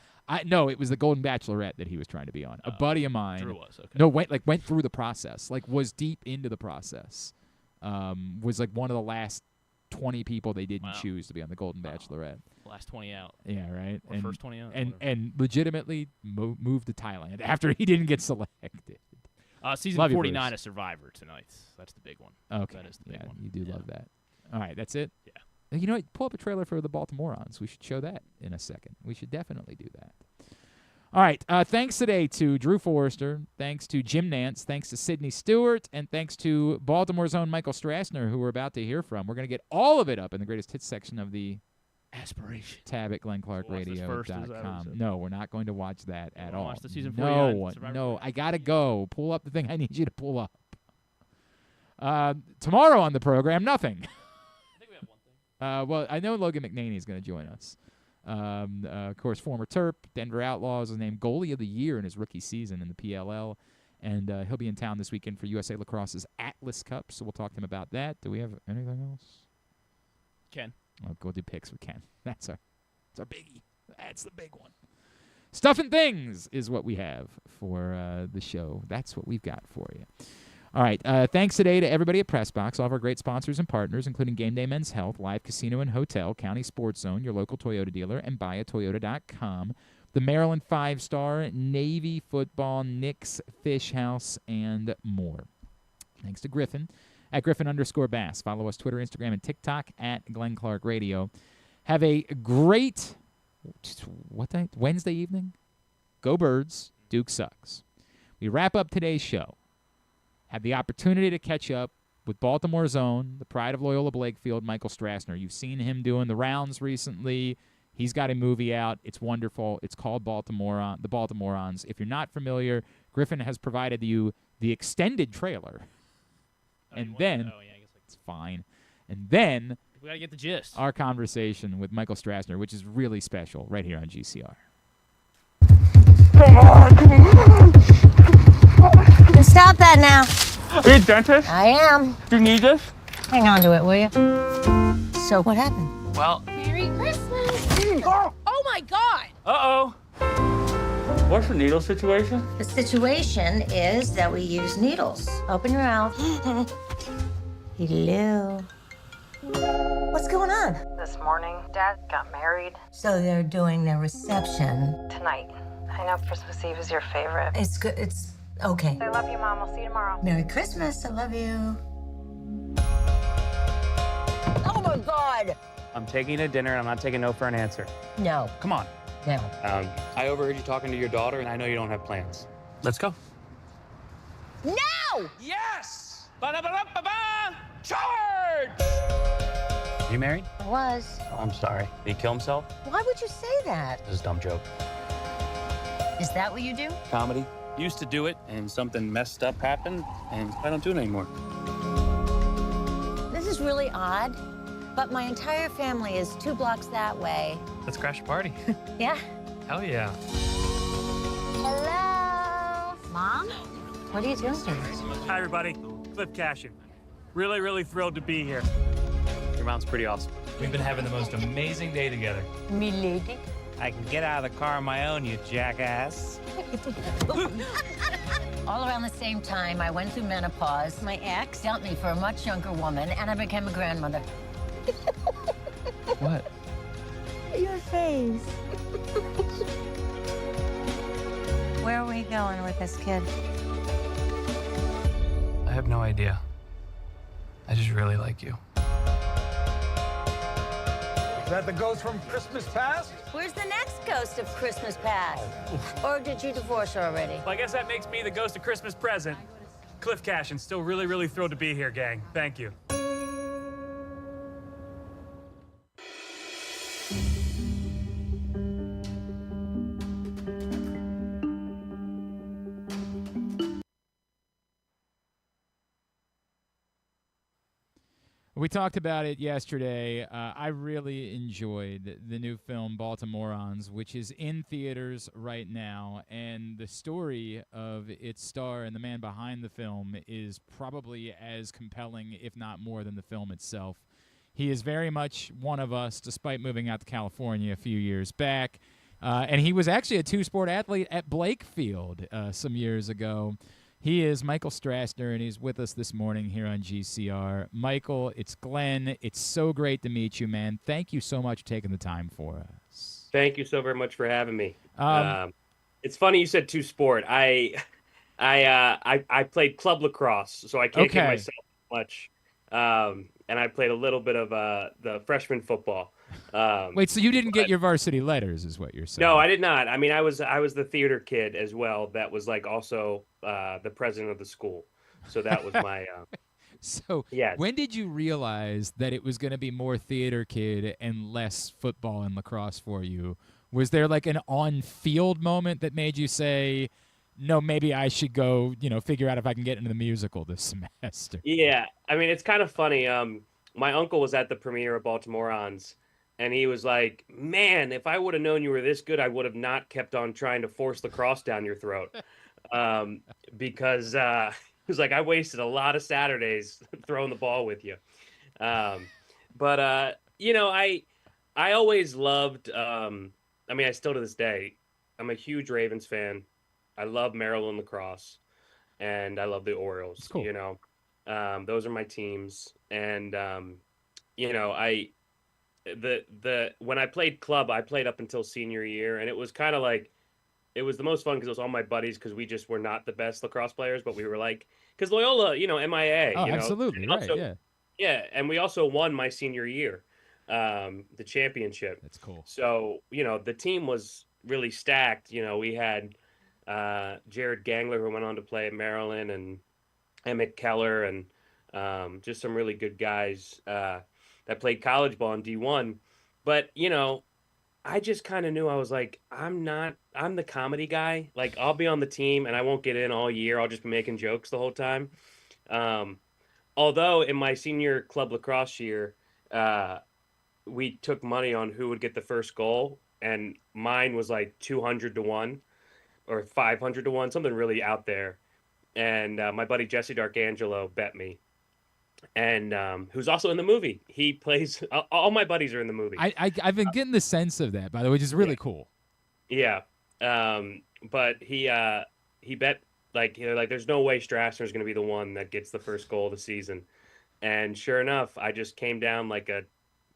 No, it was the Golden Bachelorette that he was trying to be on. A buddy of mine. Drew was okay. No, went through the process. Like was deep into the process. Was like one of the last 20 people they didn't choose to be on the Golden Bachelorette. Last 20 out. Yeah, right. Or first 20 out. And legitimately moved to Thailand after he didn't get selected. Season Love you, 49 Bruce. of Survivor tonight. That's the big one. Okay. That is the big one. You do love that. All right, that's it? Yeah. You know what? Pull up a trailer for the Baltimorons. We should show that in a second. We should definitely do that. All right. Thanks today to Drew Forrester. Thanks to Jim Nantz. Thanks to Sidney Stewart. And thanks to Baltimore's own Michael Strassner, who we're about to hear from. We're going to get all of it up in the greatest hits section of the Aspiration tab at GlennClarkRadio.com. No, we're not going to watch that at all. Watch the season 49 No, I got to go. Pull up the thing I need you to pull up. Tomorrow on the program, nothing. I think we have one thing. Well, I know Logan McNaney is going to join us. Of course, former Terp, Denver Outlaws, was named goalie of the year in his rookie season in the PLL. And he'll be in town this weekend for USA Lacrosse's Atlas Cup, so we'll talk to him about that. Do we have anything else? Ken. I'll go do picks with Ken. That's our biggie. That's the big one. Stuff and Things is what we have for the show. That's what we've got for you. All right. Thanks today to everybody at PressBox, all of our great sponsors and partners, including Game Day Men's Health, Live Casino and Hotel, County Sports Zone, your local Toyota dealer, and buyatoyota.com. The Maryland 5-Star, Navy Football, Knicks Fish House, and more. Thanks to Griffin at Griffin_Bass. Follow us Twitter, Instagram, and TikTok at Glenn Clark Radio. Have a great Wednesday evening. Go Birds. Duke sucks. We wrap up today's show. Had the opportunity to catch up with Baltimore's own, the pride of Loyola Blakefield, Michael Strassner. You've seen him doing the rounds recently. He's got a movie out. It's wonderful. It's called The Baltimorons. If you're not familiar, Griffin has provided you the extended trailer. And then, it's fine. And then, we got to get the gist. Our conversation with Michael Strassner, which is really special, right here on GCR. Stop that now. Are you a dentist? I am. Do you need this? Hang on to it, will you? So what happened? Well. Merry Christmas. Oh my God. Uh-oh. What's the needle situation? The situation is that we use needles. Open your mouth. Hello. What's going on? This morning, Dad got married. So they're doing their reception Tonight. I know Christmas Eve is your favorite. It's good. It's okay. I love you, Mom. I'll see you tomorrow. Merry Christmas. I love you. Oh my God. I'm taking a dinner and I'm not taking no for an answer. No. Come on. No. I overheard you talking to your daughter and I know you don't have plans. Let's go. No! Yes! Ba-da-ba-da-ba-ba! Charge! You married? I was. Oh, I'm sorry. Did he kill himself? Why would you say that? This is a dumb joke. Is that what you do? Comedy. Used to do it and something messed up happened and I don't do it anymore. This is really odd, but my entire family is 2 blocks that way. Let's crash a party. Yeah? Hell yeah. Hello? Mom? What are you doing? Hi, everybody. Cliff Cashin. Really, really thrilled to be here. Your mom's pretty awesome. We've been having the most amazing day together. Me lady. I can get out of the car on my own, you jackass. All around the same time, I went through menopause. My ex dumped me for a much younger woman, and I became a grandmother. What? Your face. Where are we going with this kid? I have no idea. I just really like you. Is that the ghost from Christmas Past? Where's the next ghost of Christmas Past? Or did you divorce her already? Well, I guess that makes me the ghost of Christmas present. Cliff Cashin. Still really, really thrilled to be here, gang. Thank you. We talked about it yesterday. I really enjoyed the new film Baltimorons, which is in theaters right now. And the story of its star and the man behind the film is probably as compelling, if not more, than the film itself. He is very much one of us, despite moving out to California a few years back. And he was actually a two-sport athlete at Blakefield some years ago. He is Michael Strassner, and he's with us this morning here on GCR. Michael, it's Glenn. It's so great to meet you, man. Thank you so much for taking the time for us. Thank you so very much for having me. It's funny you said two-sport. I played club lacrosse, so I can't give myself much. And I played a little bit of the freshman football. Wait, so you didn't get your varsity letters, is what you're saying? No, I did not. I mean, I was the theater kid as well. That was like also the president of the school. So that was my. So yes. When did you realize that it was going to be more theater kid and less football and lacrosse for you? Was there like an on-field moment that made you say, no, maybe I should go, figure out if I can get into the musical this semester? Yeah, I mean, it's kind of funny. My uncle was at the premiere of Baltimorons, and he was like, man, if I would have known you were this good, I would have not kept on trying to force lacrosse down your throat. Because he was like, I wasted a lot of Saturdays throwing the ball with you. I always loved, I still to this day, I'm a huge Ravens fan. I love Maryland lacrosse, and I love the Orioles. Cool. Those are my teams. And when I played club, I played up until senior year, and it was kind of like it was the most fun because it was all my buddies because we just were not the best lacrosse players, but we were like because Loyola, MIA. Oh, absolutely, and right? also, yeah. Yeah, and we also won my senior year, the championship. That's cool. So the team was really stacked. We had. Jared Gangler, who went on to play at Maryland, and Emmett Keller, and just some really good guys that played college ball in D1. But, I just kind of knew I was like, I'm the comedy guy. Like, I'll be on the team, and I won't get in all year. I'll just be making jokes the whole time. Although in my senior club lacrosse year, we took money on who would get the first goal, and mine was like 200-1. Or 500-1, something really out there. And my buddy Jesse D'Arcangelo bet me. And who's also in the movie. He plays, all my buddies are in the movie. I've been getting the sense of that, by the way, which is really cool. Yeah. But he bet, there's no way Strassner's going to be the one that gets the first goal of the season. And sure enough, I just came down like a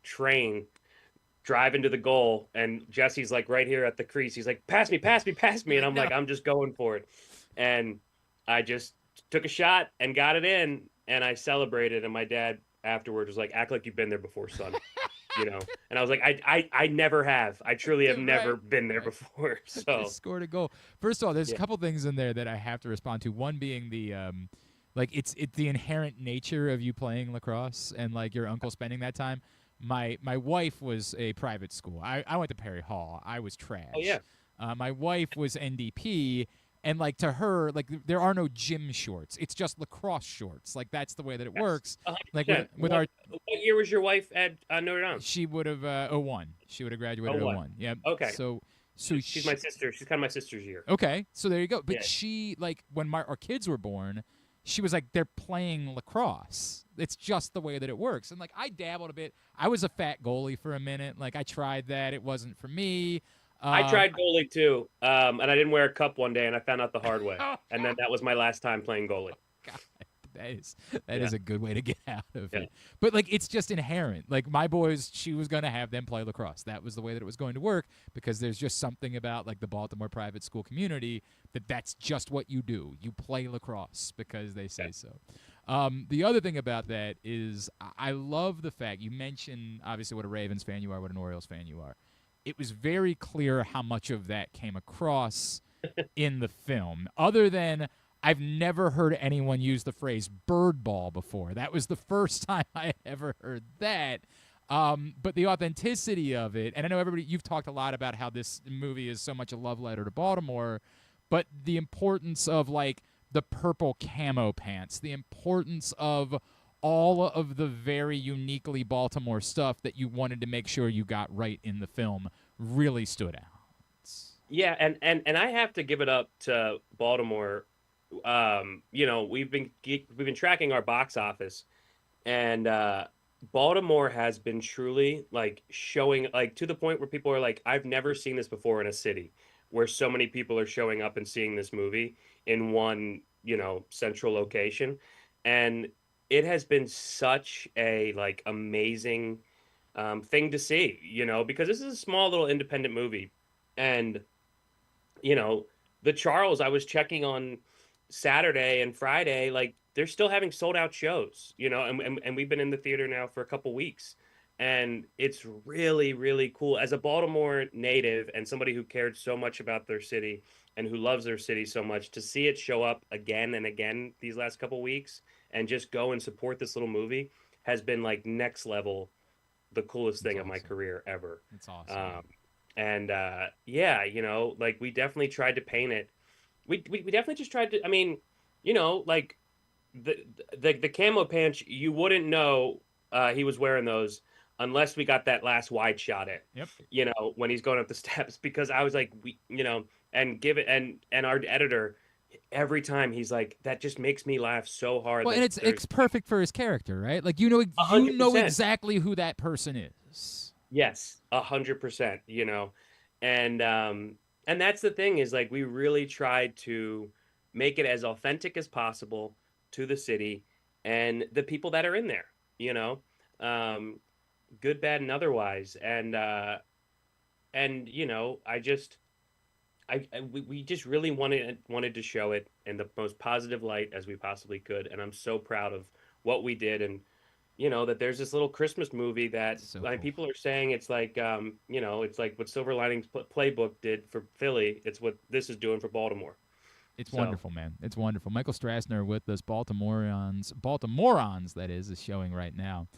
train driving to the goal, and Jesse's like right here at the crease. He's like, pass me. And I'm like, I'm just going for it. And I just took a shot and got it in, and I celebrated. And my dad afterwards was like, act like you've been there before, son. And I was like, I never have. I truly have never been there before. So just scored a goal. First of all, there's a couple things in there that I have to respond to. One being the it's the inherent nature of you playing lacrosse and like your uncle spending that time. My wife was a private school. I went to Perry Hall. I was trash. Oh, yeah. My wife was NDP, and like to her, like there are no gym shorts. It's just lacrosse shorts. Like that's the way that it works. 100%. Like with our. What year was your wife at Notre Dame? She would have 01. She would have graduated 01. Yeah. Okay. So she's my sister. She's kind of my sister's year. Okay. So there you go. But she like when our kids were born. She was like, they're playing lacrosse. It's just the way that it works. And, like, I dabbled a bit. I was a fat goalie for a minute. Like, I tried that. It wasn't for me. I tried goalie, too. And I didn't wear a cup one day, and I found out the hard way. And then that was my last time playing goalie. God, that is a good way to get out of it. But, like, it's just inherent. Like, my boys, she was going to have them play lacrosse. That was the way that it was going to work because there's just something about, like, the Baltimore private school community that's just what you do. You play lacrosse because they say so. The other thing about that is I love the fact you mentioned, obviously, what a Ravens fan you are, what an Orioles fan you are. It was very clear how much of that came across in the film. Other than I've never heard anyone use the phrase bird ball before. That was the first time I had ever heard that. But the authenticity of it, and I know you've talked a lot about how this movie is so much a love letter to Baltimore, but the importance of like the purple camo pants, the importance of all of the very uniquely Baltimore stuff that you wanted to make sure you got right in the film really stood out. Yeah, and I have to give it up to Baltimore. You know, we've been tracking our box office, and Baltimore has been truly like showing, like, to the point where people are like, I've never seen this before in a city where so many people are showing up and seeing this movie in one, you know, central location. And it has been such a like amazing thing to see, you know, because this is a small little independent movie. And you know, the Charles, I was checking on Saturday and Friday, like they're still having sold out shows, you know, and we've been in the theater now for a couple weeks. And it's really, really cool. As a Baltimore native and somebody who cared so much about their city and who loves their city so much, to see it show up again and again these last couple weeks and just go and support this little movie has been like next level, the coolest thing of my career ever. It's awesome. And yeah, you know, like we definitely tried to paint it. We definitely just tried to. I mean, you know, like the camo pants, you wouldn't know he was wearing those unless we got that last wide shot in. Yep. You know, when he's going up the steps, because I was like, you know, and give it, and our editor, every time he's like, that just makes me laugh so hard. Well, and it's perfect for his character, right? Like you know 100%. exactly who that person is. Yes, 100%, you know, and that's the thing is like we really tried to make it as authentic as possible to the city and the people that are in there, you know, good, bad, and otherwise, and you know, we just really wanted to show it in the most positive light as we possibly could, and I'm so proud of what we did. And you know, that there's this little Christmas movie that people are saying it's like, you know, it's like what Silver Linings Playbook did for Philly. It's what this is doing for Baltimore. It's wonderful, man. It's wonderful. Michael Strassner with us, Baltimorons, that is showing right now.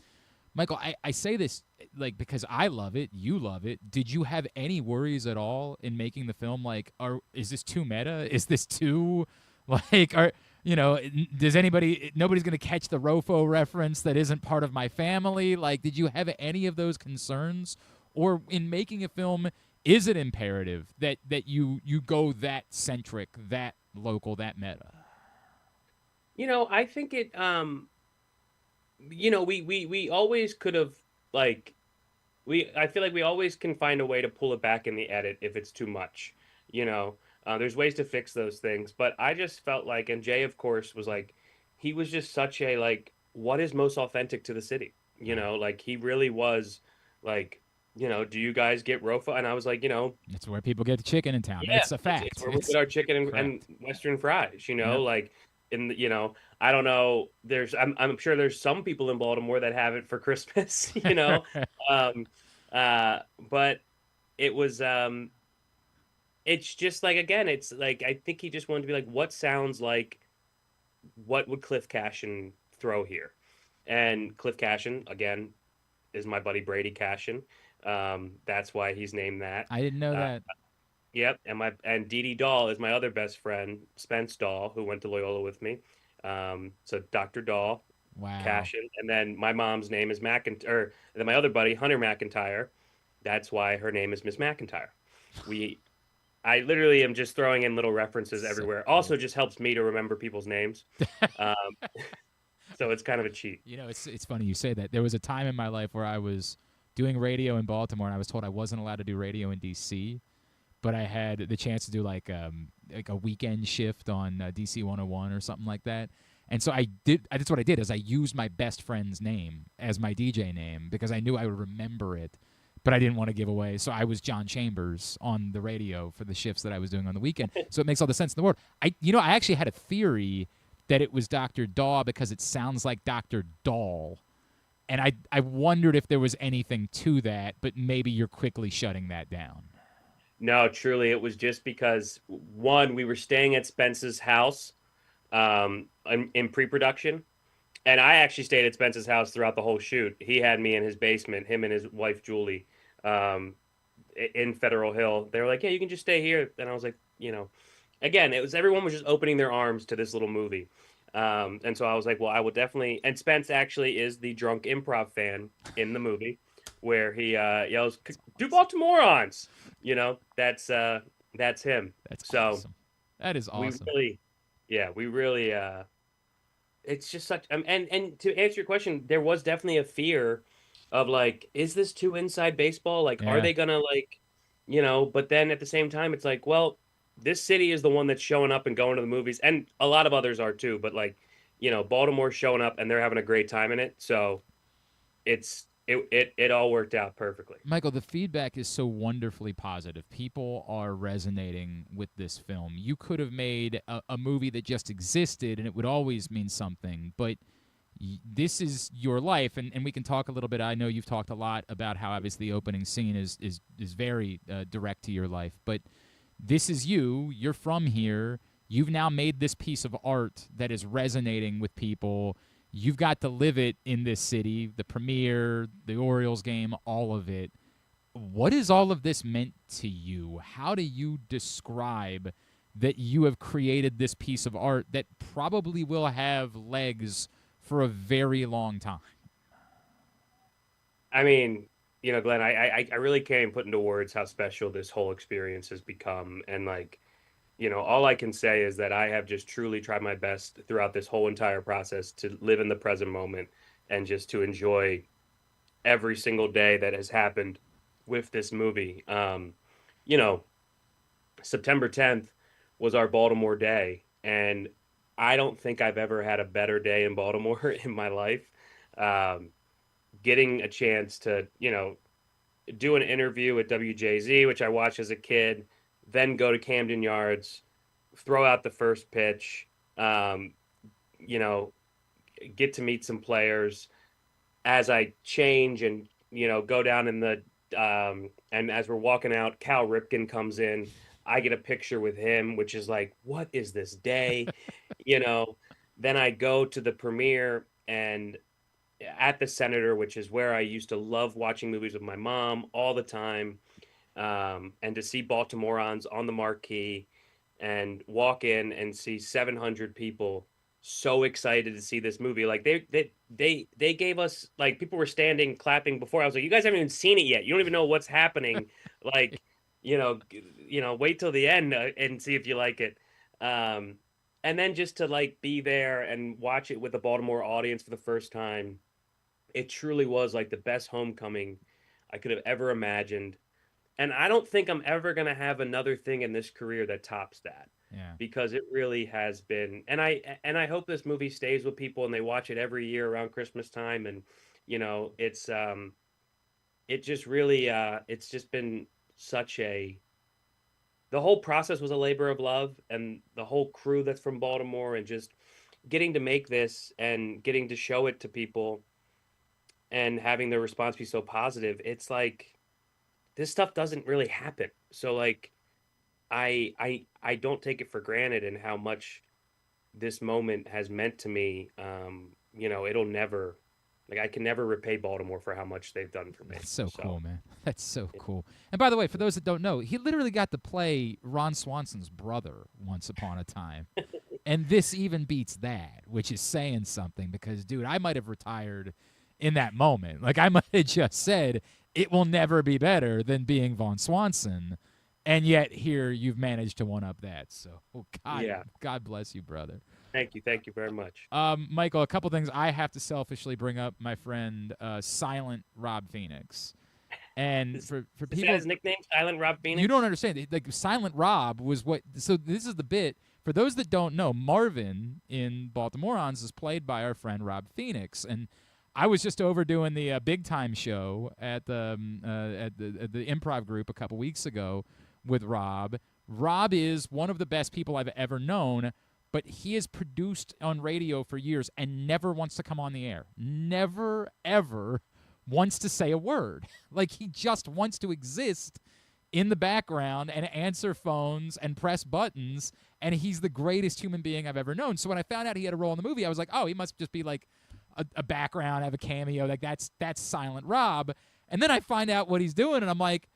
Michael, I say this like because I love it, you love it. Did you have any worries at all in making the film? Like, is this too meta? Is this too, like, you know, nobody's going to catch the Rofo reference that isn't part of my family? Like, did you have any of those concerns? Or in making a film, is it imperative that you go that centric, that local, that meta? You know, I think it, you know, we always could have, like, I feel like we always can find a way to pull it back in the edit if it's too much, you know. There's ways to fix those things, but I just felt like, and Jay, of course, was like, he was just such a, like, what is most authentic to the city? You know, like, he really was, like, you know, do you guys get Rofa? And I was like, you know. It's where people get the chicken in town. Yeah, it's a fact. It's where we get our chicken and Western fries, you know, like, you know, I don't know, I'm sure there's some people in Baltimore that have it for Christmas, you know, but it was, it's just like, again, it's like, I think he just wanted to be like, what would Cliff Cashin throw here? And Cliff Cashin, again, is my buddy Brady Cashin. That's why he's named that. I didn't know that. Yep. And Dee Dee Dahl is my other best friend, Spence Dahl, who went to Loyola with me. So Dr. Dahl, Cashin. And then my mom's name is McIntyre, or then my other buddy, Hunter McIntyre. That's why her name is Miss McIntyre. I literally am just throwing in little references everywhere. Also just helps me to remember people's names. So it's kind of a cheat. You know, it's funny you say that. There was a time in my life where I was doing radio in Baltimore, and I was told I wasn't allowed to do radio in D.C., but I had the chance to do like a weekend shift on DC 101 or something like that. And so that's what I did is I used my best friend's name as my DJ name because I knew I would remember it, but I didn't want to give away. So I was John Chambers on the radio for the shifts that I was doing on the weekend. So it makes all the sense in the world. I actually had a theory that it was Dr. Daw because it sounds like Dr. Dahl. And I wondered if there was anything to that, but maybe you're quickly shutting that down. No, truly, it was just because, one, we were staying at Spence's house in pre-production, and I actually stayed at Spence's house throughout the whole shoot. He had me in his basement, him and his wife, Julie, in Federal Hill. They were like, yeah, you can just stay here. And I was like, you know, again, everyone was just opening their arms to this little movie. And so I was like, well, I will definitely. And Spence actually is the drunk improv fan in the movie, where he yells, "Do Baltimorons!" You know, that's him. That's so awesome. That is awesome. We really. It's just such. And to answer your question, there was definitely a fear of like, is this too inside baseball? Like, are they gonna like, But then at the same time, it's like, well, this city is the one that's showing up and going to the movies, and a lot of others are too. But like, Baltimore's showing up and they're having a great time in it. So it all worked out perfectly. Michael, the feedback is so wonderfully positive. People are resonating with this film. You could have made a movie that just existed and it would always mean something, but this is your life, and we can talk a little bit. I know you've talked a lot about how obviously the opening scene is very direct to your life, but this is you. You're from here. You've now made this piece of art that is resonating with people. You've got to live it in this city, the premiere, the Orioles game, all of it. What has all of this meant to you? How do you describe that you have created this piece of art that probably will have legs for a very long time? I mean, Glenn, I really can't even put into words how special this whole experience has become. And like, all I can say is that I have just truly tried my best throughout this whole entire process to live in the present moment and just to enjoy every single day that has happened with this movie. September 10th was our Baltimore day, and I don't think I've ever had a better day in Baltimore in my life. Getting a chance to, do an interview at WJZ, which I watched as a kid, then go to Camden Yards, throw out the first pitch, get to meet some players as I change and, go down in the, and as we're walking out, Cal Ripken comes in. I get a picture with him, which is like, what is this day? Then I go to the premiere and at the Senator, which is where I used to love watching movies with my mom all the time. And to see Baltimorons on the marquee and walk in and see 700 people so excited to see this movie. Like they gave us, like, people were standing clapping before. I was like, you guys haven't even seen it yet. You don't even know what's happening. Like, wait till the end and see if you like it. And then just to like be there and watch it with the Baltimore audience for the first time, it truly was like the best homecoming I could have ever imagined. And I don't think I'm ever going to have another thing in this career that tops that. Yeah. Because it really has been. And I hope this movie stays with people and they watch it every year around Christmas time. And, it's it just really, it's just been such the whole process was a labor of love, and the whole crew that's from Baltimore, and just getting to make this and getting to show it to people and having their response be so positive. It's like, this stuff doesn't really happen. So like, I don't take it for granted, and how much this moment has meant to me. It'll never, like, I can never repay Baltimore for how much they've done for me. That's so cool, man. That's so cool. And by the way, for those that don't know, he literally got to play Ron Swanson's brother once upon a time. And this even beats that, which is saying something, because, dude, I might have retired in that moment. Like, I might have just said, it will never be better than being Vaughn Swanson. And yet here you've managed to one-up that. So, God bless you, brother. Thank you very much. Michael, a couple things I have to selfishly bring up. My friend, Silent Rob Phoenix, and for people, his nickname, Silent Rob Phoenix. You don't understand. Like, Silent Rob was what. So this is the bit. For those that don't know, Marvin in Baltimorons is played by our friend Rob Phoenix, and I was just over doing the big time show at the improv group a couple weeks ago with Rob. Rob is one of the best people I've ever known, but he has produced on radio for years and never wants to come on the air. Never, ever wants to say a word. Like, he just wants to exist in the background and answer phones and press buttons, and he's the greatest human being I've ever known. So when I found out he had a role in the movie, I was like, oh, he must just be like a background, have a cameo. Like, that's Silent Rob. And then I find out what he's doing, and I'm like,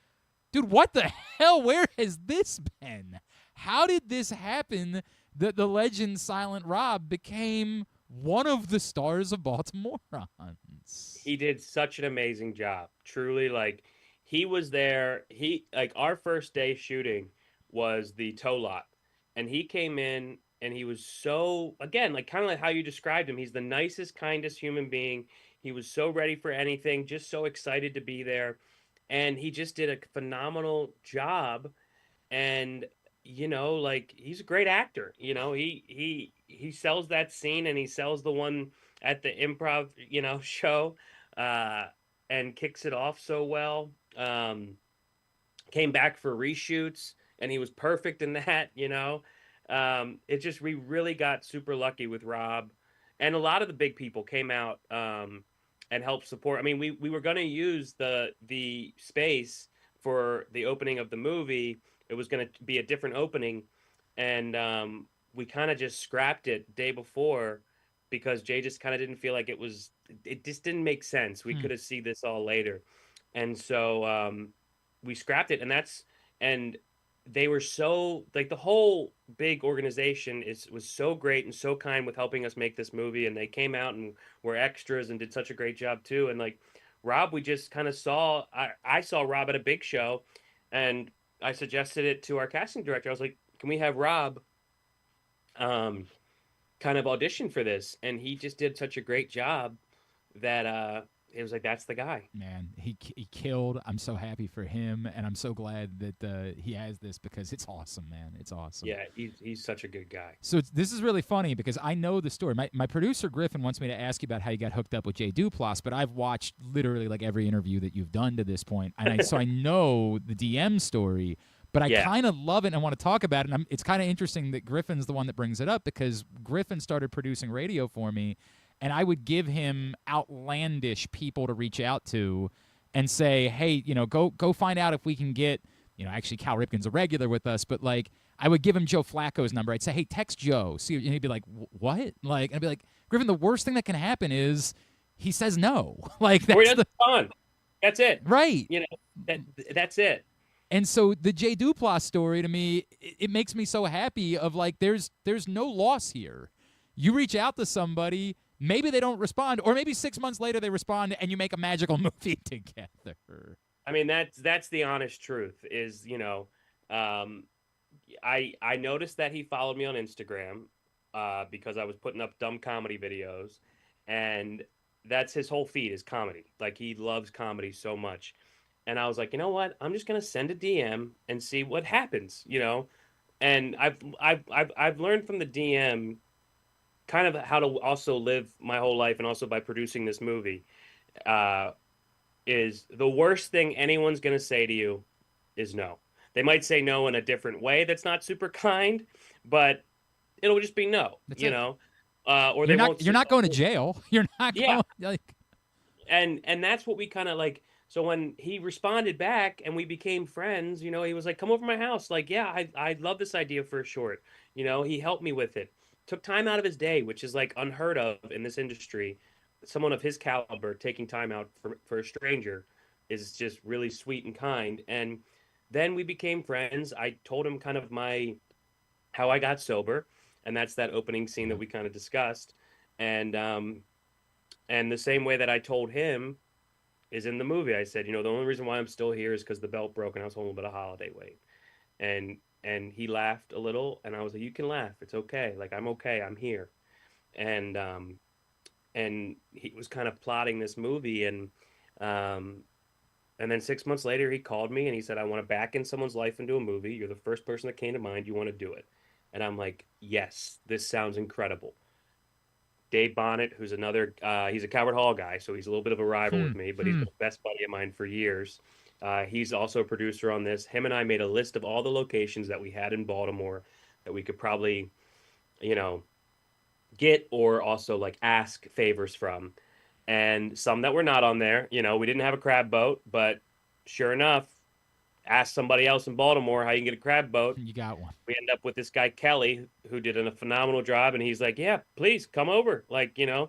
dude, what the hell? Where has this been? How did this happen the legend Silent Rob became one of the stars of Baltimorons. He did such an amazing job. Truly, like, he was there. Our first day shooting was the tow lot, and he came in and he was so, again, like kind of like how you described him. He's the nicest, kindest human being. He was so ready for anything, just so excited to be there. And he just did a phenomenal job. And, like, he's a great actor. He sells that scene, and he sells the one at the improv, show, and kicks it off so well. Came back for reshoots, and he was perfect in that, we really got super lucky with Rob. And a lot of the big people came out and helped support. I mean, we were going to use the space for the opening of the movie. It was going to be a different opening, and we kind of just scrapped it day before because Jay just kind of didn't feel like it just didn't make sense. We could have seen this all later. And so we scrapped it, and they were so, like, the whole big organization was so great and so kind with helping us make this movie. And they came out and were extras and did such a great job too. And like Rob, we just kind of I saw Rob at a big show, and I suggested it to our casting director. I was like, can we have Rob kind of audition for this? And he just did such a great job that it was like, that's the guy. Man, he killed. I'm so happy for him, and I'm so glad that he has this because it's awesome, man. It's awesome. Yeah, he's such a good guy. So this is really funny because I know the story. My producer Griffin wants me to ask you about how you got hooked up with Jay Duplass, but I've watched literally like every interview that you've done to this point, and so I know the DM story. But I kind of love it and I want to talk about it. And it's kind of interesting that Griffin's the one that brings it up because Griffin started producing radio for me, and I would give him outlandish people to reach out to and say, hey, go find out if we can get, actually Cal Ripken's a regular with us, but like I would give him Joe Flacco's number. I'd say, hey, text Joe. See, and he'd be like, what? Like, and I'd be like, Griffin, the worst thing that can happen is he says no. Like that's fun. That's it. Right. That's it. And so the Jay Duplass story to me, it makes me so happy of like there's no loss here. You reach out to somebody, maybe they don't respond, or maybe 6 months later they respond and you make a magical movie together. I mean, that's the honest truth is, I noticed that he followed me on Instagram because I was putting up dumb comedy videos, and that's his whole feed is comedy. Like, he loves comedy so much. And I was like, you know what? I'm just gonna send a DM and see what happens, And I've learned from the DM kind of how to also live my whole life, and also by producing this movie, is the worst thing anyone's gonna say to you is no. They might say no in a different way that's not super kind, but it'll just be no, Or you're not going to jail. You're not going like. And that's what we kind of like. So when he responded back and we became friends, he was like, come over to my house. Like, yeah, I love this idea for a short. He helped me with it. Took time out of his day, which is like unheard of in this industry. Someone of his caliber taking time out for a stranger is just really sweet and kind. And then we became friends. I told him kind of how I got sober. And that's that opening scene that we kind of discussed. And the same way that I told him is in the movie. I said, the only reason why I'm still here is because the belt broke and I was holding a bit of holiday weight. And he laughed a little, and I was like, you can laugh. It's okay. Like, I'm okay. I'm here. And he was kind of plotting this movie. And then 6 months later, he called me and he said, I want to back in someone's life into a movie. You're the first person that came to mind. You want to do it. And I'm like, yes, this sounds incredible. Dave Bonnet, who's another, he's a Calvert Hall guy, so he's a little bit of a rival with me, but he's the best buddy of mine for years. He's also a producer on this. Him and I made a list of all the locations that we had in Baltimore that we could probably, get or also like ask favors from. And some that were not on there. We didn't have a crab boat, but sure enough, ask somebody else in Baltimore how you can get a crab boat. You got one. We end up with this guy, Kelly, who did a phenomenal job. And he's like, yeah, please come over. Like, and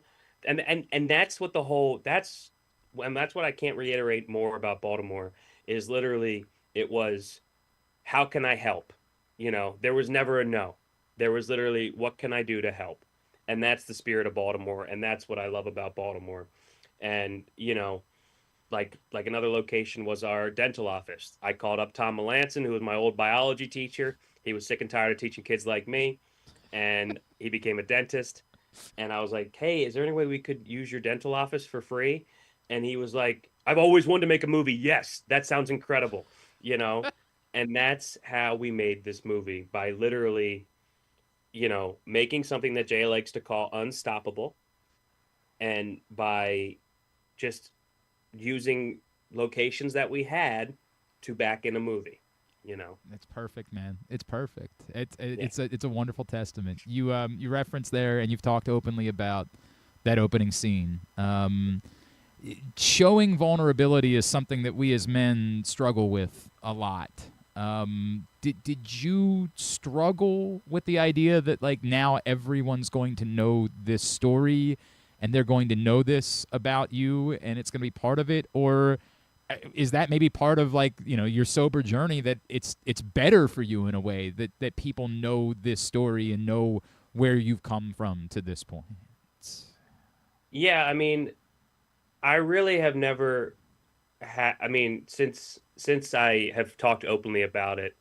that's what that's what I can't reiterate more about Baltimore is literally, it was, how can I help? There was never a no. There was literally, what can I do to help? And that's the spirit of Baltimore, and that's what I love about Baltimore. And, you know, like another location was our dental office. I called up Tom Melanson, who was my old biology teacher. He was sick and tired of teaching kids like me, and he became a dentist. And I was like, hey, is there any way we could use your dental office for free? And he was like, I've always wanted to make a movie. Yes, that sounds incredible, you know? And that's how we made this movie, by literally, you know, making something that Jay likes to call unstoppable, and by just using locations that we had to back in a movie, you know. It's perfect, man. It's perfect. It's a wonderful testament. You referenced there, and you've talked openly about that opening scene. Showing vulnerability is something that we as men struggle with a lot. Did you struggle with the idea that, like, now everyone's going to know this story and they're going to know this about you and it's going to be part of it? Or is that maybe part of, like, you know, your sober journey, that it's better for you in a way that people know this story and know where you've come from to this point? Yeah, I mean, I really have never I mean, since I have talked openly about it,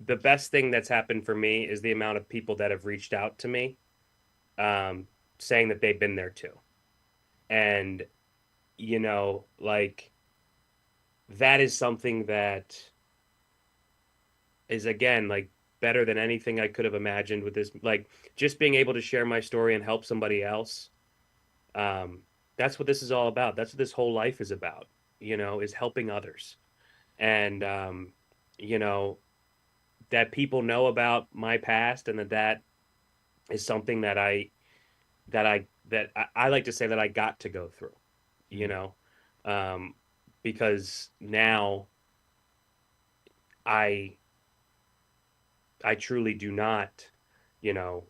the best thing that's happened for me is the amount of people that have reached out to me, saying that they've been there too. And, you know, like, that is something that is, again, like, better than anything I could have imagined with this. Like, just being able to share my story and help somebody else. That's what this is all about. That's what this whole life is about, you know, is helping others. And, you know, that people know about my past, and that is something that I like to say that I got to go through, you know, because now I truly do not, you know,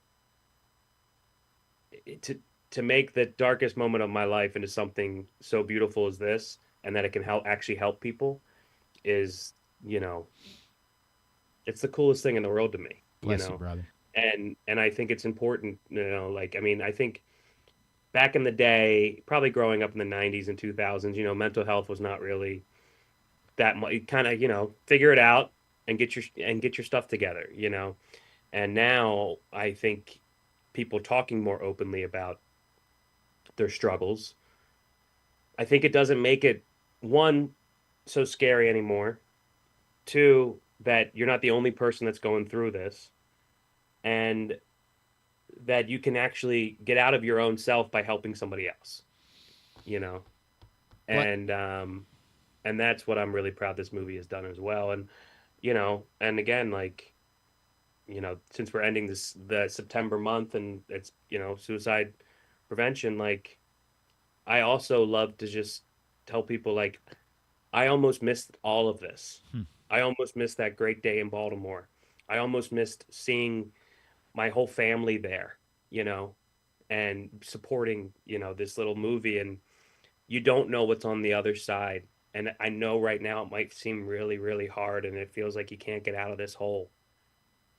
to make the darkest moment of my life into something so beautiful as this, and that it can actually help people, is, you know, it's the coolest thing in the world to me. Bless you, brother. And I think it's important, you know, like, I mean, I think back in the day, probably growing up in the 90s and 2000s, you know, mental health was not really that much. Kind of, you know, figure it out and get your stuff together, you know. And now I think people talking more openly about their struggles, I think it doesn't make it, one, so scary anymore, two, that you're not the only person that's going through this, and that you can actually get out of your own self by helping somebody else, you know. And that's what I'm really proud this movie has done as well. And, you know, and again, like, you know, since we're ending the September month, and it's, you know, suicide prevention, like, I also love to just tell people, like, I almost missed all of this. I almost missed that great day in Baltimore. I almost missed seeing my whole family there, you know, and supporting, you know, this little movie. And you don't know what's on the other side. And I know right now it might seem really, really hard, and it feels like you can't get out of this hole,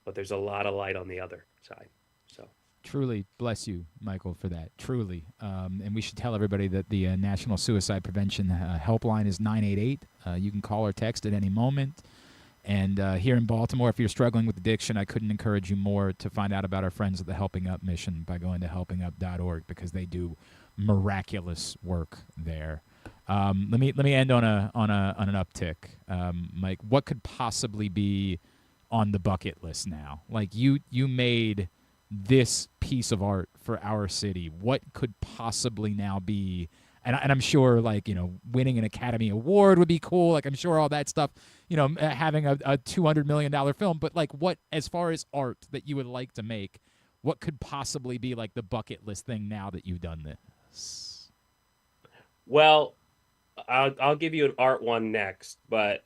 but there's a lot of light on the other side. So truly, bless you, Michael, for that. Truly. And we should tell everybody that the National Suicide Prevention Helpline is 988. You can call or text at any moment. And here in Baltimore, if you're struggling with addiction, I couldn't encourage you more to find out about our friends at the Helping Up mission by going to helpingup.org, because they do miraculous work there. Let me end on an uptick, Mike. What could possibly be on the bucket list now? Like, you made this piece of art for our city. What could possibly now be? And I'm sure, like, you know, winning an Academy Award would be cool. Like, I'm sure all that stuff, you know, having a $200 million film. But, like, what, as far as art that you would like to make, what could possibly be, like, the bucket list thing now that you've done this? Well, I'll give you an art one next, but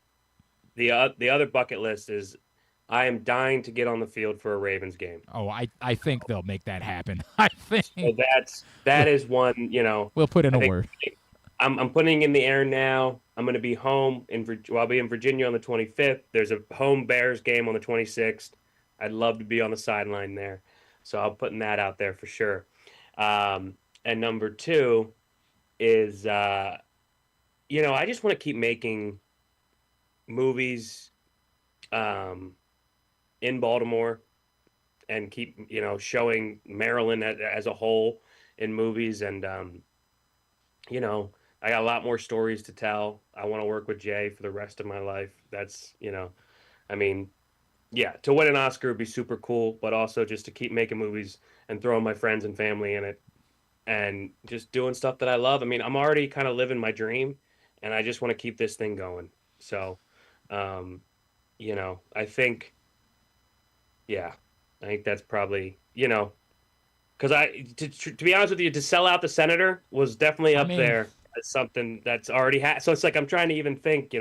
the other bucket list is, I am dying to get on the field for a Ravens game. Oh, I think they'll make that happen. I think. So that is one, you know. We'll put in a word. I'm putting in the air now. I'm going to be home I'll be in Virginia on the 25th. There's a home Bears game on the 26th. I'd love to be on the sideline there. So I'm putting that out there for sure. And number 2 is, I just want to keep making movies in Baltimore and keep, showing Maryland as a whole in movies. And, I got a lot more stories to tell. I want to work with Jay for the rest of my life. That's, to win an Oscar would be super cool, but also just to keep making movies and throwing my friends and family in it and just doing stuff that I love. I mean, I'm already kind of living my dream, and I just want to keep this thing going. So, I think that's probably, because to be honest with you, to sell out the Senator was definitely up there as something that's already so it's like I'm trying to even think,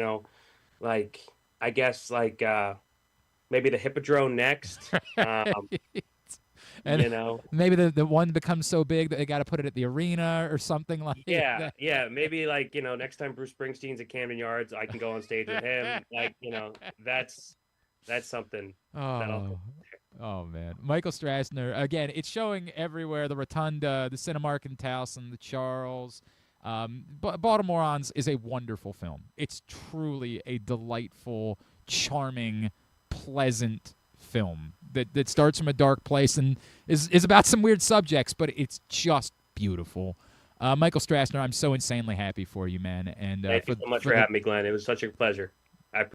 like I guess like maybe the Hippodrome next. And maybe the one becomes so big that they got to put it at the arena or something like that. Yeah, maybe like next time Bruce Springsteen's at Camden Yards, I can go on stage with him. Like that's something. Oh man, Michael Strassner again. It's showing everywhere: the Rotunda, the Cinemark in Towson, the Charles. Baltimorons is a wonderful film. It's truly a delightful, charming, pleasant film that starts from a dark place and is about some weird subjects, but it's just beautiful. Michael Strassner, I'm so insanely happy for you, man. And thank you so much for having me, Glenn. It was such a pleasure.